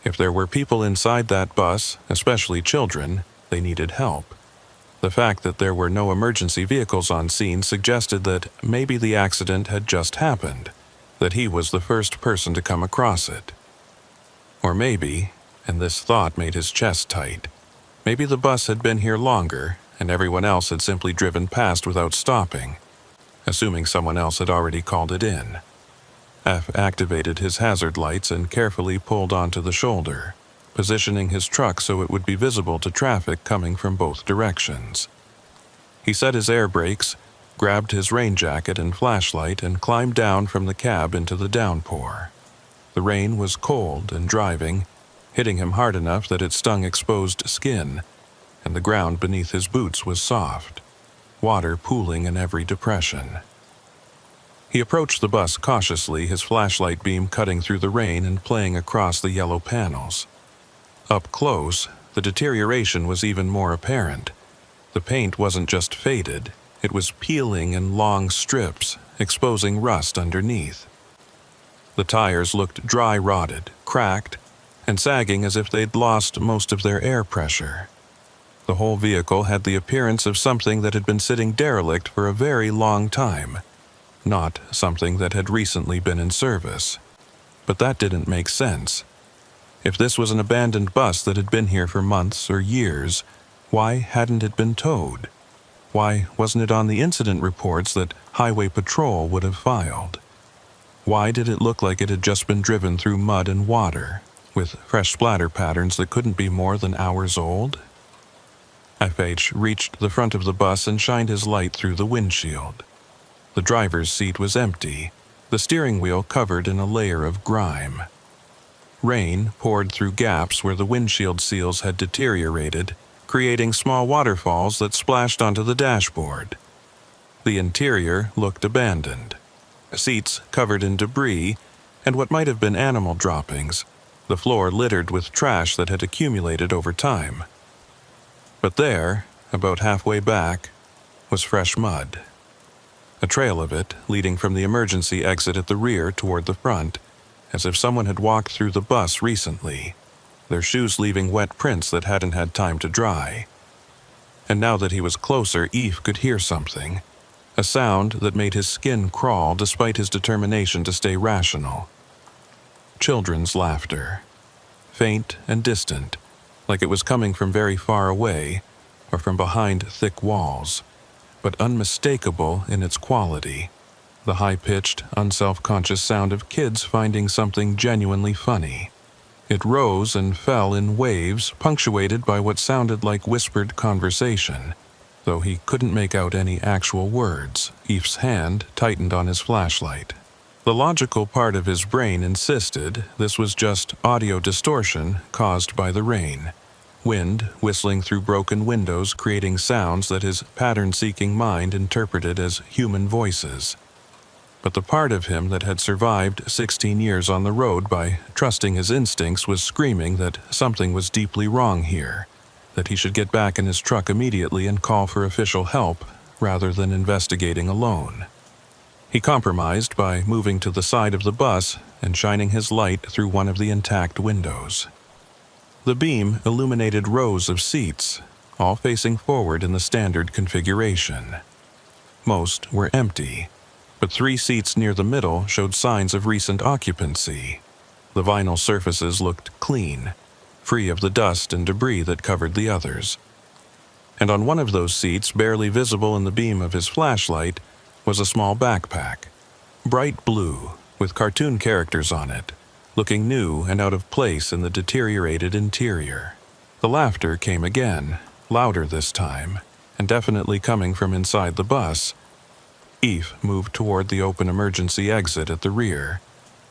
A: If there were people inside that bus, especially children, they needed help. The fact that there were no emergency vehicles on scene suggested that maybe the accident had just happened, that he was the first person to come across it. Or maybe, and this thought made his chest tight, maybe the bus had been here longer and everyone else had simply driven past without stopping, assuming someone else had already called it in. F activated his hazard lights and carefully pulled onto the shoulder, positioning his truck so it would be visible to traffic coming from both directions. He set his air brakes, grabbed his rain jacket and flashlight, and climbed down from the cab into the downpour. The rain was cold and driving, hitting him hard enough that it stung exposed skin, and the ground beneath his boots was soft, water pooling in every depression. He approached the bus cautiously, his flashlight beam cutting through the rain and playing across the yellow panels. Up close, the deterioration was even more apparent. The paint wasn't just faded, it was peeling in long strips, exposing rust underneath. The tires looked dry-rotted, cracked, and sagging as if they'd lost most of their air pressure. The whole vehicle had the appearance of something that had been sitting derelict for a very long time, not something that had recently been in service. But that didn't make sense. If this was an abandoned bus that had been here for months or years, why hadn't it been towed? Why wasn't it on the incident reports that Highway Patrol would have filed? Why did it look like it had just been driven through mud and water, with fresh splatter patterns that couldn't be more than hours old? FH reached the front of the bus and shined his light through the windshield. The driver's seat was empty, the steering wheel covered in a layer of grime. Rain poured through gaps where the windshield seals had deteriorated, creating small waterfalls that splashed onto the dashboard. The interior looked abandoned. Seats covered in debris and what might have been animal droppings, the floor littered with trash that had accumulated over time. But there, about halfway back, was fresh mud. A trail of it leading from the emergency exit at the rear toward the front, as if someone had walked through the bus recently, their shoes leaving wet prints that hadn't had time to dry. And now that he was closer, Eve could hear something, a sound that made his skin crawl despite his determination to stay rational. Children's laughter, faint and distant, like it was coming from very far away or from behind thick walls, but unmistakable in its quality. The high-pitched, unself-conscious sound of kids finding something genuinely funny. It rose and fell in waves, punctuated by what sounded like whispered conversation, though he couldn't make out any actual words. Eve's hand tightened on his flashlight. The logical part of his brain insisted this was just audio distortion caused by the rain. Wind whistling through broken windows, creating sounds that his pattern-seeking mind interpreted as human voices. but the part of him that had survived 16 years on the road by trusting his instincts was screaming that something was deeply wrong here, that he should get back in his truck immediately and call for official help rather than investigating alone. He compromised by moving to the side of the bus and shining his light through one of the intact windows. The beam illuminated rows of seats, all facing forward in the standard configuration. Most were empty, but 3 seats near the middle showed signs of recent occupancy. The vinyl surfaces looked clean, free of the dust and debris that covered the others. And on one of those seats, barely visible in the beam of his flashlight, was a small backpack, bright blue, with cartoon characters on it, looking new and out of place in the deteriorated interior. The laughter came again, louder this time, and definitely coming from inside the bus. Eve moved toward the open emergency exit at the rear,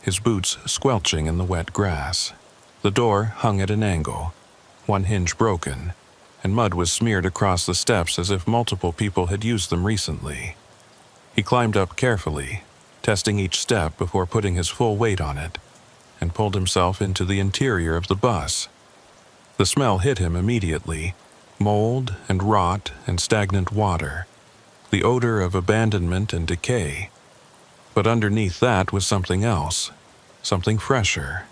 A: his boots squelching in the wet grass. The door hung at an angle, one hinge broken, and mud was smeared across the steps as if multiple people had used them recently. He climbed up carefully, testing each step before putting his full weight on it, and pulled himself into the interior of the bus. The smell hit him immediately, mold and rot and stagnant water, the odor of abandonment and decay. But underneath that was something else, something fresher.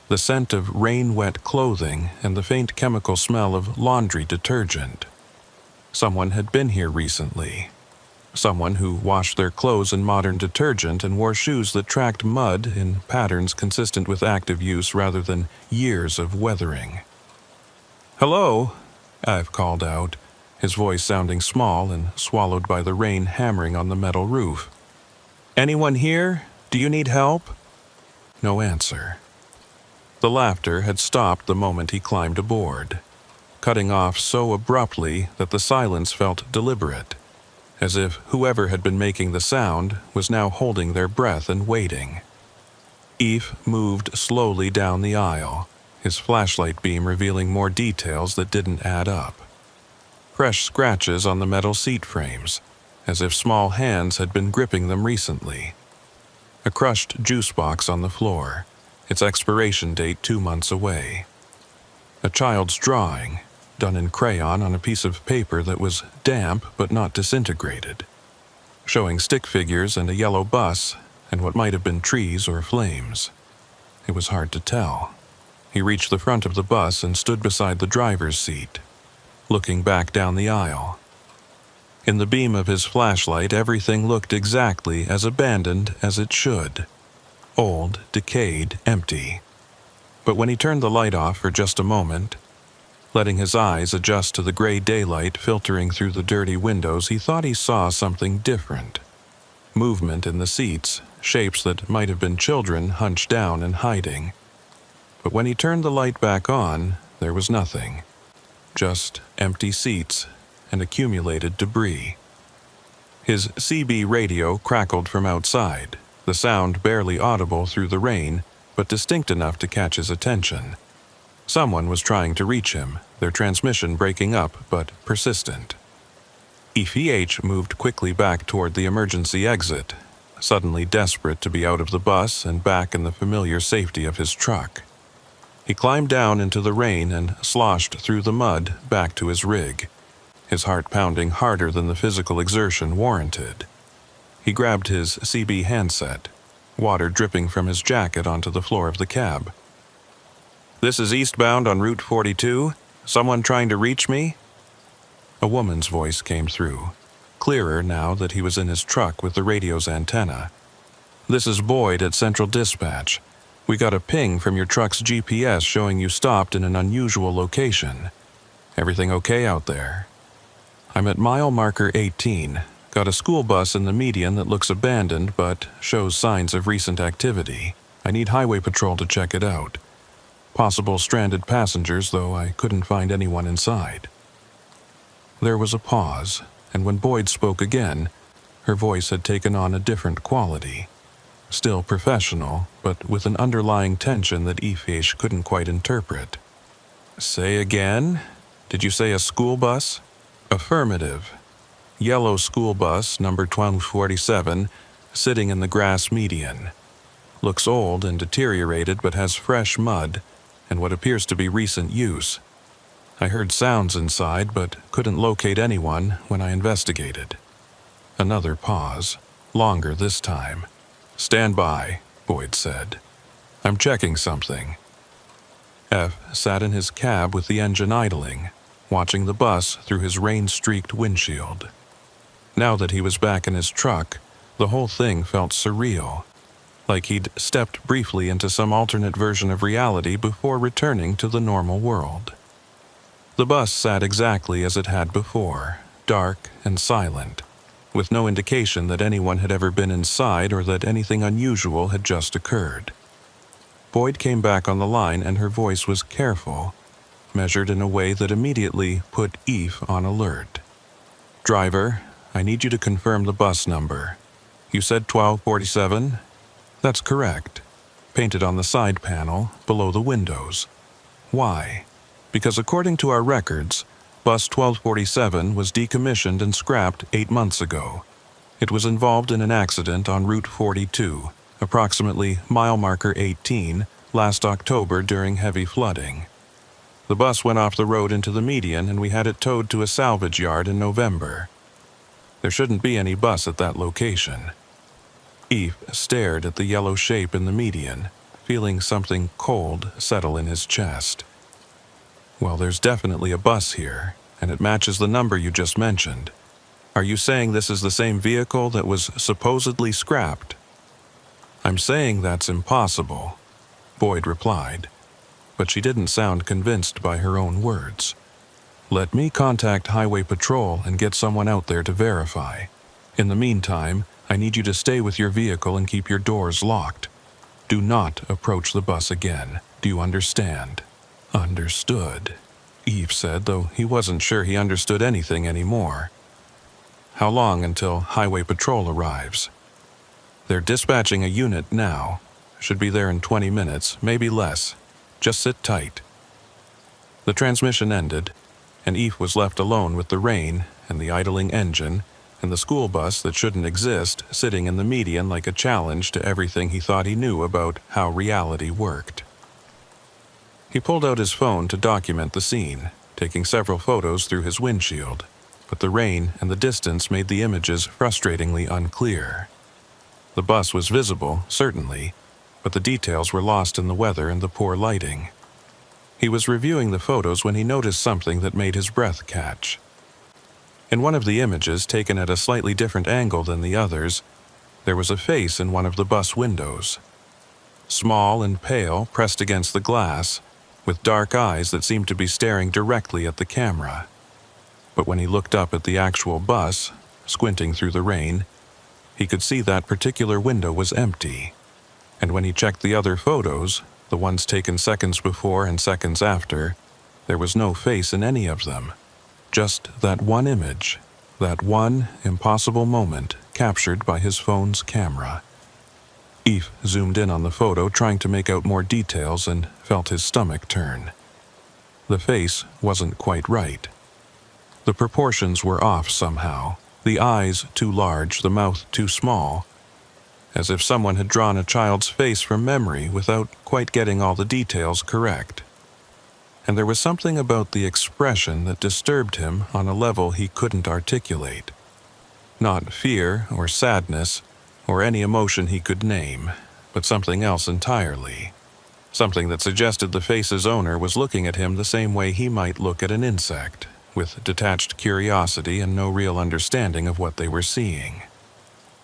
A: The scent of rain-wet clothing and the faint chemical smell of laundry detergent. Someone had been here recently. Someone who washed their clothes in modern detergent and wore shoes that tracked mud in patterns consistent with active use rather than years of weathering. "Hello," Ive called out, his voice sounding small and swallowed by the rain hammering on the metal roof. "Anyone here? Do you need help?" No answer. The laughter had stopped the moment he climbed aboard, cutting off so abruptly that the silence felt deliberate, as if whoever had been making the sound was now holding their breath and waiting. Eve moved slowly down the aisle, his flashlight beam revealing more details that didn't add up. Fresh scratches on the metal seat frames, as if small hands had been gripping them recently. A crushed juice box on the floor, its expiration date 2 months away. A child's drawing, done in crayon on a piece of paper that was damp but not disintegrated, showing stick figures and a yellow bus and what might have been trees or flames. It was hard to tell. He reached the front of the bus and stood beside the driver's seat, looking back down the aisle. In the beam of his flashlight, everything looked exactly as abandoned as it should. Old, decayed, empty. But when he turned the light off for just a moment, letting his eyes adjust to the gray daylight filtering through the dirty windows, he thought he saw something different. Movement in the seats, shapes that might have been children hunched down and hiding. But when he turned the light back on, there was nothing. Just empty seats and accumulated debris. His CB radio crackled from outside, the sound barely audible through the rain, but distinct enough to catch his attention. Someone was trying to reach him, their transmission breaking up but persistent. EPH moved quickly back toward the emergency exit, suddenly desperate to be out of the bus and back in the familiar safety of his truck. He climbed down into the rain and sloshed through the mud back to his rig, his heart pounding harder than the physical exertion warranted. He grabbed his CB handset, water dripping from his jacket onto the floor of the cab. "This is eastbound on Route 42. Someone trying to reach me?" A woman's voice came through, clearer now that he was in his truck with the radio's antenna. "This is Boyd at Central Dispatch. We got a ping from your truck's GPS showing you stopped in an unusual location. Everything okay out there?" "I'm at mile marker 18. Got a school bus in the median that looks abandoned but shows signs of recent activity. I need highway patrol to check it out. Possible stranded passengers, though I couldn't find anyone inside." There was a pause, and when Boyd spoke again, her voice had taken on a different quality. Still professional, but with an underlying tension that Efish couldn't quite interpret. "Say again? Did you say a school bus?" "Affirmative. Yellow school bus, number 1247, sitting in the grass median. Looks old and deteriorated but has fresh mud and what appears to be recent use. I heard sounds inside but couldn't locate anyone when I investigated. Another pause, longer this time. "Stand by," Boyd said. "I'm checking something." F sat in his cab with the engine idling, watching the bus through his rain-streaked windshield. Now that he was back in his truck, the whole thing felt surreal, like he'd stepped briefly into some alternate version of reality before returning to the normal world. The bus sat exactly as it had before, dark and silent, with no indication that anyone had ever been inside or that anything unusual had just occurred. Boyd came back on the line and her voice was careful, measured in a way that immediately put Eve on alert. "Driver, I need you to confirm the bus number. You said 1247? "That's correct. Painted on the side panel, below the windows. Why? Because according to our records, bus 1247 was decommissioned and scrapped 8 months ago. It was involved in an accident on Route 42, approximately mile marker 18, last October during heavy flooding. The bus went off the road into the median and we had it towed to a salvage yard in November. There shouldn't be any bus at that location." Eve stared at the yellow shape in the median, feeling something cold settle in his chest. "Well, there's definitely a bus here, and it matches the number you just mentioned. Are you saying this is the same vehicle that was supposedly scrapped?" "I'm saying that's impossible," Boyd replied, but she didn't sound convinced by her own words. "Let me contact Highway Patrol and get someone out there to verify. In the meantime, I need you to stay with your vehicle and keep your doors locked. Do not approach the bus again. Do you understand?" "Understood," Eve said, though he wasn't sure he understood anything anymore. "How long until Highway Patrol arrives?" "They're dispatching a unit now. Should be there in 20 minutes, maybe less. Just sit tight." The transmission ended, and Eve was left alone with the rain and the idling engine and the school bus that shouldn't exist sitting in the median like a challenge to everything he thought he knew about how reality worked. He pulled out his phone to document the scene, taking several photos through his windshield, but the rain and the distance made the images frustratingly unclear. The bus was visible, certainly, but the details were lost in the weather and the poor lighting. He was reviewing the photos when he noticed something that made his breath catch. In one of the images, taken at a slightly different angle than the others, there was a face in one of the bus windows. Small and pale, pressed against the glass, with dark eyes that seemed to be staring directly at the camera. But when he looked up at the actual bus, squinting through the rain, he could see that particular window was empty. And when he checked the other photos, the ones taken seconds before and seconds after, there was no face in any of them. Just that one image, that one impossible moment captured by his phone's camera. Eve zoomed in on the photo, trying to make out more details, and felt his stomach turn. The face wasn't quite right. The proportions were off somehow, the eyes too large, the mouth too small, as if someone had drawn a child's face from memory without quite getting all the details correct. And there was something about the expression that disturbed him on a level he couldn't articulate. Not fear or sadness or any emotion he could name, but something else entirely. Something that suggested the face's owner was looking at him the same way he might look at an insect, with detached curiosity and no real understanding of what they were seeing.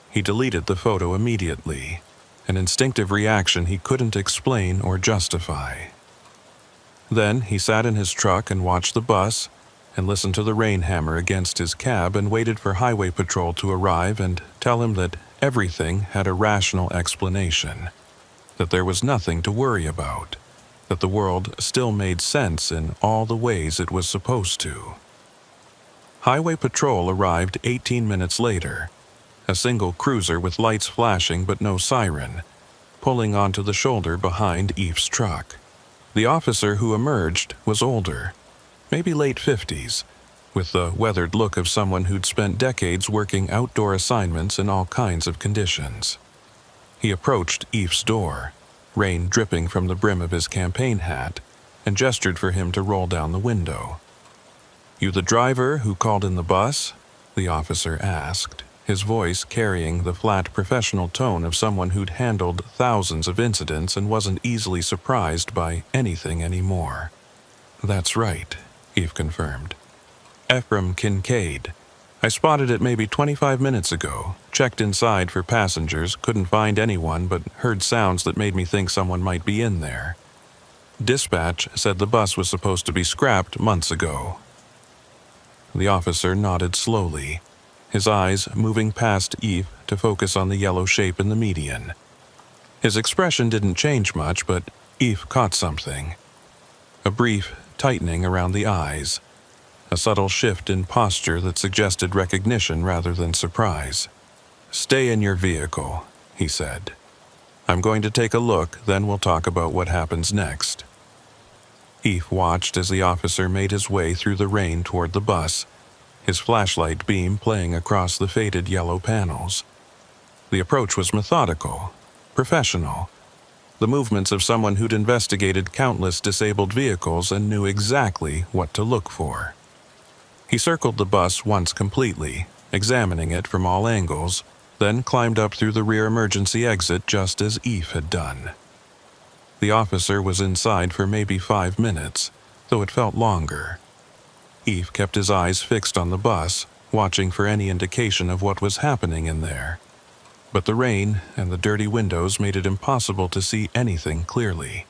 A: He deleted the photo immediately, an instinctive reaction he couldn't explain or justify. Then he sat in his truck and watched the bus and listened to the rain hammer against his cab and waited for Highway Patrol to arrive and tell him that everything had a rational explanation, that there was nothing to worry about, that the world still made sense in all the ways it was supposed to. Highway Patrol arrived 18 minutes later, a single cruiser with lights flashing but no siren, pulling onto the shoulder behind Eve's truck. The officer who emerged was older, maybe late 50s, with the weathered look of someone who'd spent decades working outdoor assignments in all kinds of conditions. He approached Eve's door, rain dripping from the brim of his campaign hat, and gestured for him to roll down the window. "You the driver who called in the bus?" the officer asked, his voice carrying the flat professional tone of someone who'd handled thousands of incidents and wasn't easily surprised by anything anymore. "That's right," Eve confirmed. "Ephraim Kincaid. I spotted it maybe 25 minutes ago, checked inside for passengers, couldn't find anyone but heard sounds that made me think someone might be in there. Dispatch said the bus was supposed to be scrapped months ago." The officer nodded slowly, his eyes moving past Eve to focus on the yellow shape in the median. His expression didn't change much, but Eve caught something. A brief tightening around the eyes, a subtle shift in posture that suggested recognition rather than surprise. "Stay in your vehicle," he said. "I'm going to take a look, then we'll talk about what happens next." Eve watched as the officer made his way through the rain toward the bus, his flashlight beam playing across the faded yellow panels. The approach was methodical, professional, the movements of someone who'd investigated countless disabled vehicles and knew exactly what to look for. He circled the bus once completely, examining it from all angles, then climbed up through the rear emergency exit just as Eve had done. The officer was inside for maybe 5 minutes, though it felt longer. Eve kept his eyes fixed on the bus, watching for any indication of what was happening in there. But the rain and the dirty windows made it impossible to see anything clearly.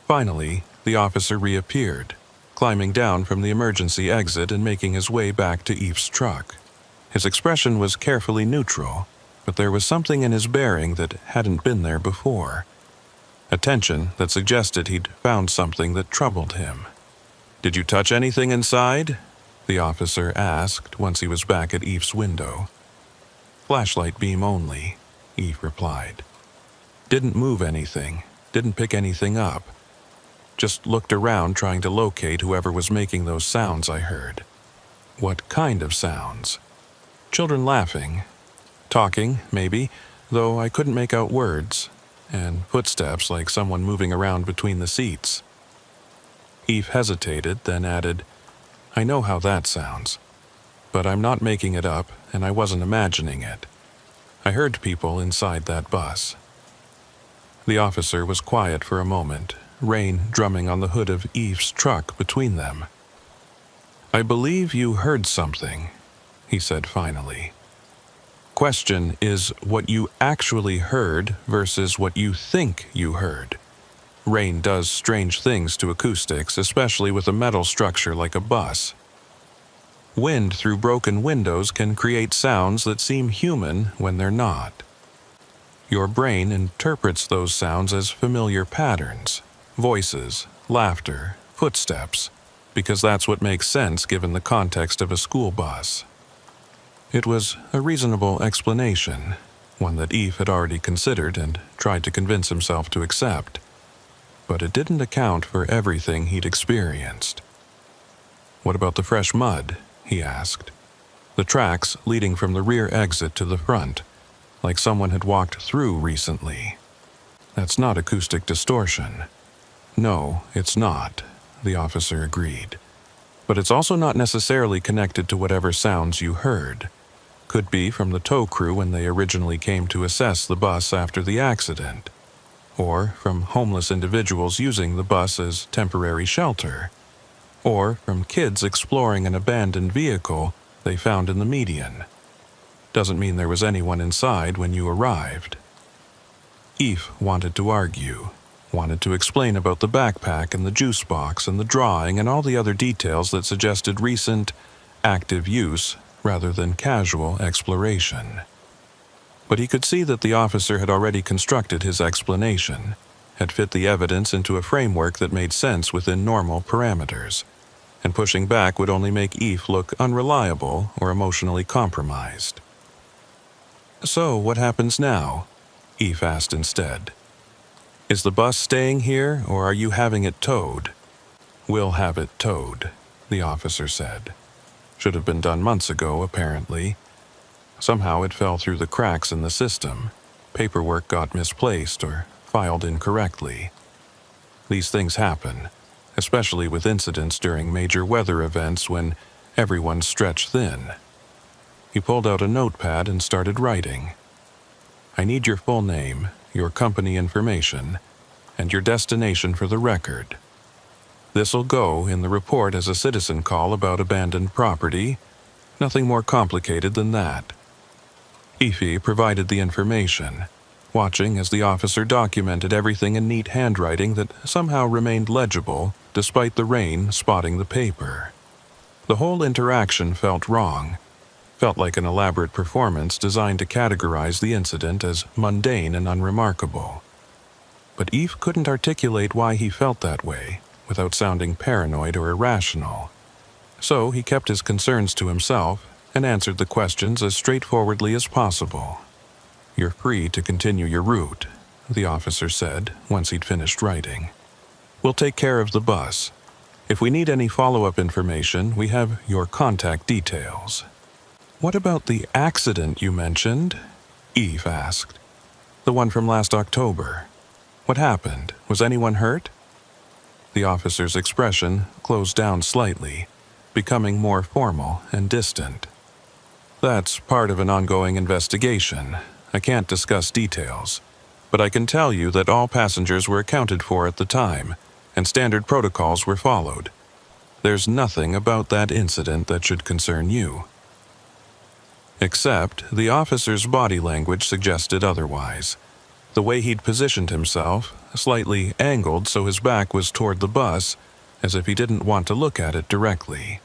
A: Finally, the officer reappeared, climbing down from the emergency exit and making his way back to Eve's truck. His expression was carefully neutral, but there was something in his bearing that hadn't been there before. A tension that suggested he'd found something that troubled him. "Did you touch anything inside?" the officer asked once he was back at Eve's window. "Flashlight beam only," Eve replied. "Didn't move anything, didn't pick anything up. Just looked around trying to locate whoever was making those sounds I heard." "What kind of sounds?" "Children laughing. Talking, maybe, though I couldn't make out words. And footsteps like someone moving around between the seats." Eve hesitated, then added, "I know how that sounds. But I'm not making it up, and I wasn't imagining it. I heard people inside that bus." The officer was quiet for a moment, rain drumming on the hood of Eve's truck between them. "I believe you heard something," he said finally. "Question is what you actually heard versus what you think you heard. Rain does strange things to acoustics, especially with a metal structure like a bus. Wind through broken windows can create sounds that seem human when they're not. Your brain interprets those sounds as familiar patterns, voices, laughter, footsteps, because that's what makes sense given the context of a school bus." It was a reasonable explanation, one that Eve had already considered and tried to convince himself to accept. But it didn't account for everything he'd experienced. "What about the fresh mud?" he asked. "The tracks leading from the rear exit to the front, like someone had walked through recently. That's not acoustic distortion." "No, it's not," the officer agreed. "But it's also not necessarily connected to whatever sounds you heard. Could be from the tow crew when they originally came to assess the bus after the accident, or from homeless individuals using the bus as temporary shelter, or from kids exploring an abandoned vehicle they found in the median. Doesn't mean there was anyone inside when you arrived." Eve wanted to argue, wanted to explain about the backpack and the juice box and the drawing and all the other details that suggested recent, active use rather than casual exploration. But he could see that the officer had already constructed his explanation, had fit the evidence into a framework that made sense within normal parameters, and pushing back would only make Eve look unreliable or emotionally compromised. "So, what happens now?" Eve asked instead. "Is the bus staying here, or are you having it towed?" "We'll have it towed," the officer said. Should have been done months ago, apparently. Somehow it fell through the cracks in the system. Paperwork got misplaced or filed incorrectly. These things happen, especially with incidents during major weather events when everyone's stretched thin. He pulled out a notepad and started writing. I need your full name, your company information, and your destination for the record. This'll go in the report as a citizen call about abandoned property. Nothing more complicated than that. Ify provided the information, watching as the officer documented everything in neat handwriting that somehow remained legible despite the rain spotting the paper. The whole interaction felt wrong, felt like an elaborate performance designed to categorize the incident as mundane and unremarkable. But Eve couldn't articulate why he felt that way without sounding paranoid or irrational. So he kept his concerns to himself and answered the questions as straightforwardly as possible. You're free to continue your route, the officer said once he'd finished writing. We'll take care of the bus. If we need any follow-up information, we have your contact details. What about the accident you mentioned? Eve asked. The one from last October. What happened? Was anyone hurt? The officer's expression closed down slightly, becoming more formal and distant. That's part of an ongoing investigation. I can't discuss details, but I can tell you that all passengers were accounted for at the time, and standard protocols were followed. There's nothing about that incident that should concern you. Except the officer's body language suggested otherwise. The way he'd positioned himself, slightly angled so his back was toward the bus, as if he didn't want to look at it directly.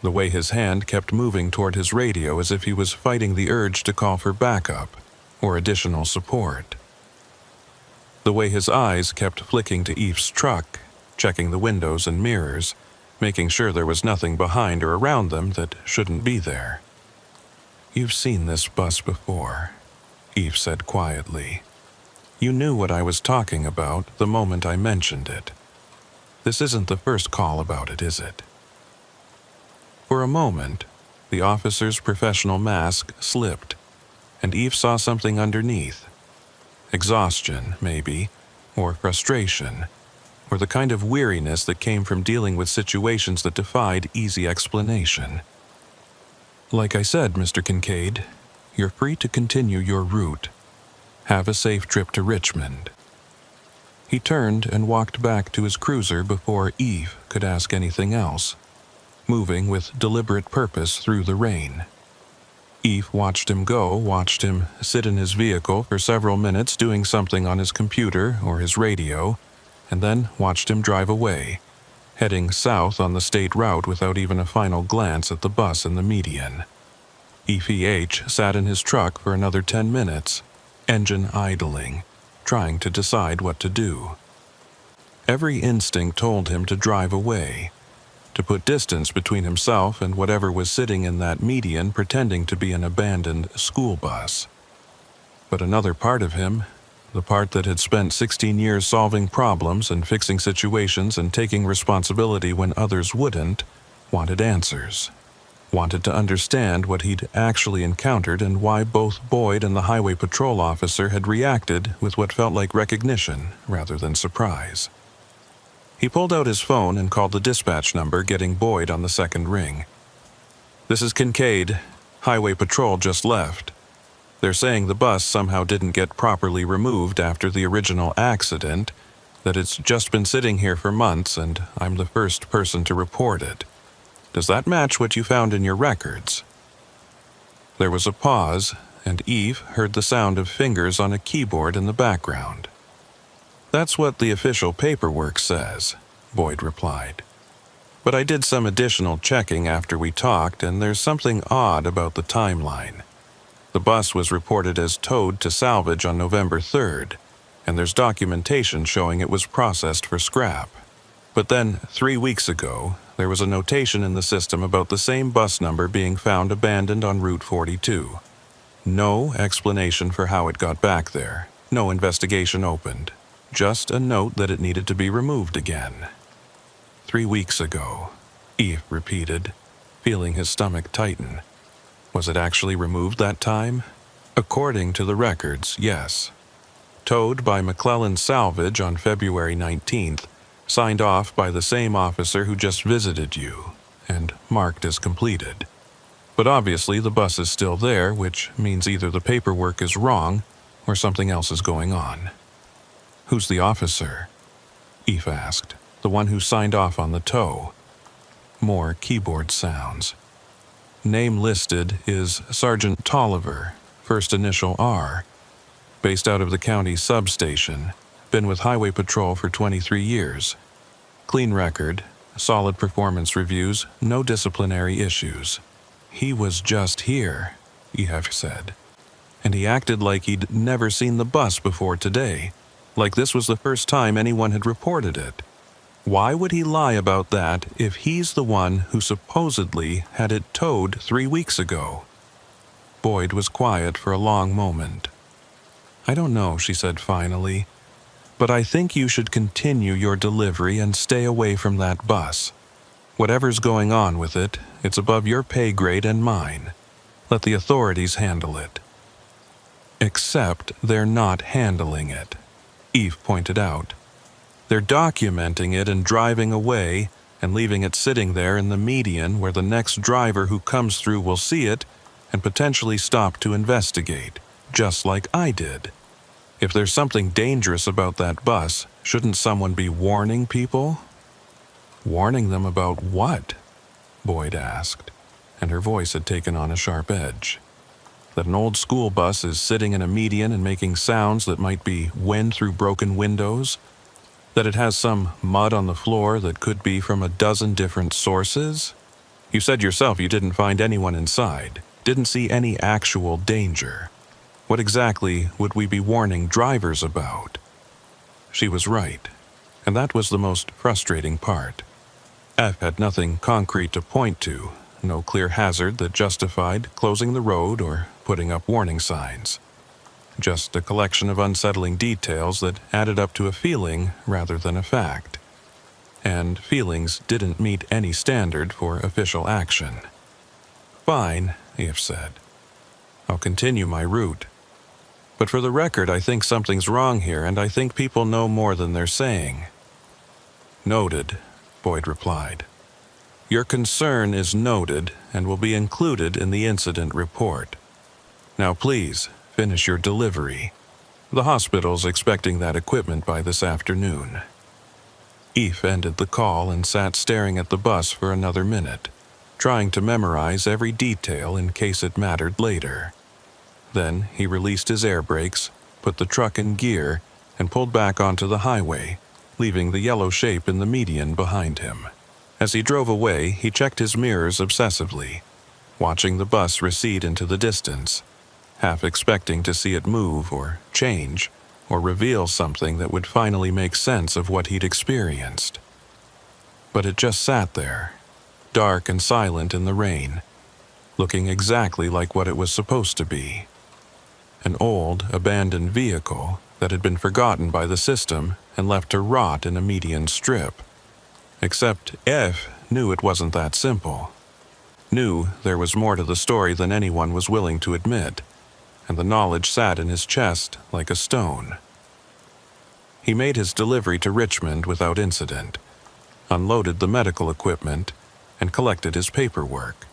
A: The way his hand kept moving toward his radio as if he was fighting the urge to call for backup or additional support. The way his eyes kept flicking to Eve's truck, checking the windows and mirrors, making sure there was nothing behind or around them that shouldn't be there. You've seen this bus before, Eve said quietly. You knew what I was talking about the moment I mentioned it. This isn't the first call about it, is it? For a moment, the officer's professional mask slipped, and Eve saw something underneath. Exhaustion, maybe, or frustration, or the kind of weariness that came from dealing with situations that defied easy explanation. Like I said, Mr. Kincaid, you're free to continue your route. Have a safe trip to Richmond. He turned and walked back to his cruiser before Eve could ask anything else, moving with deliberate purpose through the rain. Eve watched him go, watched him sit in his vehicle for several minutes doing something on his computer or his radio, and then watched him drive away, heading south on the state route without even a final glance at the bus in the median. H sat in his truck for another 10 minutes, engine idling, trying to decide what to do. Every instinct told him to drive away, to put distance between himself and whatever was sitting in that median pretending to be an abandoned school bus. But another part of him, the part that had spent 16 years solving problems and fixing situations and taking responsibility when others wouldn't, wanted answers. Wanted to understand what he'd actually encountered and why both Boyd and the highway patrol officer had reacted with what felt like recognition rather than surprise. He pulled out his phone and called the dispatch number, getting Boyd on the second ring. This is Kincaid. Highway patrol just left. They're saying the bus somehow didn't get properly removed after the original accident, that it's just been sitting here for months and I'm the first person to report it. Does that match what you found in your records? There was a pause, and Eve heard the sound of fingers on a keyboard in the background. That's what the official paperwork says, Boyd replied. But I did some additional checking after we talked, and there's something odd about the timeline. The bus was reported as towed to salvage on November 3rd, and there's documentation showing it was processed for scrap. But then, 3 weeks ago, there was a notation in the system about the same bus number being found abandoned on Route 42. No explanation for how it got back there. No investigation opened. Just a note that it needed to be removed again. 3 weeks ago, Eve repeated. feeling his stomach tighten. Was it actually removed that time? According to the records, yes. Towed by McClellan Salvage on February 19th, signed off by the same officer who just visited you, and marked as completed. But obviously the bus is still there, which means either the paperwork is wrong or something else is going on. Who's the officer? Eve asked, the one who signed off on the tow. More keyboard sounds. Name listed is Sergeant Tolliver, first initial R. Based out of the county substation, been with Highway Patrol for 23 years. Clean record, solid performance reviews, no disciplinary issues. He was just here, Ehef said. And he acted like he'd never seen the bus before today, like this was the first time anyone had reported it. Why would he lie about that if he's the one who supposedly had it towed 3 weeks ago? Boyd was quiet for a long moment. I don't know, she said finally, but I think you should continue your delivery and stay away from that bus. Whatever's going on with it, it's above your pay grade and mine. Let the authorities handle it. Except they're not handling it, Eve pointed out. They're documenting it and driving away and leaving it sitting there in the median where the next driver who comes through will see it and potentially stop to investigate, just like I did. If there's something dangerous about that bus, shouldn't someone be warning people? Warning them about what? Boyd asked, and her voice had taken on a sharp edge. That an old school bus is sitting in a median and making sounds that might be wind through broken windows? That it has some mud on the floor that could be from a dozen different sources? You said yourself you didn't find anyone inside, didn't see any actual danger. What exactly would we be warning drivers about? She was right, and that was the most frustrating part. F had nothing concrete to point to, no clear hazard that justified closing the road or putting up warning signs. Just a collection of unsettling details that added up to a feeling rather than a fact. And feelings didn't meet any standard for official action. Fine, Eve said. I'll continue my route. But for the record, I think something's wrong here, and I think people know more than they're saying. Noted, Boyd replied. Your concern is noted and will be included in the incident report. Now please, finish your delivery. The hospital's expecting that equipment by this afternoon. Eve ended the call and sat staring at the bus for another minute, trying to memorize every detail in case it mattered later. Then he released his air brakes, put the truck in gear, and pulled back onto the highway, leaving the yellow shape in the median behind him. As he drove away, he checked his mirrors obsessively, watching the bus recede into the distance, half expecting to see it move or change or reveal something that would finally make sense of what he'd experienced. But it just sat there, dark and silent in the rain, looking exactly like what it was supposed to be. An old, abandoned vehicle that had been forgotten by the system and left to rot in a median strip. Except F knew it wasn't that simple. Knew there was more to the story than anyone was willing to admit, and the knowledge sat in his chest like a stone. He made his delivery to Richmond without incident, unloaded the medical equipment, and collected his paperwork.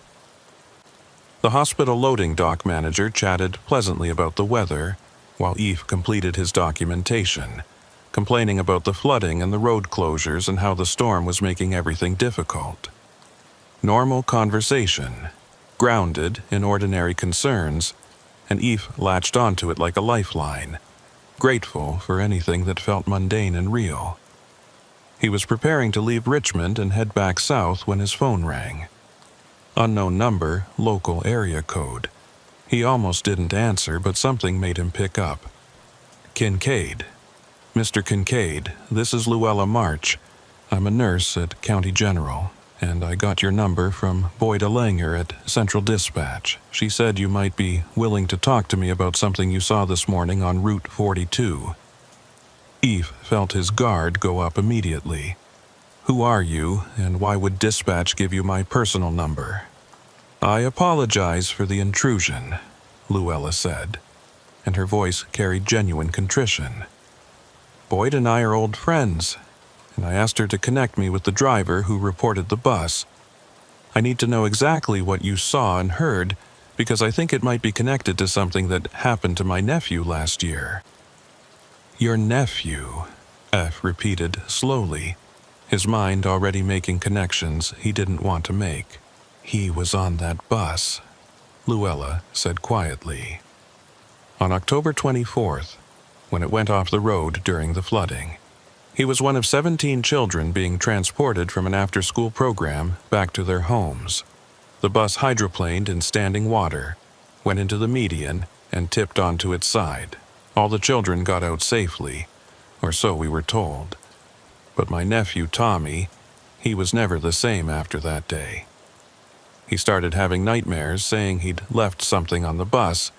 A: The hospital loading dock manager chatted pleasantly about the weather, while Eve completed his documentation, complaining about the flooding and the road closures and how the storm was making everything difficult. Normal conversation, grounded in ordinary concerns, and Eve latched onto it like a lifeline, grateful for anything that felt mundane and real. He was preparing to leave Richmond and head back south when his phone rang. Unknown number, local area code. He almost didn't answer, but something made him pick up. Kincaid. Mr. Kincaid, this is Luella March. I'm a nurse at County General, and I got your number from Boyd Langer at Central Dispatch. She said you might be willing to talk to me about something you saw this morning on Route 42. Eve felt his guard go up immediately. Who are you, and why would Dispatch give you my personal number? "I apologize for the intrusion," Luella said, and her voice carried genuine contrition. "Boyd and I are old friends, and I asked her to connect me with the driver who reported the bus. I need to know exactly what you saw and heard, because I think it might be connected to something that happened to my nephew last year." "Your nephew," F repeated slowly, his mind already making connections he didn't want to make. "He was on that bus," Luella said quietly. "On October 24th, when it went off the road during the flooding. He was one of 17 children being transported from an after-school program back to their homes. The bus hydroplaned in standing water, went into the median, and tipped onto its side. All the children got out safely, or so we were told. But my nephew Tommy, he was never the same after that day. He started having nightmares saying he'd left something on the bus,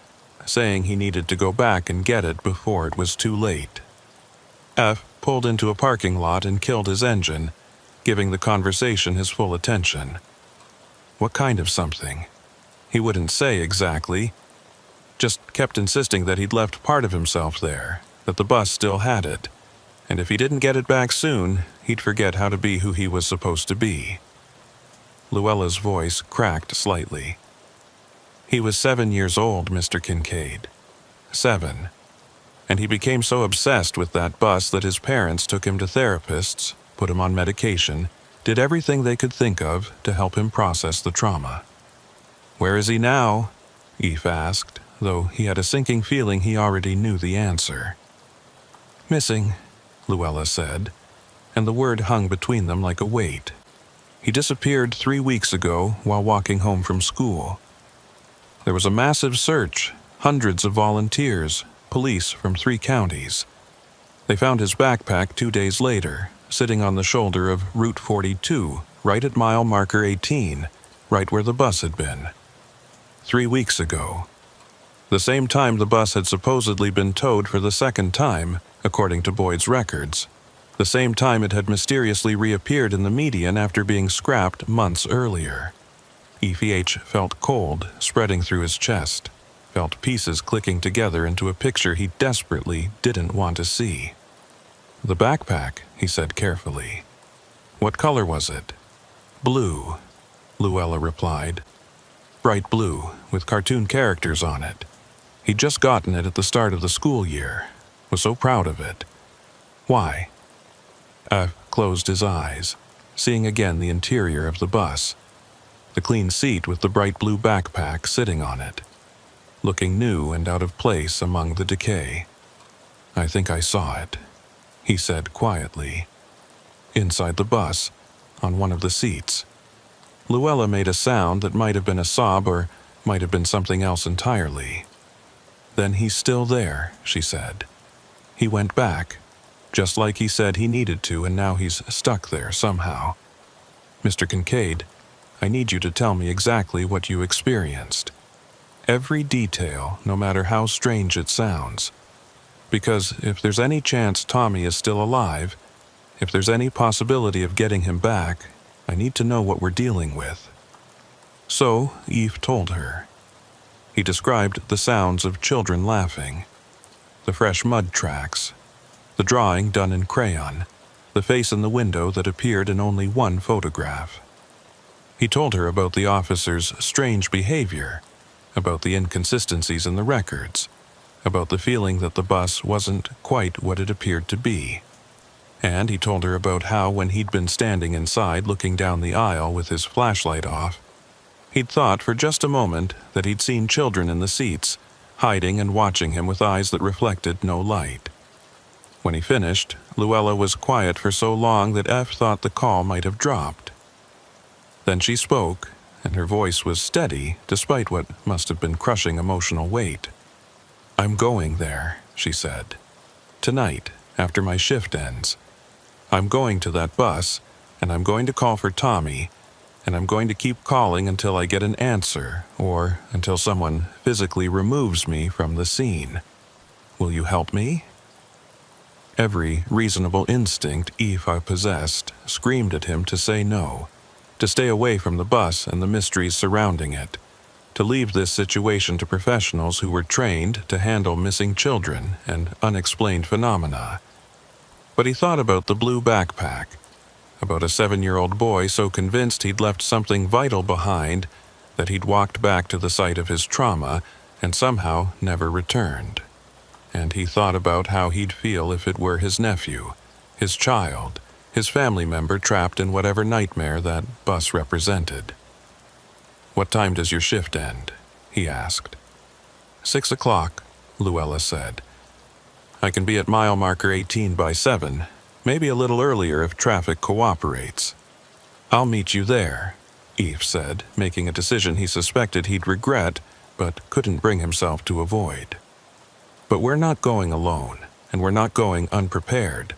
A: saying he needed to go back and get it before it was too late. F pulled into a parking lot and killed his engine, giving the conversation his full attention. What kind of something? He wouldn't say exactly, just kept insisting that he'd left part of himself there, that the bus still had it, and if he didn't get it back soon, he'd forget how to be who he was supposed to be. Luella's voice cracked slightly. He was 7 years old, Mr. Kincaid. 7. And he became so obsessed with that bus that his parents took him to therapists, put him on medication, did everything they could think of to help him process the trauma. "Where is he now?" Eve asked, though he had a sinking feeling he already knew the answer. "Missing," Luella said, and the word hung between them like a weight. "He disappeared 3 weeks ago while walking home from school. There was a massive search, hundreds of volunteers, police from 3 counties. They found his backpack 2 days later, sitting on the shoulder of Route 42, right at mile marker 18, right where the bus had been. 3 weeks ago. The same time the bus had supposedly been towed for the second time, according to Boyd's records. The same time it had mysteriously reappeared in the median after being scrapped months earlier. EVH felt cold spreading through his chest, felt pieces clicking together into a picture he desperately didn't want to see. "The backpack," he said carefully. "What color was it?" "Blue," Luella replied. "Bright blue, with cartoon characters on it. He'd just gotten it at the start of the school year. Was so proud of it." "Why?" F closed his eyes, seeing again the interior of the bus. The clean seat with the bright blue backpack sitting on it, looking new and out of place among the decay. "I think I saw it," he said quietly. "Inside the bus, on one of the seats." Luella made a sound that might have been a sob or might have been something else entirely. "Then he's still there," she said. "He went back, just like he said he needed to, and now he's stuck there somehow. Mr. Kincaid, I need you to tell me exactly what you experienced. Every detail, no matter how strange it sounds. Because if there's any chance Tommy is still alive, if there's any possibility of getting him back, I need to know what we're dealing with." So Eve told her. He described the sounds of children laughing, the fresh mud tracks, the drawing done in crayon, the face in the window that appeared in only one photograph. He told her about the officer's strange behavior, about the inconsistencies in the records, about the feeling that the bus wasn't quite what it appeared to be. And he told her about how when he'd been standing inside looking down the aisle with his flashlight off, he'd thought for just a moment that he'd seen children in the seats, hiding and watching him with eyes that reflected no light. When he finished, Luella was quiet for so long that F thought the call might have dropped. Then she spoke, and her voice was steady despite what must have been crushing emotional weight. "I'm going there," she said. "Tonight, after my shift ends. I'm going to that bus, and I'm going to call for Tommy, and I'm going to keep calling until I get an answer, or until someone physically removes me from the scene. Will you help me?" Every reasonable instinct Aoife possessed screamed at him to say no. to stay away from the bus and the mysteries surrounding it, to leave this situation to professionals who were trained to handle missing children and unexplained phenomena. But he thought about the blue backpack, about a 7-year-old boy so convinced he'd left something vital behind that he'd walked back to the site of his trauma and somehow never returned. And he thought about how he'd feel if it were his nephew, his child, his family member trapped in whatever nightmare that bus represented. "What time does your shift end?" he asked. 6 o'clock, Luella said. "I can be at mile marker 18 by 7, maybe a little earlier if traffic cooperates." "I'll meet you there," Eve said, making a decision he suspected he'd regret but couldn't bring himself to avoid. "But we're not going alone, and we're not going unprepared.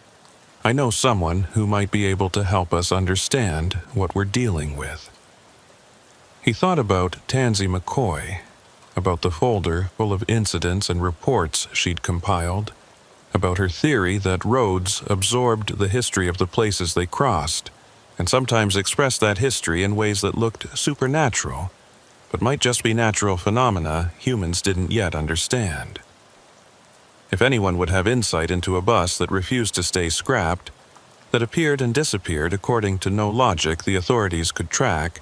A: I know someone who might be able to help us understand what we're dealing with." He thought about Tansy McCoy, about the folder full of incidents and reports she'd compiled, about her theory that roads absorbed the history of the places they crossed, and sometimes expressed that history in ways that looked supernatural, but might just be natural phenomena humans didn't yet understand. If anyone would have insight into a bus that refused to stay scrapped, that appeared and disappeared according to no logic the authorities could track,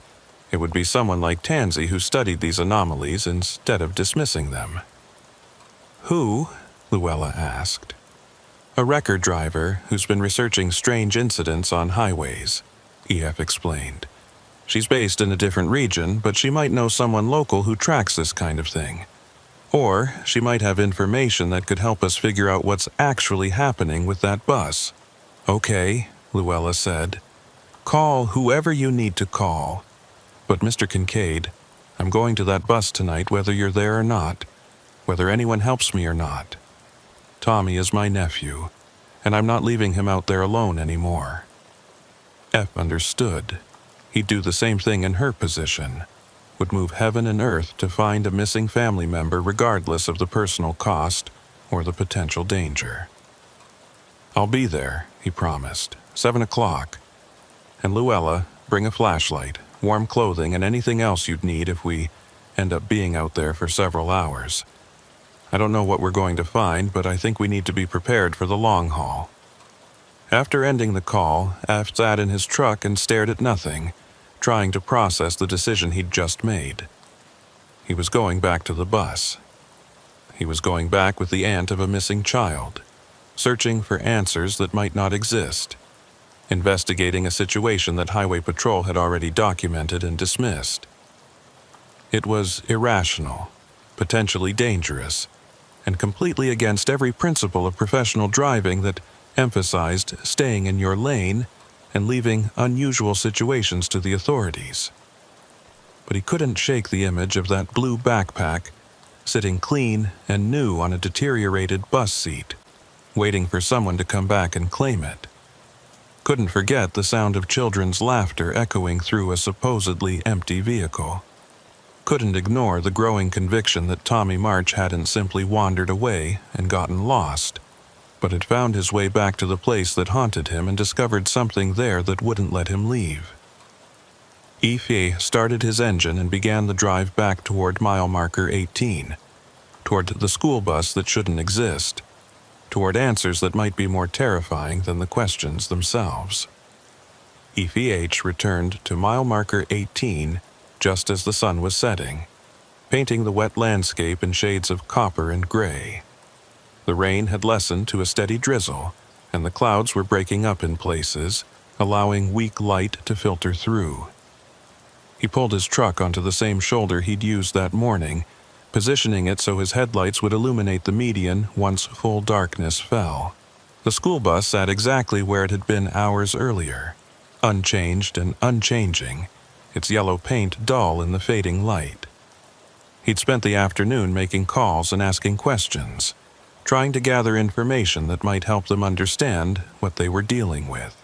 A: it would be someone like Tansy who studied these anomalies instead of dismissing them. "Who?" Luella asked. "A record driver who's been researching strange incidents on highways," EF explained. "She's based in a different region, but she might know someone local who tracks this kind of thing. Or she might have information that could help us figure out what's actually happening with that bus." "Okay," Luella said. "Call whoever you need to call. But Mr. Kincaid, I'm going to that bus tonight whether you're there or not, whether anyone helps me or not. Tommy is my nephew, and I'm not leaving him out there alone anymore." F understood. He'd do the same thing in her position, would move heaven and earth to find a missing family member regardless of the personal cost or the potential danger. "I'll be there," he promised, 7 o'clock. "And Luella, bring a flashlight, warm clothing, and anything else you'd need if we end up being out there for several hours. I don't know what we're going to find, but I think we need to be prepared for the long haul." After ending the call, F sat in his truck and stared at nothing, trying to process the decision he'd just made. He was going back to the bus. He was going back with the aunt of a missing child, searching for answers that might not exist, investigating a situation that Highway Patrol had already documented and dismissed. It was irrational, potentially dangerous, and completely against every principle of professional driving that emphasized staying in your lane and leaving unusual situations to the authorities. But he couldn't shake the image of that blue backpack sitting clean and new on a deteriorated bus seat, waiting for someone to come back and claim it. Couldn't forget the sound of children's laughter echoing through a supposedly empty vehicle. Couldn't ignore the growing conviction that Tommy March hadn't simply wandered away and gotten lost, but had found his way back to the place that haunted him and discovered something there that wouldn't let him leave. Ife started his engine and began the drive back toward mile marker 18, toward the school bus that shouldn't exist, toward answers that might be more terrifying than the questions themselves. Ife returned to mile marker 18 just as the sun was setting, painting the wet landscape in shades of copper and gray. The rain had lessened to a steady drizzle, and the clouds were breaking up in places, allowing weak light to filter through. He pulled his truck onto the same shoulder he'd used that morning, positioning it so his headlights would illuminate the median once full darkness fell. The school bus sat exactly where it had been hours earlier, unchanged and unchanging, its yellow paint dull in the fading light. He'd spent the afternoon making calls and asking questions, trying to gather information that might help them understand what they were dealing with.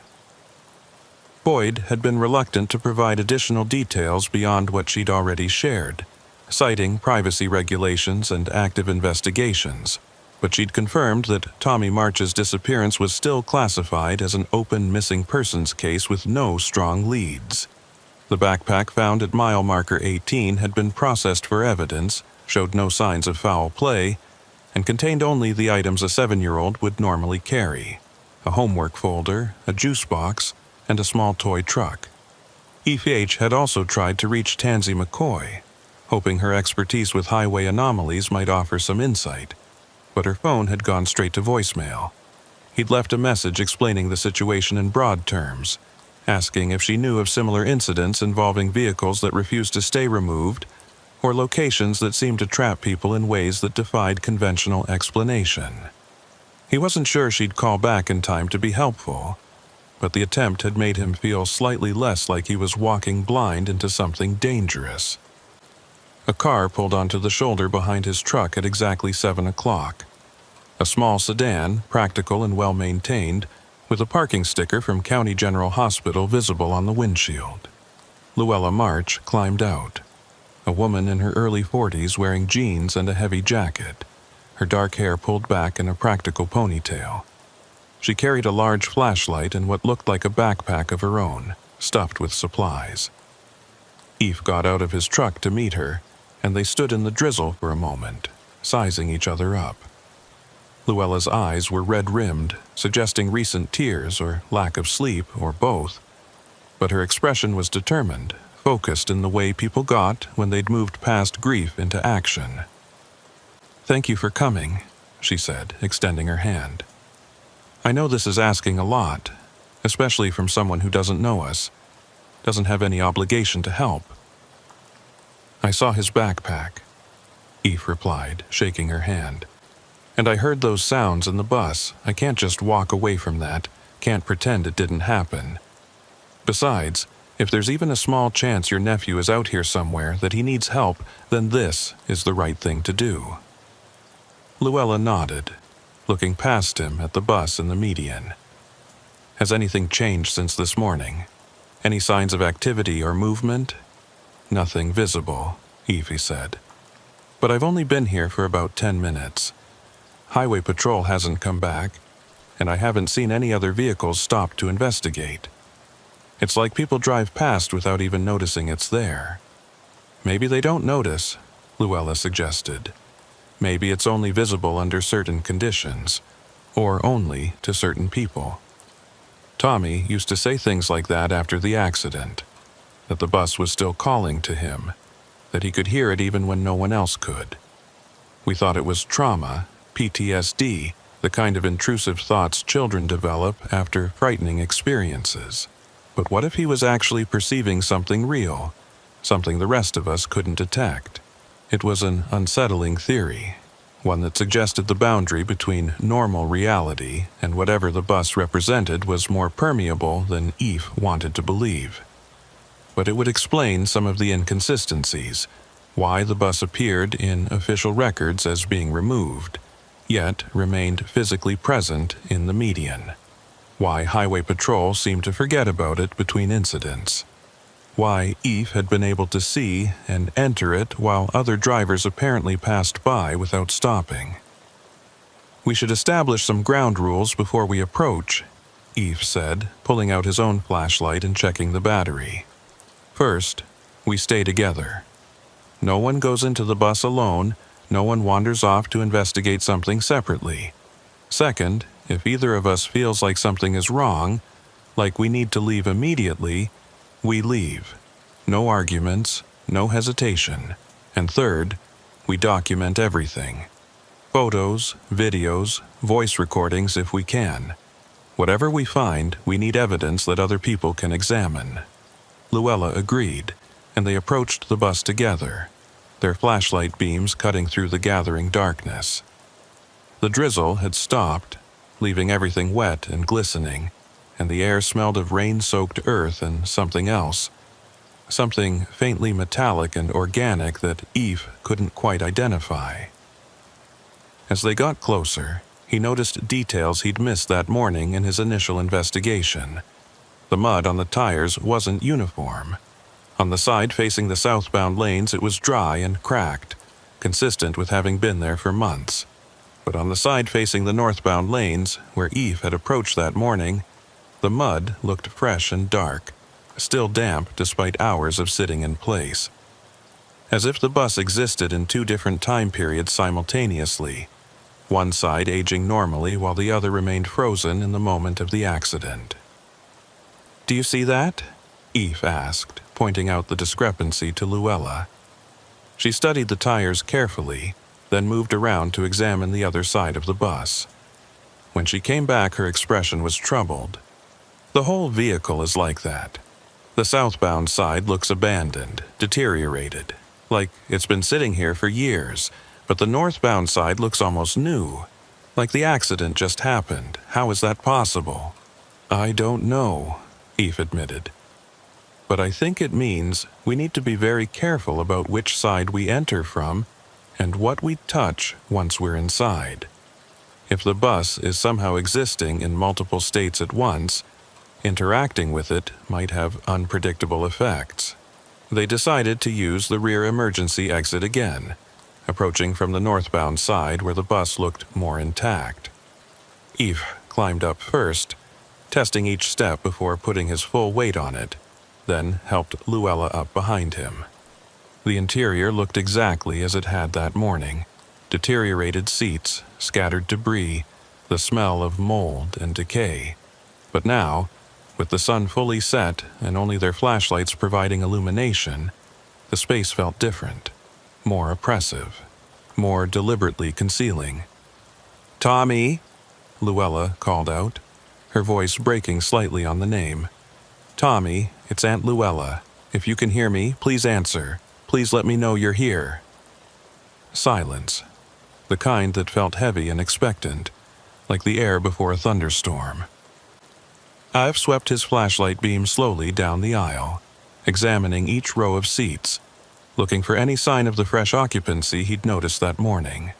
A: Boyd had been reluctant to provide additional details beyond what she'd already shared, citing privacy regulations and active investigations, but she'd confirmed that Tommy March's disappearance was still classified as an open missing persons case with no strong leads. The backpack found at mile marker 18 had been processed for evidence, showed no signs of foul play, and contained only the items a 7-year-old would normally carry: a homework folder, a juice box, and a small toy truck. Eve had also tried to reach Tansy McCoy, hoping her expertise with highway anomalies might offer some insight, but her phone had gone straight to voicemail. He'd left a message explaining the situation in broad terms, asking if she knew of similar incidents involving vehicles that refused to stay removed or locations that seemed to trap people in ways that defied conventional explanation. He wasn't sure she'd call back in time to be helpful, but the attempt had made him feel slightly less like he was walking blind into something dangerous. A car pulled onto the shoulder behind his truck at exactly 7 o'clock. A small sedan, practical and well-maintained, with a parking sticker from County General Hospital visible on the windshield. Luella March climbed out, a woman in her early 40s wearing jeans and a heavy jacket, her dark hair pulled back in a practical ponytail. She carried a large flashlight and what looked like a backpack of her own, stuffed with supplies. Eve got out of his truck to meet her, and they stood in the drizzle for a moment, sizing each other up. Luella's eyes were red-rimmed, suggesting recent tears or lack of sleep, or both, but her expression was determined, focused in the way people got when they'd moved past grief into action. "Thank you for coming," she said, extending her hand. "I know this is asking a lot, especially from someone who doesn't know us, doesn't have any obligation to help." "I saw his backpack," Eve replied, shaking her hand. "And I heard those sounds in the bus. I can't just walk away from that, can't pretend it didn't happen. Besides, if there's even a small chance your nephew is out here somewhere, that he needs help, then this is the right thing to do." Luella nodded, looking past him at the bus in the median. "Has anything changed since this morning? Any signs of activity or movement?" "Nothing visible," Evie said. "But I've only been here for about 10 minutes. Highway patrol hasn't come back, and I haven't seen any other vehicles stop to investigate. It's like people drive past without even noticing it's there." "Maybe they don't notice," Luella suggested. "Maybe it's only visible under certain conditions, or only to certain people. Tommy used to say things like that after the accident, that the bus was still calling to him, that he could hear it even when no one else could. We thought it was trauma, PTSD, the kind of intrusive thoughts children develop after frightening experiences. But what if he was actually perceiving something real, something the rest of us couldn't detect?" It was an unsettling theory, one that suggested the boundary between normal reality and whatever the bus represented was more permeable than Eve wanted to believe. But it would explain some of the inconsistencies, why the bus appeared in official records as being removed, yet remained physically present in the median. Why Highway Patrol seemed to forget about it between incidents. Why Eve had been able to see and enter it while other drivers apparently passed by without stopping. "We should establish some ground rules before we approach," Eve said, pulling out his own flashlight and checking the battery. "First, we stay together. No one goes into the bus alone, no one wanders off to investigate something separately. Second, if either of us feels like something is wrong, like we need to leave immediately, we leave. No arguments, no hesitation. And third, we document everything. Photos, videos, voice recordings if we can. Whatever we find, we need evidence that other people can examine." Luella agreed, and they approached the bus together, their flashlight beams cutting through the gathering darkness. The drizzle had stopped, leaving everything wet and glistening, and the air smelled of rain-soaked earth and something else, something faintly metallic and organic that Eve couldn't quite identify. As they got closer, he noticed details he'd missed that morning in his initial investigation. The mud on the tires wasn't uniform. On the side facing the southbound lanes, it was dry and cracked, consistent with having been there for months. But on the side facing the northbound lanes, where Eve had approached that morning, the mud looked fresh and dark, still damp despite hours of sitting in place. As if the bus existed in two different time periods simultaneously, one side aging normally while the other remained frozen in the moment of the accident. "Do you see that?" Eve asked, pointing out the discrepancy to Luella. She studied the tires carefully, then moved around to examine the other side of the bus. When she came back, her expression was troubled. "The whole vehicle is like that. The southbound side looks abandoned, deteriorated, like it's been sitting here for years, but the northbound side looks almost new, like the accident just happened. How is that possible?" "I don't know," Eve admitted. "But I think it means we need to be very careful about which side we enter from and what we touch once we're inside. If the bus is somehow existing in multiple states at once, interacting with it might have unpredictable effects." They decided to use the rear emergency exit again, approaching from the northbound side where the bus looked more intact. Eve climbed up first, testing each step before putting his full weight on it, then helped Luella up behind him. The interior looked exactly as it had that morning: deteriorated seats, scattered debris, the smell of mold and decay. But now, with the sun fully set and only their flashlights providing illumination, the space felt different, more oppressive, more deliberately concealing. "Tommy," Luella called out, her voice breaking slightly on the name. "Tommy, it's Aunt Luella. If you can hear me, please answer. Please let me know you're here." Silence, the kind that felt heavy and expectant, like the air before a thunderstorm. Ive swept his flashlight beam slowly down the aisle, examining each row of seats, looking for any sign of the fresh occupancy he'd noticed that morning.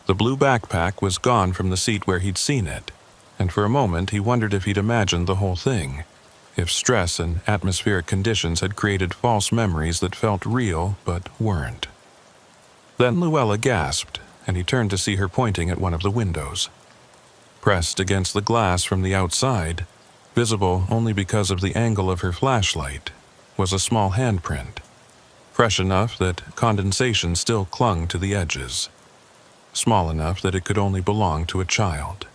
A: The blue backpack was gone from the seat where he'd seen it, and for a moment he wondered if he'd imagined the whole thing, if stress and atmospheric conditions had created false memories that felt real but weren't. Then Luella gasped, and he turned to see her pointing at one of the windows. Pressed against the glass from the outside, visible only because of the angle of her flashlight, was a small handprint, fresh enough that condensation still clung to the edges, small enough that it could only belong to a child.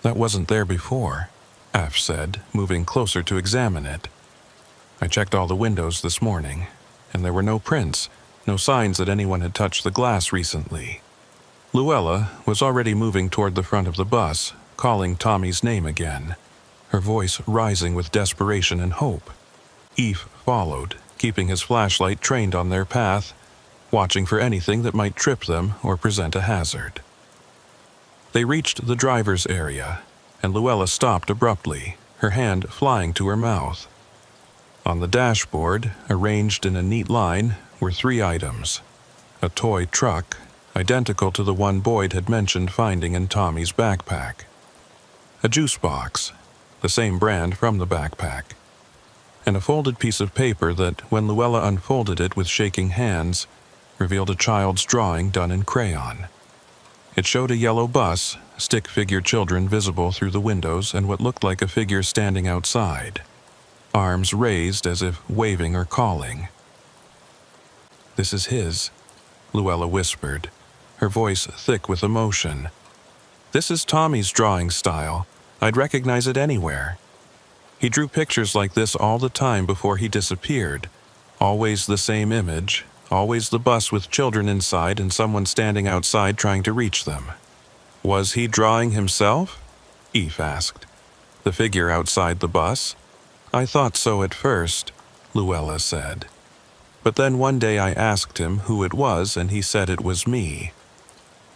A: "That wasn't there before," Af said, moving closer to examine it. "I checked all the windows this morning, and there were no prints, no signs that anyone had touched the glass recently." Luella was already moving toward the front of the bus, calling Tommy's name again, her voice rising with desperation and hope. Eve followed, keeping his flashlight trained on their path, watching for anything that might trip them or present a hazard. They reached the driver's area, and Luella stopped abruptly, her hand flying to her mouth. On the dashboard, arranged in a neat line, were 3 items: a toy truck, identical to the one Boyd had mentioned finding in Tommy's backpack; a juice box, the same brand from the backpack; and a folded piece of paper that, when Luella unfolded it with shaking hands, revealed a child's drawing done in crayon. It showed a yellow bus, stick-figure children visible through the windows, and what looked like a figure standing outside, arms raised as if waving or calling. "This is his," Luella whispered, her voice thick with emotion. "This is Tommy's drawing style. I'd recognize it anywhere. He drew pictures like this all the time before he disappeared. Always the same image, always the bus with children inside and someone standing outside trying to reach them." "Was he drawing himself?" Eve asked. "The figure outside the bus?" "I thought so at first," Luella said. "But then one day I asked him who it was and he said it was me.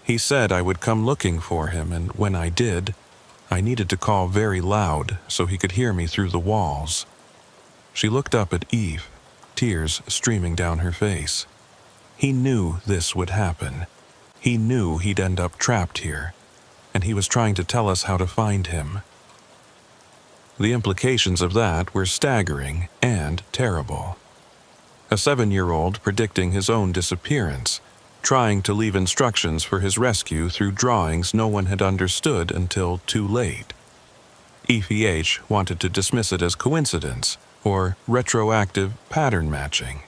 A: He said I would come looking for him, and when I did, I needed to call very loud so he could hear me through the walls." She looked up at Eve, tears streaming down her face. He knew this would happen. He knew he'd end up trapped here, and he was trying to tell us how to find him. The implications of that were staggering and terrible. A 7-year-old predicting his own disappearance, trying to leave instructions for his rescue through drawings no one had understood until too late. EVH wanted to dismiss it as coincidence or retroactive pattern matching,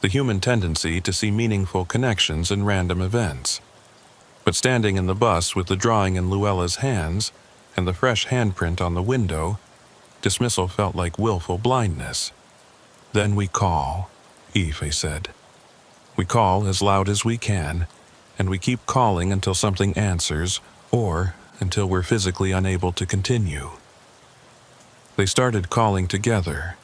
A: the human tendency to see meaningful connections in random events. But standing in the bus with the drawing in Luella's hands and the fresh handprint on the window, dismissal felt like willful blindness. "Then we call," Aoife said. "We call as loud as we can, and we keep calling until something answers or until we're physically unable to continue." They started calling together,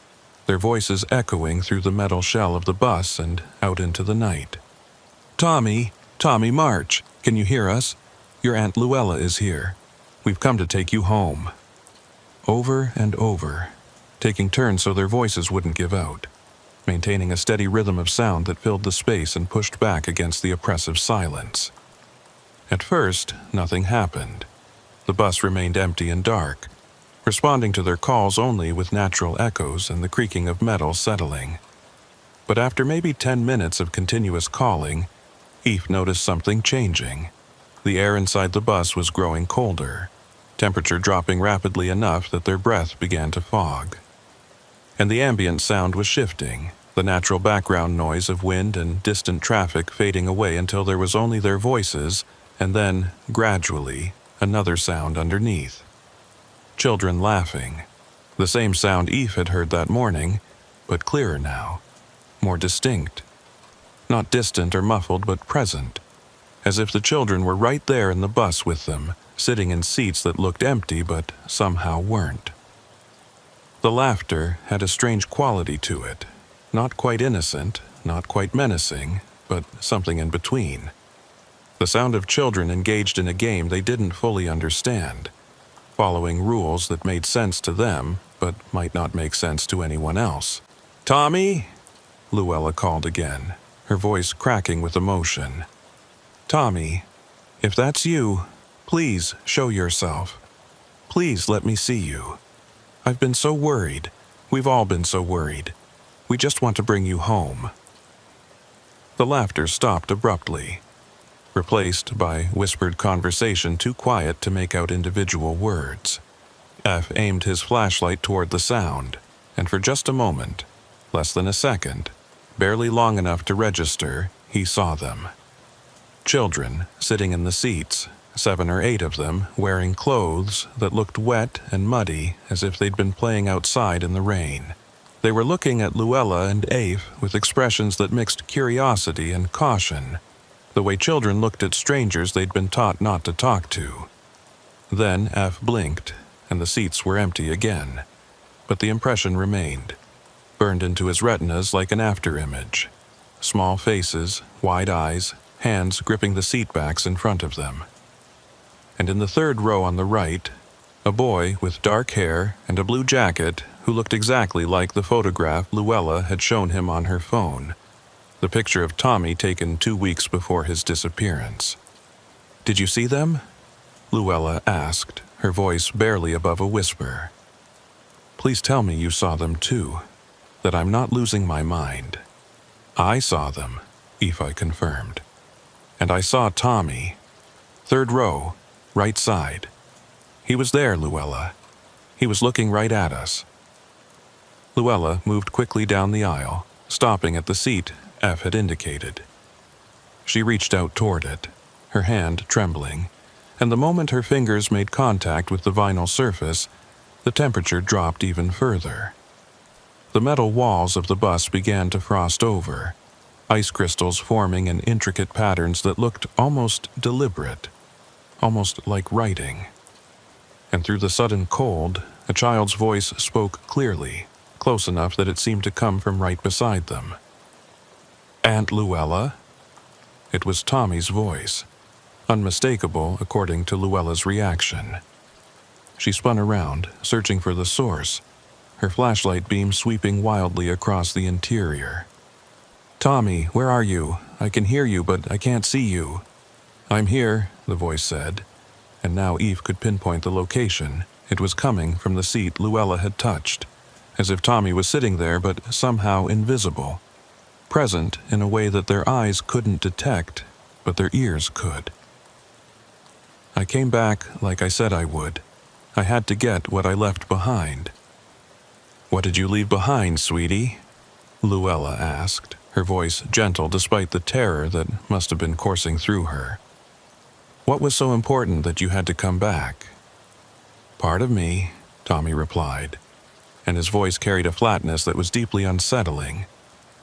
A: their voices echoing through the metal shell of the bus and out into the night. "Tommy, Tommy March, can you hear us? Your Aunt Luella is here. We've come to take you home." Over and over, taking turns so their voices wouldn't give out, maintaining a steady rhythm of sound that filled the space and pushed back against the oppressive silence. At first, nothing happened. The bus remained empty and dark, responding to their calls only with natural echoes and the creaking of metal settling. But after maybe 10 minutes of continuous calling, Eve noticed something changing. The air inside the bus was growing colder, temperature dropping rapidly enough that their breath began to fog. And the ambient sound was shifting, the natural background noise of wind and distant traffic fading away until there was only their voices, and then, gradually, another sound underneath. Children laughing. The same sound Eve had heard that morning, but clearer now, more distinct. Not distant or muffled, but present, as if the children were right there in the bus with them, sitting in seats that looked empty but somehow weren't. The laughter had a strange quality to it, not quite innocent, not quite menacing, but something in between. The sound of children engaged in a game they didn't fully understand, following rules that made sense to them but might not make sense to anyone else. "Tommy?" Luella called again, her voice cracking with emotion. "Tommy, if that's you, please show yourself. Please let me see you. I've been so worried. We've all been so worried. We just want to bring you home." The laughter stopped abruptly, replaced by whispered conversation too quiet to make out individual words. F aimed his flashlight toward the sound, and for just a moment, less than a second, barely long enough to register, he saw them. Children sitting in the seats, 7 or 8 of them wearing clothes that looked wet and muddy as if they'd been playing outside in the rain. They were looking at Luella and Afe with expressions that mixed curiosity and caution, the way children looked at strangers they'd been taught not to talk to. Then F blinked, and the seats were empty again, but the impression remained, burned into his retinas like an afterimage. Small faces, wide eyes, hands gripping the seat backs in front of them. And in the third row on the right, a boy with dark hair and a blue jacket who looked exactly like the photograph Luella had shown him on her phone, the picture of Tommy taken 2 weeks before his disappearance. "Did you see them?" Luella asked, her voice barely above a whisper. "Please tell me you saw them too, that I'm not losing my mind." "I saw them," Aoife confirmed. "And I saw Tommy. 3rd row, right side. He was there, Luella. He was looking right at us." Luella moved quickly down the aisle, stopping at the seat F had indicated. She reached out toward it, her hand trembling, and the moment her fingers made contact with the vinyl surface, the temperature dropped even further. The metal walls of the bus began to frost over, ice crystals forming in intricate patterns that looked almost deliberate, almost like writing. And through the sudden cold, a child's voice spoke clearly, close enough that it seemed to come from right beside them. "Aunt Luella?" It was Tommy's voice, unmistakable according to Luella's reaction. She spun around, searching for the source, her flashlight beam sweeping wildly across the interior. "Tommy, where are you? I can hear you, but I can't see you." "I'm here," the voice said, and now Eve could pinpoint the location. It was coming from the seat Luella had touched, as if Tommy was sitting there but somehow invisible, present in a way that their eyes couldn't detect, but their ears could. "I came back like I said I would. I had to get what I left behind. "What did you leave behind, sweetie?" Luella asked, her voice gentle despite the terror that must have been coursing through her. "What was so important that you had to come back?" "Part of me," Tommy replied, and his voice carried a flatness that was deeply unsettling,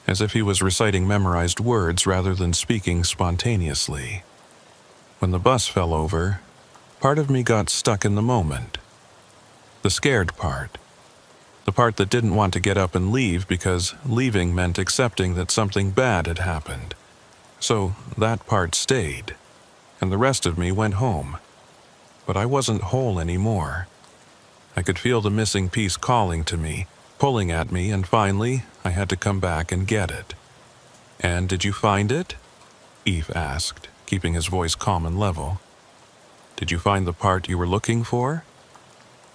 A: as if he was reciting memorized words rather than speaking spontaneously. "When the bus fell over, part of me got stuck in the moment. The scared part. The part that didn't want to get up and leave because leaving meant accepting that something bad had happened. So that part stayed, and the rest of me went home. But I wasn't whole anymore. I could feel the missing piece calling to me, pulling at me, and finally I had to come back and get it." "And did you find it?" Eve asked, keeping his voice calm and level. "Did you find the part you were looking for?"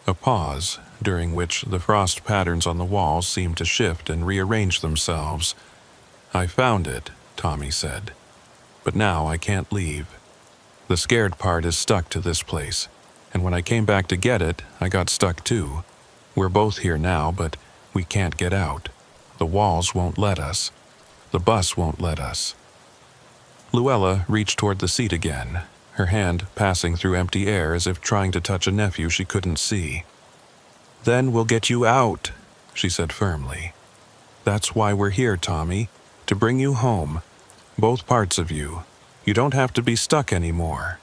A: A pause, during which the frost patterns on the walls seemed to shift and rearrange themselves. "I found it," Tommy said. "But now I can't leave. The scared part is stuck to this place, and when I came back to get it, I got stuck too. We're both here now, but we can't get out. The walls won't let us. The bus won't let us." Luella reached toward the seat again, her hand passing through empty air as if trying to touch a nephew she couldn't see. "Then we'll get you out," she said firmly. "That's why we're here, Tommy, to bring you home. Both parts of you. You don't have to be stuck anymore."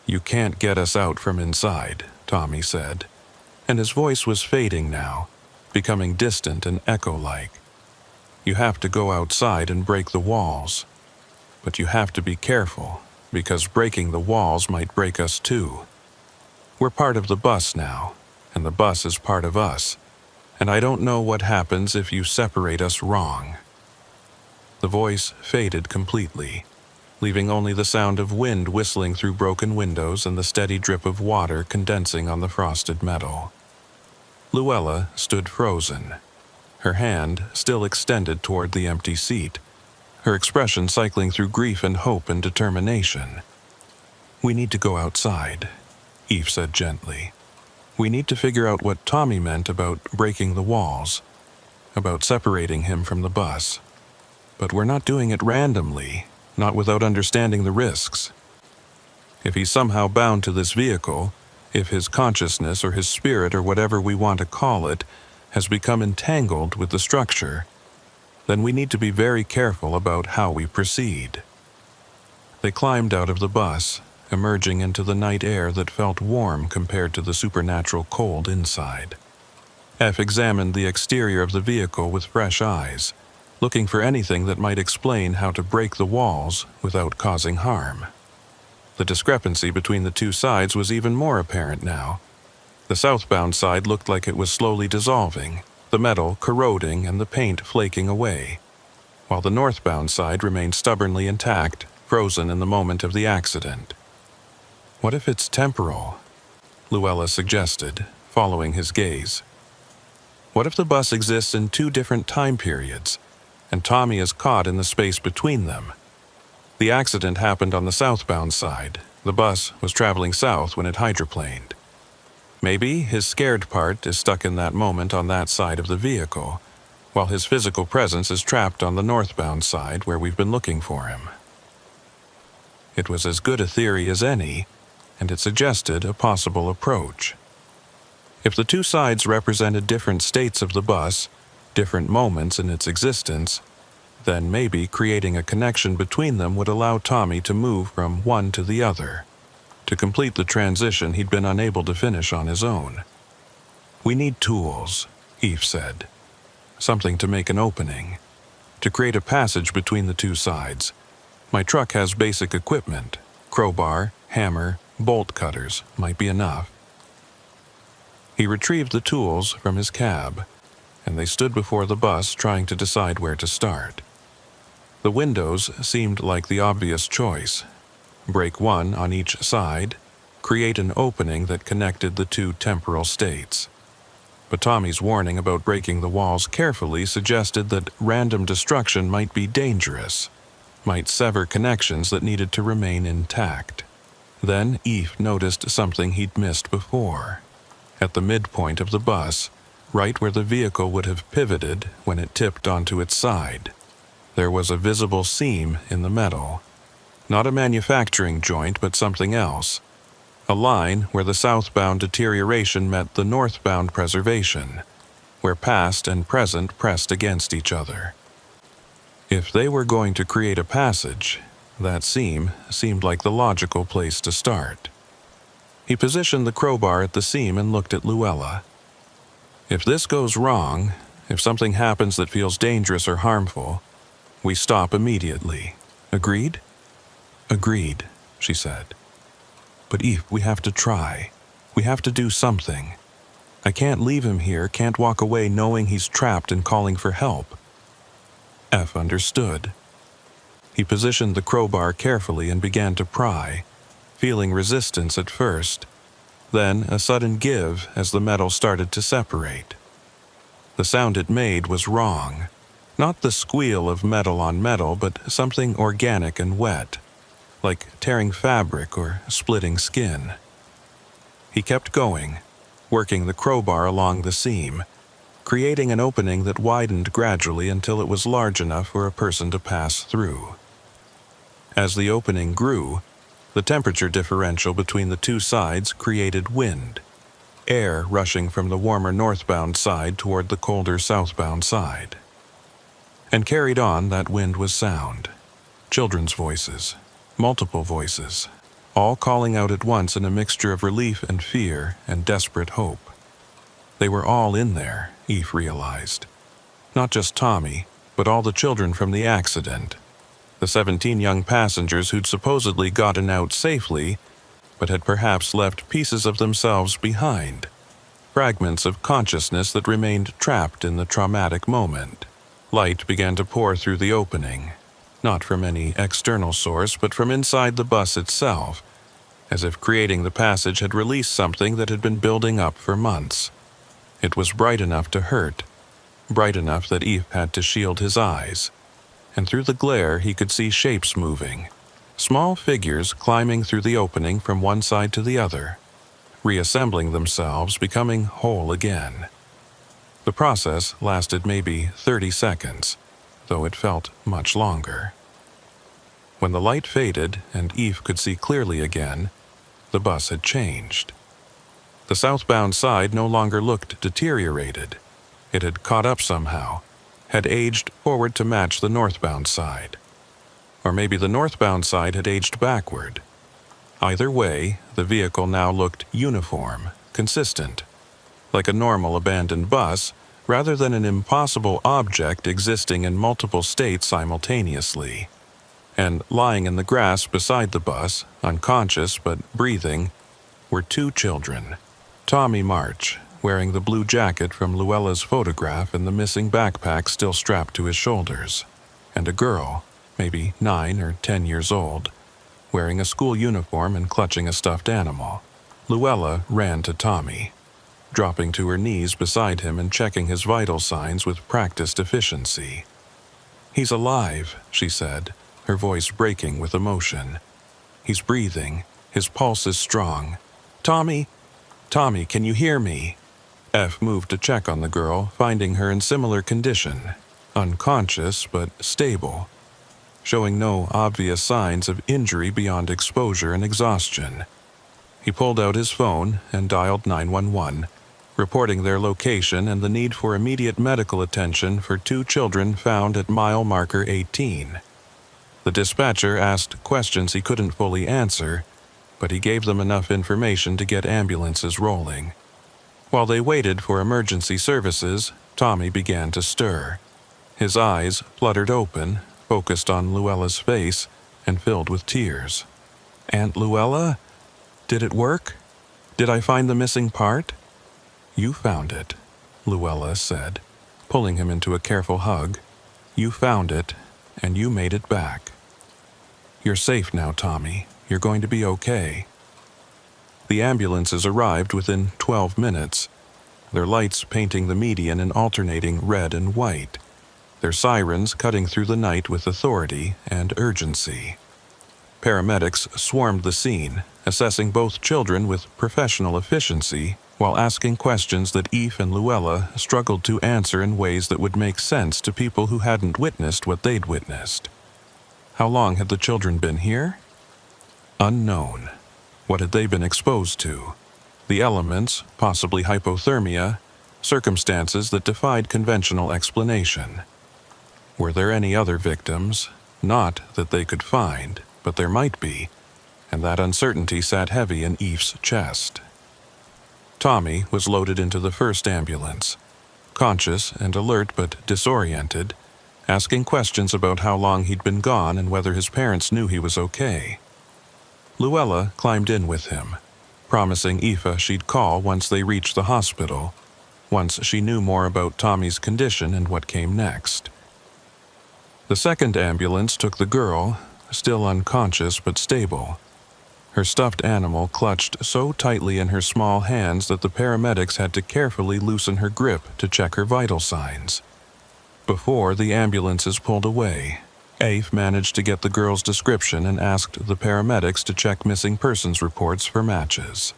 A: "You can't get us out from inside," Tommy said, and his voice was fading now, becoming distant and echo-like. "You have to go outside and break the walls. But you have to be careful, because breaking the walls might break us too. We're part of the bus now, and the bus is part of us, and I don't know what happens if you separate us wrong." The voice faded completely, leaving only the sound of wind whistling through broken windows and the steady drip of water condensing on the frosted metal. Luella stood frozen, her hand still extended toward the empty seat, her expression cycling through grief and hope and determination. "We need to go outside," Eve said gently. "We need to figure out what Tommy meant about breaking the walls, about separating him from the bus. But we're not doing it randomly, not without understanding the risks. If he's somehow bound to this vehicle, if his consciousness or his spirit or whatever we want to call it has become entangled with the structure, then we need to be very careful about how we proceed." They climbed out of the bus, emerging into the night air that felt warm compared to the supernatural cold inside. F examined the exterior of the vehicle with fresh eyes, looking for anything that might explain how to break the walls without causing harm. The discrepancy between the two sides was even more apparent now. The southbound side looked like it was slowly dissolving, the metal corroding and the paint flaking away, while the northbound side remained stubbornly intact, frozen in the moment of the accident. "What if it's temporal?" Luella suggested, following his gaze. "What if the bus exists in two different time periods, and Tommy is caught in the space between them? The accident happened on the southbound side. The bus was traveling south when it hydroplaned. Maybe his scared part is stuck in that moment on that side of the vehicle, while his physical presence is trapped on the northbound side where we've been looking for him." It was as good a theory as any, and it suggested a possible approach. If the two sides represented different states of the bus, different moments in its existence, then maybe creating a connection between them would allow Tommy to move from one to the other, to complete the transition he'd been unable to finish on his own. "We need tools," Eve said. "Something to make an opening, to create a passage between the two sides. My truck has basic equipment. Crowbar, hammer, bolt cutters might be enough." He retrieved the tools from his cab, and they stood before the bus trying to decide where to start. The windows seemed like the obvious choice. Break one on each side, create an opening that connected the two temporal states. But Tommy's warning about breaking the walls carefully suggested that random destruction might be dangerous, might sever connections that needed to remain intact. Then Eve noticed something he'd missed before. at the midpoint of the bus, right where the vehicle would have pivoted when it tipped onto its side. There was a visible seam in the metal. Not a manufacturing joint, but something else. A line where the southbound deterioration met the northbound preservation, where past and present pressed against each other. If they were going to create a passage, that seam seemed like the logical place to start. He positioned the crowbar at the seam and looked at Luella. If this goes wrong, if something happens that feels dangerous or harmful, we stop immediately. Agreed? Agreed, she said. But Eve, we have to try. We have to do something. I can't leave him here, can't walk away knowing he's trapped and calling for help. F understood. He positioned the crowbar carefully and began to pry, feeling resistance at first, then a sudden give as the metal started to separate. The sound it made was wrong. Not the squeal of metal on metal, but something organic and wet, like tearing fabric or splitting skin. He kept going, working the crowbar along the seam, creating an opening that widened gradually until it was large enough for a person to pass through. As the opening grew, the temperature differential between the two sides created wind, air rushing from the warmer northbound side toward the colder southbound side. And carried on, that wind was sound. Children's voices, multiple voices, all calling out at once in a mixture of relief and fear and desperate hope. They were all in there, Eve realized. Not just Tommy, but all the children from the accident. The 17 young passengers who'd supposedly gotten out safely, but had perhaps left pieces of themselves behind. Fragments of consciousness that remained trapped in the traumatic moment. Light began to pour through the opening, not from any external source, but from inside the bus itself, as if creating the passage had released something that had been building up for months. It was bright enough to hurt, bright enough that Eve had to shield his eyes, and through the glare he could see shapes moving, small figures climbing through the opening from one side to the other, reassembling themselves, becoming whole again. The process lasted maybe 30 seconds, though it felt much longer. When the light faded and Eve could see clearly again, the bus had changed. The southbound side no longer looked deteriorated. It had caught up somehow, had aged forward to match the northbound side. Or maybe the northbound side had aged backward. Either way, the vehicle now looked uniform, consistent, like a normal abandoned bus, rather than an impossible object existing in multiple states simultaneously. And lying in the grass beside the bus, unconscious but breathing, were two children. Tommy March, wearing the blue jacket from Luella's photograph and the missing backpack still strapped to his shoulders, and a girl, maybe 9 or 10 years old, wearing a school uniform and clutching a stuffed animal. Luella ran to Tommy, dropping to her knees beside him and checking his vital signs with practiced efficiency. "He's alive," she said, her voice breaking with emotion. "He's breathing. His pulse is strong. Tommy, can you hear me?" F moved to check on the girl, finding her in similar condition, unconscious but stable, showing no obvious signs of injury beyond exposure and exhaustion. He pulled out his phone and dialed 911, reporting their location and the need for immediate medical attention for two children found at mile marker 18. The dispatcher asked questions he couldn't fully answer, but he gave them enough information to get ambulances rolling. While they waited for emergency services, Tommy began to stir. His eyes fluttered open, focused on Luella's face, and filled with tears. "Aunt Luella? Did it work? Did I find the missing part?" "You found it," Luella said, pulling him into a careful hug. "You found it, and you made it back. You're safe now, Tommy. You're going to be okay." The ambulances arrived within 12 minutes, their lights painting the median in alternating red and white, their sirens cutting through the night with authority and urgency. Paramedics swarmed the scene, assessing both children with professional efficiency while asking questions that Eve and Luella struggled to answer in ways that would make sense to people who hadn't witnessed what they'd witnessed. How long had the children been here? Unknown. What had they been exposed to? The elements, possibly hypothermia, circumstances that defied conventional explanation. Were there any other victims? Not that they could find, but there might be, and that uncertainty sat heavy in Eve's chest. Tommy was loaded into the first ambulance, conscious and alert but disoriented, asking questions about how long he'd been gone and whether his parents knew he was okay. Luella climbed in with him, promising Aoife she'd call once they reached the hospital, once she knew more about Tommy's condition and what came next. The second ambulance took the girl, still unconscious but stable. Her stuffed animal clutched so tightly in her small hands that the paramedics had to carefully loosen her grip to check her vital signs. Before the ambulances pulled away, Aoife managed to get the girl's description and asked the paramedics to check missing persons reports for matches.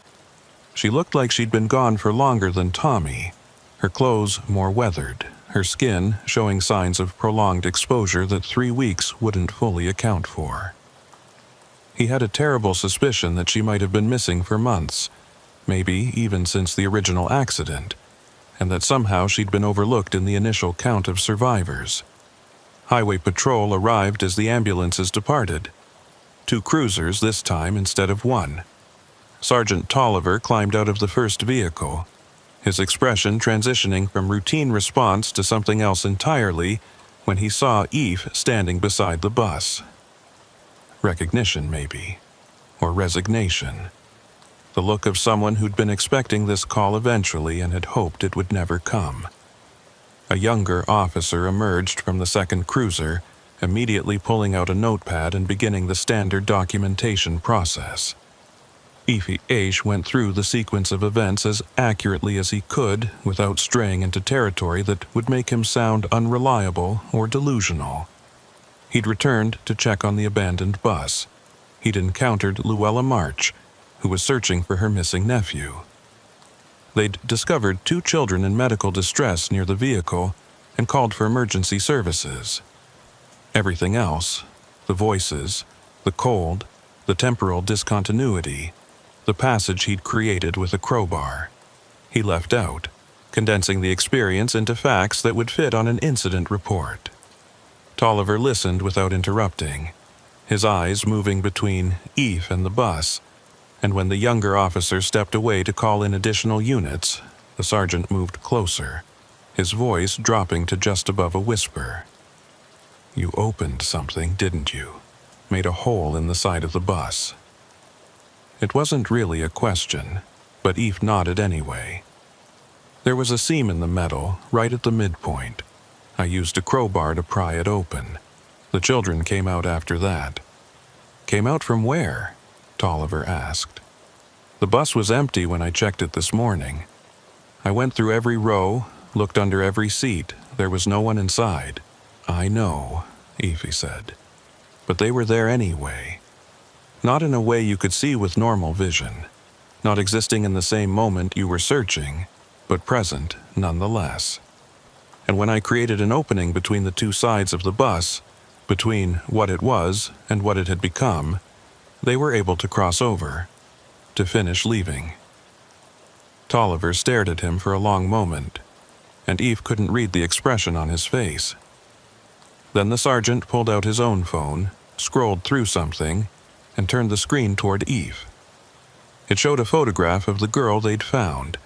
A: She looked like she'd been gone for longer than Tommy, her clothes more weathered, her skin showing signs of prolonged exposure that 3 weeks wouldn't fully account for. He had a terrible suspicion that she might have been missing for months, maybe even since the original accident, and that somehow she'd been overlooked in the initial count of survivors. Highway patrol arrived as the ambulances departed. 2 cruisers this time instead of 1. Sergeant Tolliver climbed out of the first vehicle, his expression transitioning from routine response to something else entirely when he saw Eve standing beside the bus. Recognition, maybe, or resignation. The look of someone who'd been expecting this call eventually and had hoped it would never come. A younger officer emerged from the second cruiser, immediately pulling out a notepad and beginning the standard documentation process. Aoife went through the sequence of events as accurately as he could without straying into territory that would make him sound unreliable or delusional. He'd returned to check on the abandoned bus. He'd encountered Luella March, who was searching for her missing nephew. They'd discovered 2 children in medical distress near the vehicle and called for emergency services. Everything else, the voices, the cold, the temporal discontinuity, the passage he'd created with a crowbar, he left out, condensing the experience into facts that would fit on an incident report. Tolliver listened without interrupting, his eyes moving between Eve and the bus, and when the younger officer stepped away to call in additional units, the sergeant moved closer, his voice dropping to just above a whisper. "You opened something, didn't you? Made a hole in the side of the bus." It wasn't really a question, but Eve nodded anyway. "There was a seam in the metal, right at the midpoint. I used a crowbar to pry it open. The children came out after that." "Came out from where?" Tolliver asked. "The bus was empty when I checked it this morning. I went through every row, looked under every seat. There was no one inside." "I know," Aoife said. "But they were there anyway. Not in a way you could see with normal vision, not existing in the same moment you were searching, but present nonetheless. And when I created an opening between the 2 sides of the bus, between what it was and what it had become, they were able to cross over, to finish leaving." Tolliver stared at him for a long moment, and Eve couldn't read the expression on his face. Then the sergeant pulled out his own phone, scrolled through something, and turned the screen toward Eve. It showed a photograph of the girl they'd found,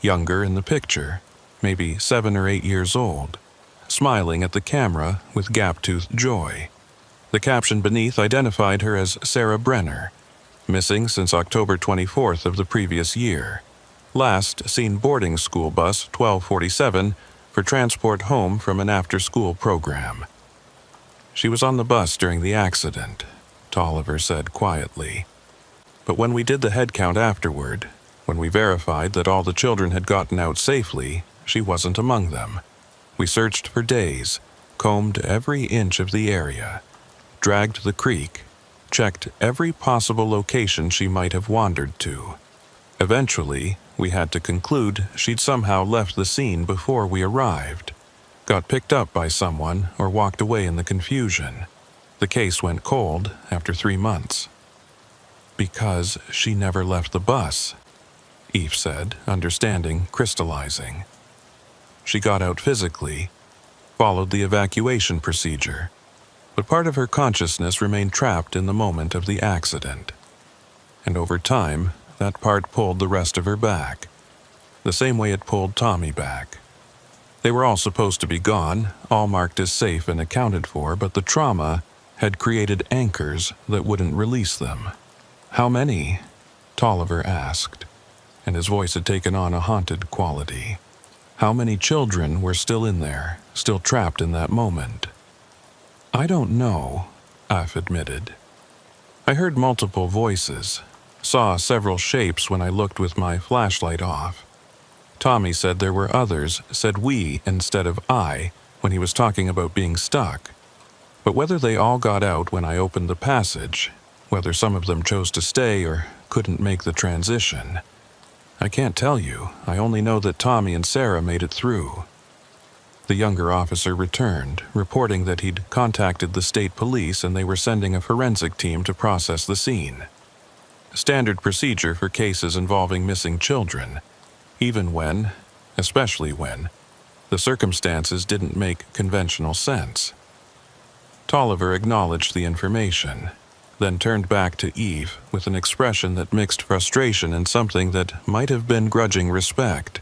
A: younger in the picture, maybe 7 or 8 years old, smiling at the camera with gap-toothed joy. The caption beneath identified her as Sarah Brenner, missing since October 24th of the previous year, last seen boarding school bus 1247 for transport home from an after-school program. "She was on the bus during the accident," Tolliver said quietly. "But when we did the head count afterward, when we verified that all the children had gotten out safely, she wasn't among them. We searched for days, combed every inch of the area, dragged the creek, checked every possible location she might have wandered to. Eventually, we had to conclude she'd somehow left the scene before we arrived, got picked up by someone, or walked away in the confusion. The case went cold after 3 months. Because she never left the bus, Eve said, understanding crystallizing. She got out physically, followed the evacuation procedure, but part of her consciousness remained trapped in the moment of the accident. And over time, that part pulled the rest of her back, the same way it pulled Tommy back. They were all supposed to be gone, all marked as safe and accounted for, but the trauma had created anchors that wouldn't release them. "How many?" Tolliver asked, and his voice had taken on a haunted quality. How many children were still in there, still trapped in that moment? "I don't know," Af admitted. "I heard multiple voices, saw several shapes when I looked with my flashlight off. Tommy said there were others, said we instead of I, when he was talking about being stuck. But whether they all got out when I opened the passage, whether some of them chose to stay or couldn't make the transition, I can't tell you. I only know that Tommy and Sarah made it through." The younger officer returned, reporting that he'd contacted the state police and they were sending a forensic team to process the scene. Standard procedure for cases involving missing children, even when, especially when, the circumstances didn't make conventional sense. Tolliver acknowledged the information, then turned back to Eve with an expression that mixed frustration and something that might have been grudging respect.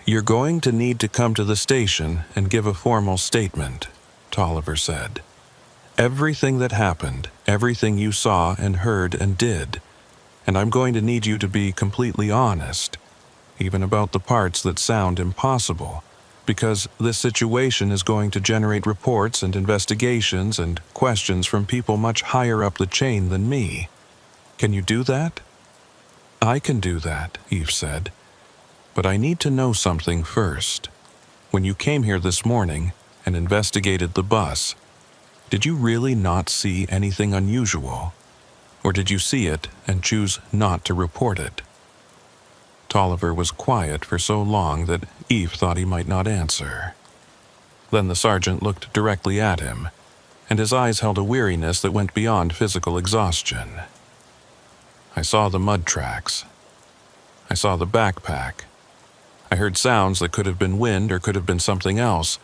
A: "You're going to need to come to the station and give a formal statement," Tolliver said. "Everything that happened, everything you saw and heard and did, and I'm going to need you to be completely honest, even about the parts that sound impossible, because this situation is going to generate reports and investigations and questions from people much higher up the chain than me. Can you do that?" "I can do that," Eve said. "But I need to know something first. When you came here this morning and investigated the bus, did you really not see anything unusual? Or did you see it and choose not to report it?" Tolliver was quiet for so long that Eve thought he might not answer. Then the sergeant looked directly at him, and his eyes held a weariness that went beyond physical exhaustion. "I saw the mud tracks. I saw the backpack. I heard sounds that could have been wind or could have been something else,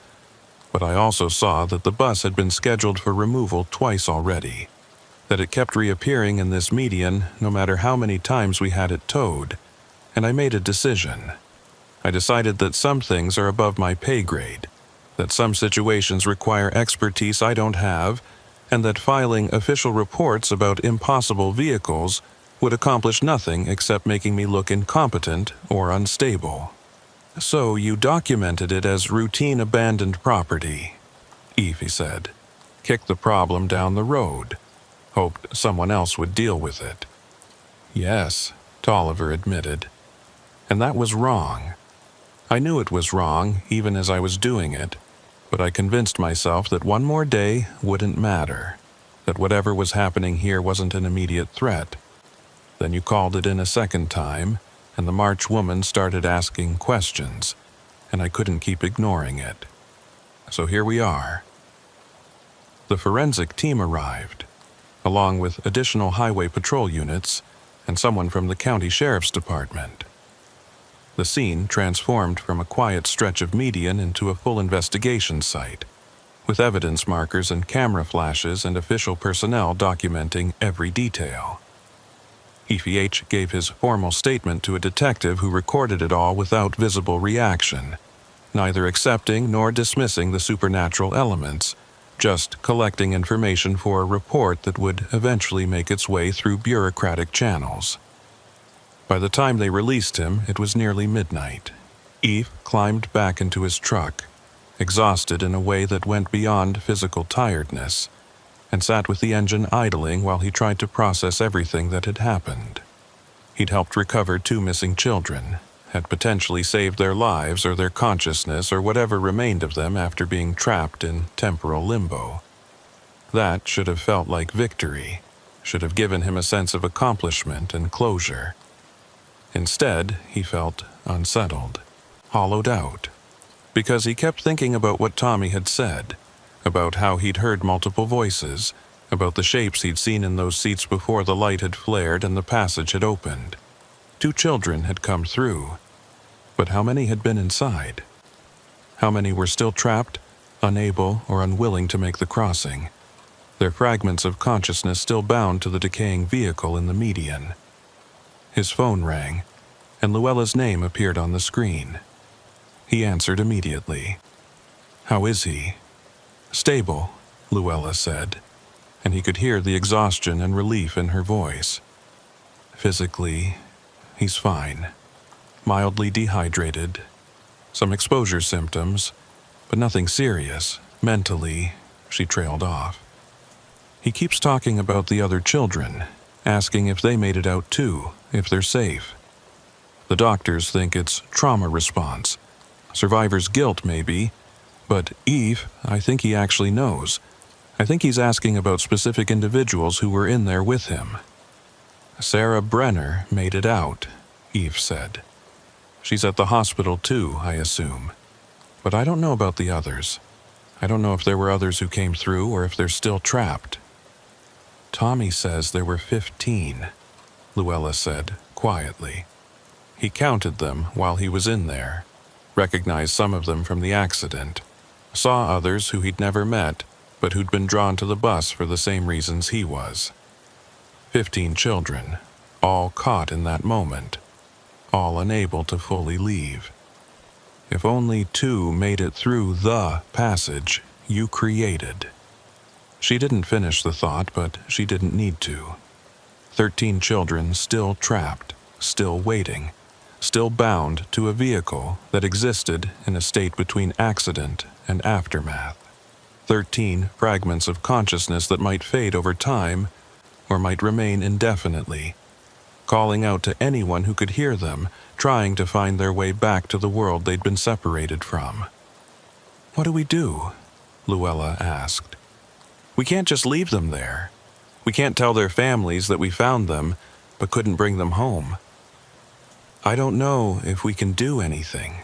A: but I also saw that the bus had been scheduled for removal twice already, that it kept reappearing in this median no matter how many times we had it towed, and I made a decision. I decided that some things are above my pay grade, that some situations require expertise I don't have, and that filing official reports about impossible vehicles would accomplish nothing except making me look incompetent or unstable. So you documented it as routine abandoned property," Evie said. "Kicked the problem down the road. Hoped someone else would deal with it." "Yes," Tolliver admitted. "And that was wrong. I knew it was wrong even as I was doing it, but I convinced myself that one more day wouldn't matter, that whatever was happening here wasn't an immediate threat. Then you called it in a second time, and the March woman started asking questions, and I couldn't keep ignoring it. So here we are." The forensic team arrived, along with additional highway patrol units and someone from the county sheriff's department. The scene transformed from a quiet stretch of median into a full investigation site, with evidence markers and camera flashes and official personnel documenting every detail. EPH gave his formal statement to a detective who recorded it all without visible reaction, neither accepting nor dismissing the supernatural elements, just collecting information for a report that would eventually make its way through bureaucratic channels. By the time they released him, it was nearly midnight. Eve climbed back into his truck, exhausted in a way that went beyond physical tiredness, and sat with the engine idling while he tried to process everything that had happened. He'd helped recover 2 missing children, had potentially saved their lives or their consciousness or whatever remained of them after being trapped in temporal limbo. That should have felt like victory, should have given him a sense of accomplishment and closure. Instead, he felt unsettled, hollowed out, because he kept thinking about what Tommy had said, about how he'd heard multiple voices, about the shapes he'd seen in those seats before the light had flared and the passage had opened. 2 children had come through, but how many had been inside? How many were still trapped, unable or unwilling to make the crossing, their fragments of consciousness still bound to the decaying vehicle in the median? His phone rang, and Luella's name appeared on the screen. He answered immediately. "How is he?" "Stable," Luella said, and he could hear the exhaustion and relief in her voice. "Physically, he's fine. Mildly dehydrated. Some exposure symptoms, but nothing serious. Mentally," she trailed off. "He keeps talking about the other children, asking if they made it out too, if they're safe. The doctors think it's trauma response. Survivor's guilt, maybe. But Eve, I think he actually knows. I think he's asking about specific individuals who were in there with him." "Sarah Brenner made it out," Eve said. "She's at the hospital too, I assume. But I don't know about the others. I don't know if there were others who came through or if they're still trapped." "Tommy says there were 15, Luella said, quietly. "He counted them while he was in there, recognized some of them from the accident, saw others who he'd never met, but who'd been drawn to the bus for the same reasons he was. 15 children, all caught in that moment, all unable to fully leave. If only 2 made it through the passage you created." She didn't finish the thought, but she didn't need to. 13 children still trapped, still waiting, still bound to a vehicle that existed in a state between accident and aftermath. 13 fragments of consciousness that might fade over time or might remain indefinitely, calling out to anyone who could hear them, trying to find their way back to the world they'd been separated from. "What do we do?" Luella asked. "We can't just leave them there. We can't tell their families that we found them, but couldn't bring them home." "I don't know if we can do anything,"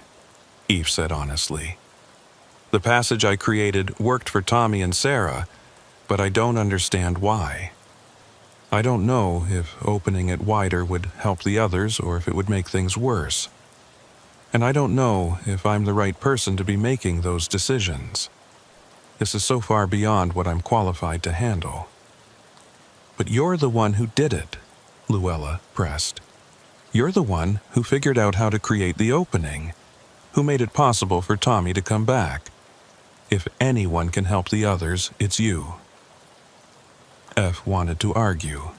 A: Eve said honestly. "The passage I created worked for Tommy and Sarah, but I don't understand why. I don't know if opening it wider would help the others or if it would make things worse. And I don't know if I'm the right person to be making those decisions. This is so far beyond what I'm qualified to handle." "But you're the one who did it," Luella pressed. "You're the one who figured out how to create the opening, who made it possible for Tommy to come back. If anyone can help the others, it's you." F wanted to argue,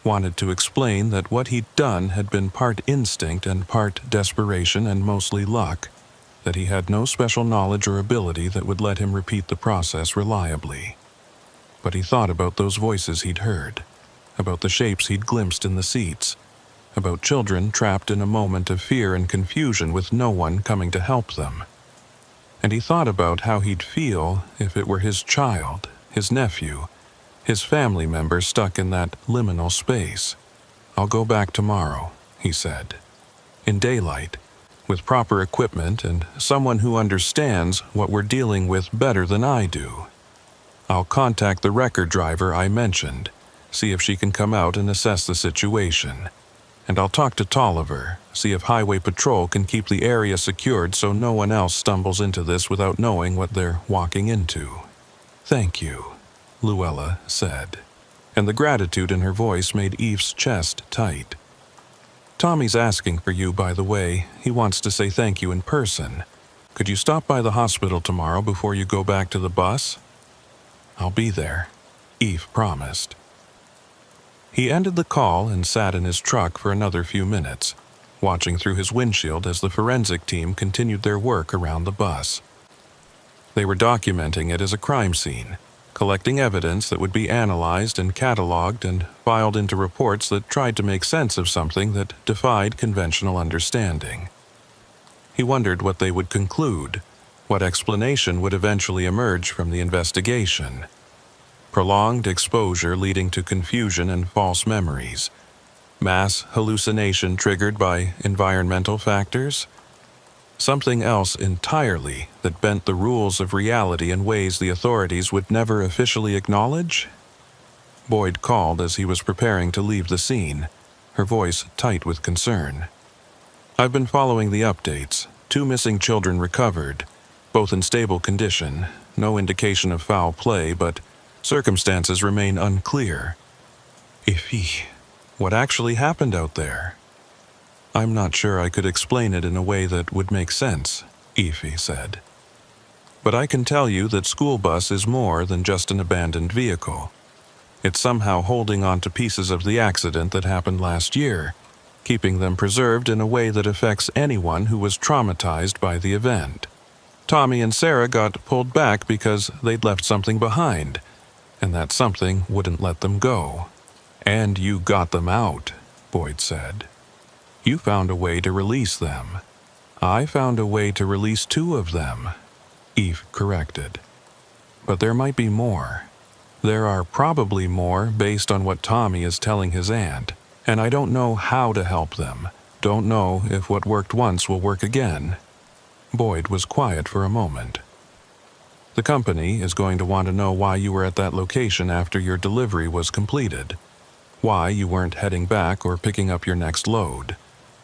A: wanted to explain that what he'd done had been part instinct and part desperation and mostly luck, that he had no special knowledge or ability that would let him repeat the process reliably. But he thought about those voices he'd heard, about the shapes he'd glimpsed in the seats, about children trapped in a moment of fear and confusion with no one coming to help them. And he thought about how he'd feel if it were his child, his nephew, his family member stuck in that liminal space. "I'll go back tomorrow," he said. "In daylight, with proper equipment and someone who understands what we're dealing with better than I do. I'll contact the wrecker driver I mentioned, see if she can come out and assess the situation. And I'll talk to Tolliver, see if Highway Patrol can keep the area secured so no one else stumbles into this without knowing what they're walking into." "Thank you," Luella said, and the gratitude in her voice made Eve's chest tight. "Tommy's asking for you, by the way. He wants to say thank you in person. Could you stop by the hospital tomorrow before you go back to the bus?" "I'll be there," Eve promised. He ended the call and sat in his truck for another few minutes, watching through his windshield as the forensic team continued their work around the bus. They were documenting it as a crime scene, collecting evidence that would be analyzed and cataloged and filed into reports that tried to make sense of something that defied conventional understanding. He wondered what they would conclude, what explanation would eventually emerge from the investigation. Prolonged exposure leading to confusion and false memories. Mass hallucination triggered by environmental factors? Something else entirely that bent the rules of reality in ways the authorities would never officially acknowledge? Boyd called as he was preparing to leave the scene, her voice tight with concern. I've been following the updates. 2 missing children recovered, both in stable condition, no indication of foul play, but circumstances remain unclear. Iffy. What actually happened out there? I'm not sure I could explain it in a way that would make sense, Iffy said. But I can tell you that school bus is more than just an abandoned vehicle. It's somehow holding on to pieces of the accident that happened last year, keeping them preserved in a way that affects anyone who was traumatized by the event. Tommy and Sarah got pulled back because they'd left something behind, and that something wouldn't let them go. And you got them out, Boyd said. You found a way to release them. I found a way to release 2 of them, Eve corrected. But there might be more. There are probably more based on what Tommy is telling his aunt, and I don't know how to help them. Don't know if what worked once will work again. Boyd was quiet for a moment. The company is going to want to know why you were at that location after your delivery was completed. Why you weren't heading back or picking up your next load.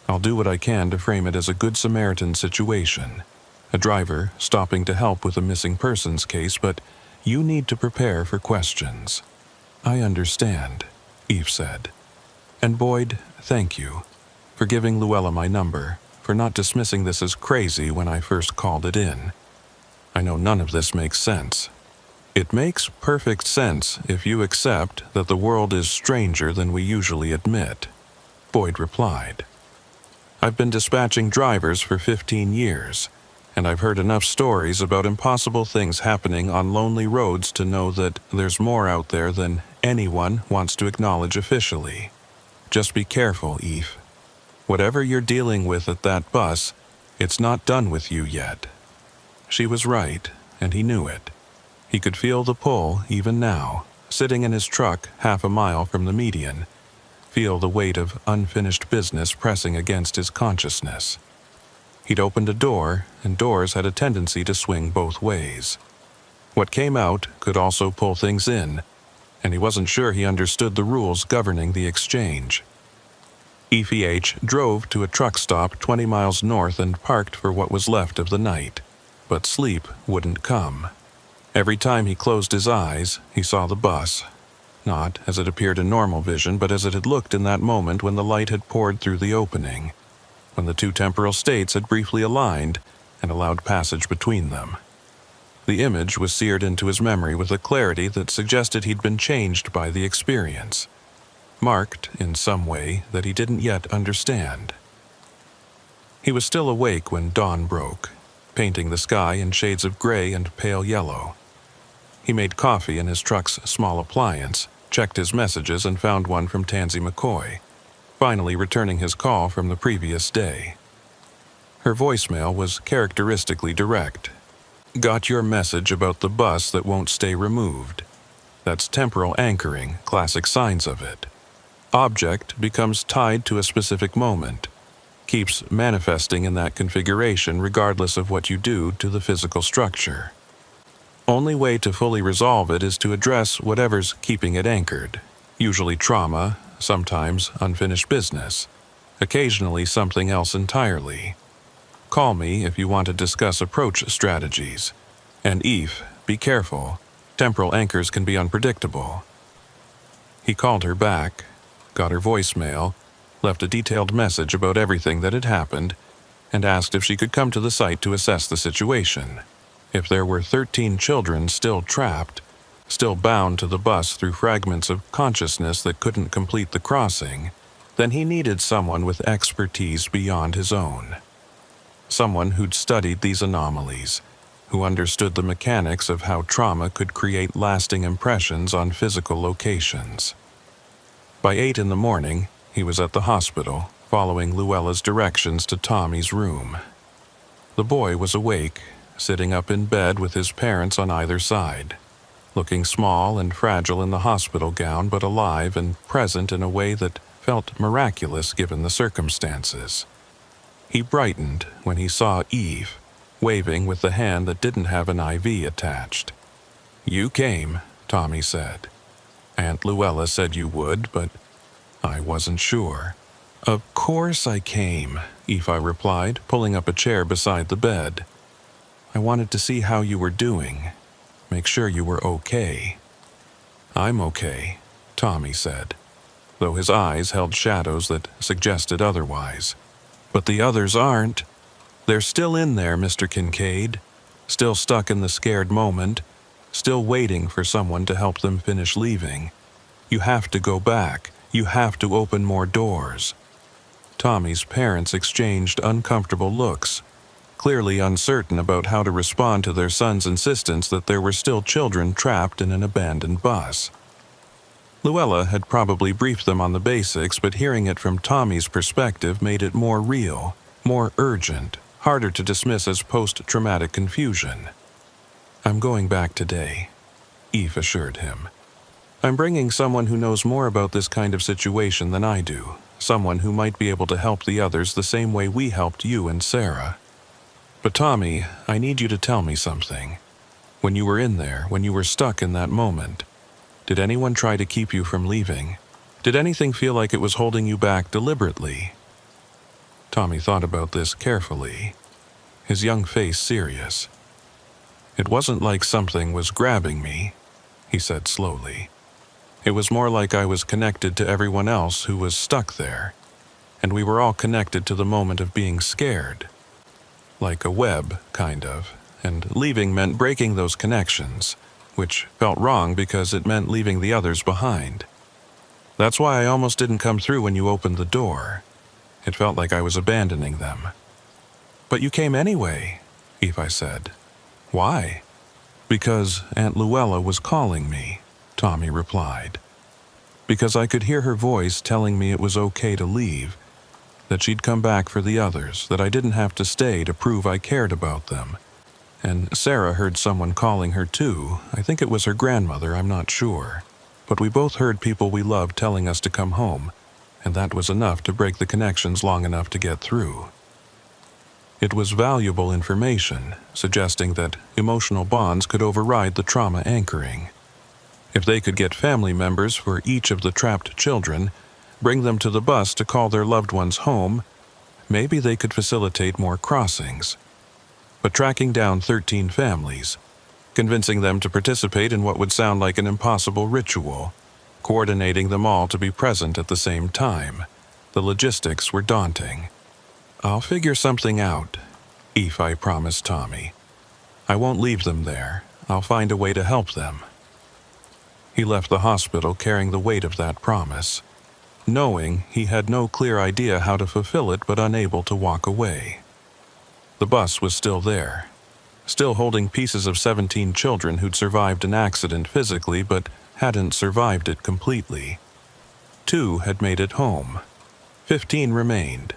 A: I'll do what I can to frame it as a Good Samaritan situation. A driver stopping to help with a missing persons case, but you need to prepare for questions. I understand, Eve said. And Boyd, thank you for giving Luella my number, for not dismissing this as crazy when I first called it in. I know none of this makes sense. It makes perfect sense if you accept that the world is stranger than we usually admit, Boyd replied. I've been dispatching drivers for 15 years, and I've heard enough stories about impossible things happening on lonely roads to know that there's more out there than anyone wants to acknowledge officially. Just be careful, Eve. Whatever you're dealing with at that bus, it's not done with you yet. She was right, and he knew it. He could feel the pull even now, sitting in his truck half a mile from the median, feel the weight of unfinished business pressing against his consciousness. He'd opened a door, and doors had a tendency to swing both ways. What came out could also pull things in, and he wasn't sure he understood the rules governing the exchange. EPH drove to a truck stop 20 miles north and parked for what was left of the night, but sleep wouldn't come. Every time he closed his eyes, he saw the bus. Not as it appeared in normal vision, but as it had looked in that moment when the light had poured through the opening, when the 2 temporal states had briefly aligned and allowed passage between them. The image was seared into his memory with a clarity that suggested he'd been changed by the experience, marked in some way that he didn't yet understand. He was still awake when dawn broke, painting the sky in shades of gray and pale yellow. He made coffee in his truck's small appliance, checked his messages, and found one from Tansy McCoy, finally returning his call from the previous day. Her voicemail was characteristically direct. Got your message about the bus that won't stay removed. That's temporal anchoring, classic signs of it. Object becomes tied to a specific moment, keeps manifesting in that configuration regardless of what you do to the physical structure. Only way to fully resolve it is to address whatever's keeping it anchored, usually trauma, sometimes unfinished business, occasionally something else entirely. Call me if you want to discuss approach strategies. And Eve, be careful. Temporal anchors can be unpredictable. He called her back, got her voicemail, left a detailed message about everything that had happened, and asked if she could come to the site to assess the situation. If there were 13 children still trapped, still bound to the bus through fragments of consciousness that couldn't complete the crossing, then he needed someone with expertise beyond his own. Someone who'd studied these anomalies, who understood the mechanics of how trauma could create lasting impressions on physical locations. By 8 in the morning, he was at the hospital, following Luella's directions to Tommy's room. The boy was awake, sitting up in bed with his parents on either side, looking small and fragile in the hospital gown, but alive and present in a way that felt miraculous given the circumstances. He brightened when he saw Eve, waving with the hand that didn't have an IV attached. "You came," Tommy said. "Aunt Luella said you would, but I wasn't sure." "Of course I came," Eva replied, pulling up a chair beside the bed. "I wanted to see how you were doing, make sure you were okay." "I'm okay," Tommy said, though his eyes held shadows that suggested otherwise. "But the others aren't. They're still in there, Mr. Kincaid, still stuck in the scared moment, still waiting for someone to help them finish leaving. You have to go back. You have to open more doors." Tommy's parents exchanged uncomfortable looks, clearly uncertain about how to respond to their son's insistence that there were still children trapped in an abandoned bus. Luella had probably briefed them on the basics, but hearing it from Tommy's perspective made it more real, more urgent, harder to dismiss as post-traumatic confusion. "I'm going back today," Eve assured him. "I'm bringing someone who knows more about this kind of situation than I do, someone who might be able to help the others the same way we helped you and Sarah. But Tommy, I need you to tell me something. When you were in there, when you were stuck in that moment, did anyone try to keep you from leaving? Did anything feel like it was holding you back deliberately?" Tommy thought about this carefully, his young face serious. "It wasn't like something was grabbing me," he said slowly. "It was more like I was connected to everyone else who was stuck there, and we were all connected to the moment of being scared. Like a web, kind of, and leaving meant breaking those connections, which felt wrong because it meant leaving the others behind. That's why I almost didn't come through when you opened the door. It felt like I was abandoning them." "But you came anyway," Eva said. "Why?" "Because Aunt Luella was calling me," Tommy replied. "Because I could hear her voice telling me it was okay to leave, that she'd come back for the others, that I didn't have to stay to prove I cared about them. And Sarah heard someone calling her too. I think it was her grandmother, I'm not sure. But we both heard people we loved telling us to come home, and that was enough to break the connections long enough to get through." It was valuable information, suggesting that emotional bonds could override the trauma anchoring. If they could get family members for each of the trapped children, bring them to the bus to call their loved ones home, maybe they could facilitate more crossings. But tracking down 13 families, convincing them to participate in what would sound like an impossible ritual, coordinating them all to be present at the same time, the logistics were daunting. "I'll figure something out," Ephi promised Tommy. "I won't leave them there. I'll find a way to help them." He left the hospital carrying the weight of that promise, knowing he had no clear idea how to fulfill it but unable to walk away. The bus was still there, still holding pieces of 17 children who'd survived an accident physically but hadn't survived it completely. 2 had made it home. 15 remained,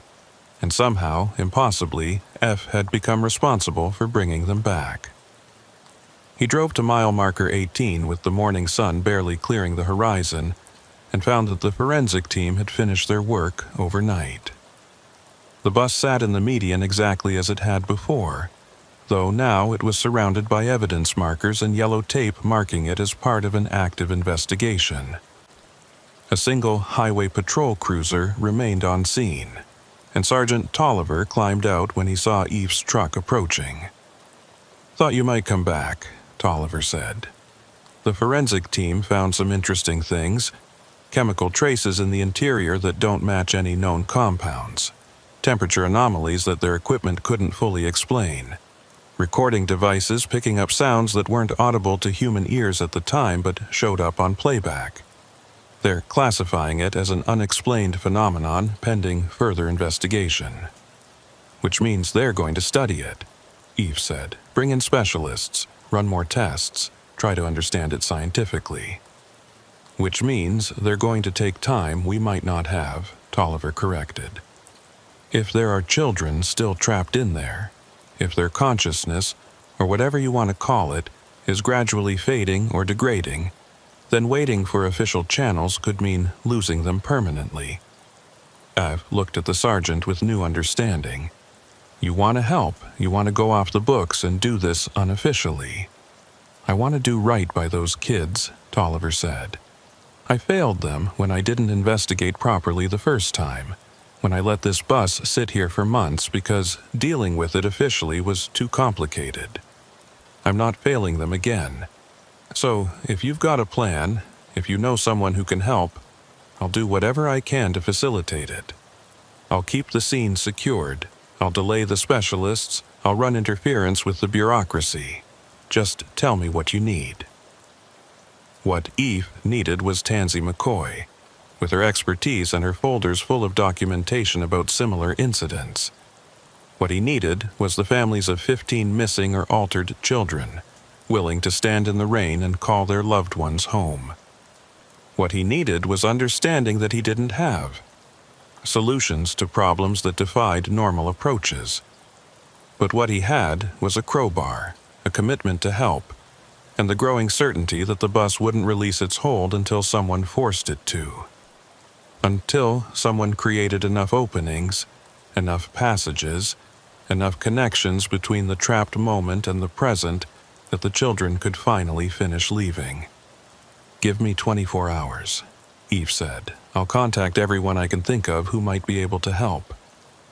A: and somehow, impossibly, F had become responsible for bringing them back. He drove to mile marker 18 with the morning sun barely clearing the horizon and found that the forensic team had finished their work overnight. The bus sat in the median exactly as it had before, though now it was surrounded by evidence markers and yellow tape marking it as part of an active investigation. A single highway patrol cruiser remained on scene, and Sergeant Tolliver climbed out when he saw Eve's truck approaching. "Thought you might come back," Tolliver said. "The forensic team found some interesting things, chemical traces in the interior that don't match any known compounds, temperature anomalies that their equipment couldn't fully explain, recording devices picking up sounds that weren't audible to human ears at the time but showed up on playback. They're classifying it as an unexplained phenomenon pending further investigation." "Which means they're going to study it," Eve said. "Bring in specialists, run more tests, try to understand it scientifically." "Which means they're going to take time we might not have," Tolliver corrected. "If there are children still trapped in there, if their consciousness, or whatever you want to call it, is gradually fading or degrading, then waiting for official channels could mean losing them permanently. Ev looked at the sergeant with new understanding. You want to help, you want to go off the books and do this unofficially. I want to do right by those kids, Tolliver said. I failed them when I didn't investigate properly the first time, when I let this bus sit here for months because dealing with it officially was too complicated. I'm not failing them again. So, if you've got a plan, if you know someone who can help, I'll do whatever I can to facilitate it. I'll keep the scene secured. I'll delay the specialists. I'll run interference with the bureaucracy. Just tell me what you need. What Eve needed was Tansy McCoy, with her expertise and her folders full of documentation about similar incidents. What he needed was the families of 15 missing or altered children, willing to stand in the rain and call their loved ones home. What he needed was understanding that he didn't have, solutions to problems that defied normal approaches. But what he had was a crowbar, a commitment to help, and the growing certainty that the bus wouldn't release its hold until someone forced it to. Until someone created enough openings, enough passages, enough connections between the trapped moment and the present that the children could finally finish leaving. Give me 24 hours, Eve said. I'll contact everyone I can think of who might be able to help.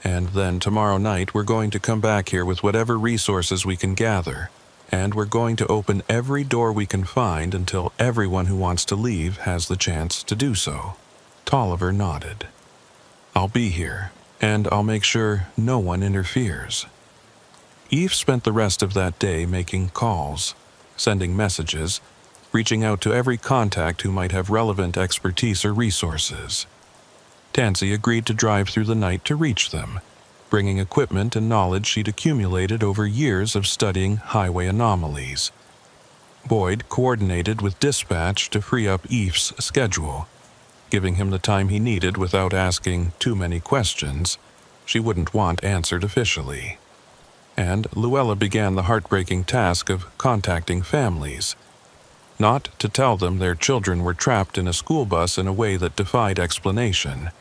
A: And then tomorrow night we're going to come back here with whatever resources we can gather, and we're going to open every door we can find until everyone who wants to leave has the chance to do so. Tolliver nodded. I'll be here, and I'll make sure no one interferes. Eve spent the rest of that day making calls, sending messages, reaching out to every contact who might have relevant expertise or resources. Tansy agreed to drive through the night to reach them, bringing equipment and knowledge she'd accumulated over years of studying highway anomalies. Boyd coordinated with dispatch to free up Eve's schedule, giving him the time he needed without asking too many questions she wouldn't want answered officially. And Luella began the heartbreaking task of contacting families, not to tell them their children were trapped in a school bus in a way that defied explanation,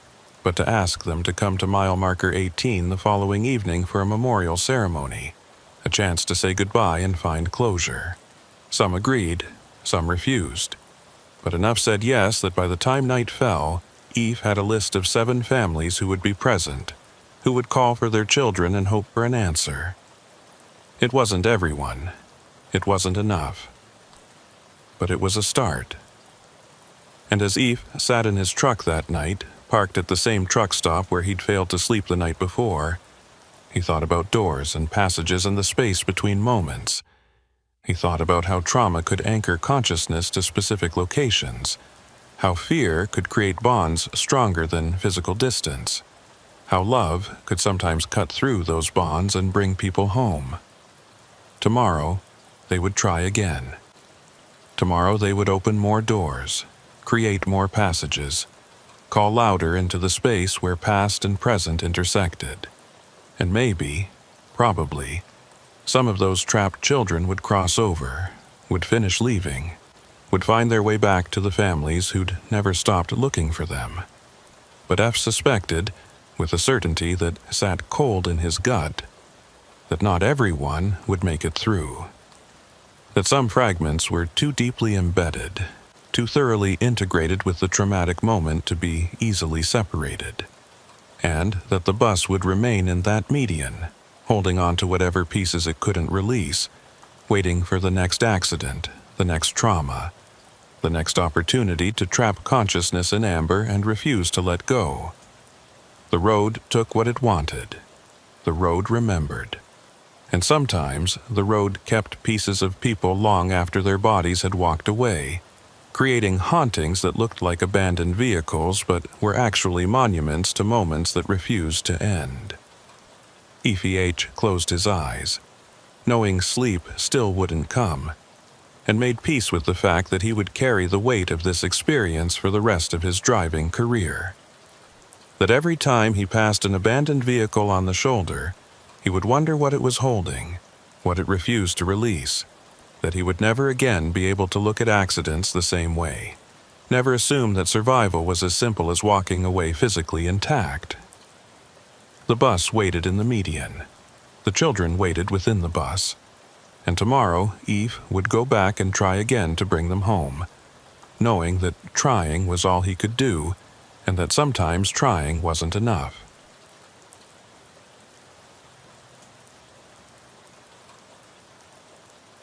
A: but to ask them to come to mile marker 18 the following evening for a memorial ceremony, a chance to say goodbye and find closure. Some agreed, some refused, but enough said yes that by the time night fell, Eve had a list of 7 families who would be present, who would call for their children and hope for an answer. It wasn't everyone. It wasn't enough. But it was a start. And as Eve sat in his truck that night, parked at the same truck stop where he'd failed to sleep the night before, he thought about doors and passages and the space between moments. He thought about how trauma could anchor consciousness to specific locations, how fear could create bonds stronger than physical distance, how love could sometimes cut through those bonds and bring people home. Tomorrow, they would try again. Tomorrow they would open more doors, create more passages, call louder into the space where past and present intersected. And maybe, probably, some of those trapped children would cross over, would finish leaving, would find their way back to the families who'd never stopped looking for them. But F suspected, with a certainty that sat cold in his gut, that not everyone would make it through. That some fragments were too deeply embedded, too thoroughly integrated with the traumatic moment to be easily separated, and that the bus would remain in that median, holding on to whatever pieces it couldn't release, waiting for the next accident, the next trauma, the next opportunity to trap consciousness in amber and refuse to let go. The road took what it wanted. The road remembered. And sometimes the road kept pieces of people long after their bodies had walked away, creating hauntings that looked like abandoned vehicles but were actually monuments to moments that refused to end. EPH closed his eyes, knowing sleep still wouldn't come, and made peace with the fact that he would carry the weight of this experience for the rest of his driving career. That every time he passed an abandoned vehicle on the shoulder, he would wonder what it was holding, what it refused to release, that he would never again be able to look at accidents the same way. Never assume that survival was as simple as walking away physically intact. The bus waited in the median. The children waited within the bus. And tomorrow, Eve would go back and try again to bring them home, knowing that trying was all he could do, and that sometimes trying wasn't enough.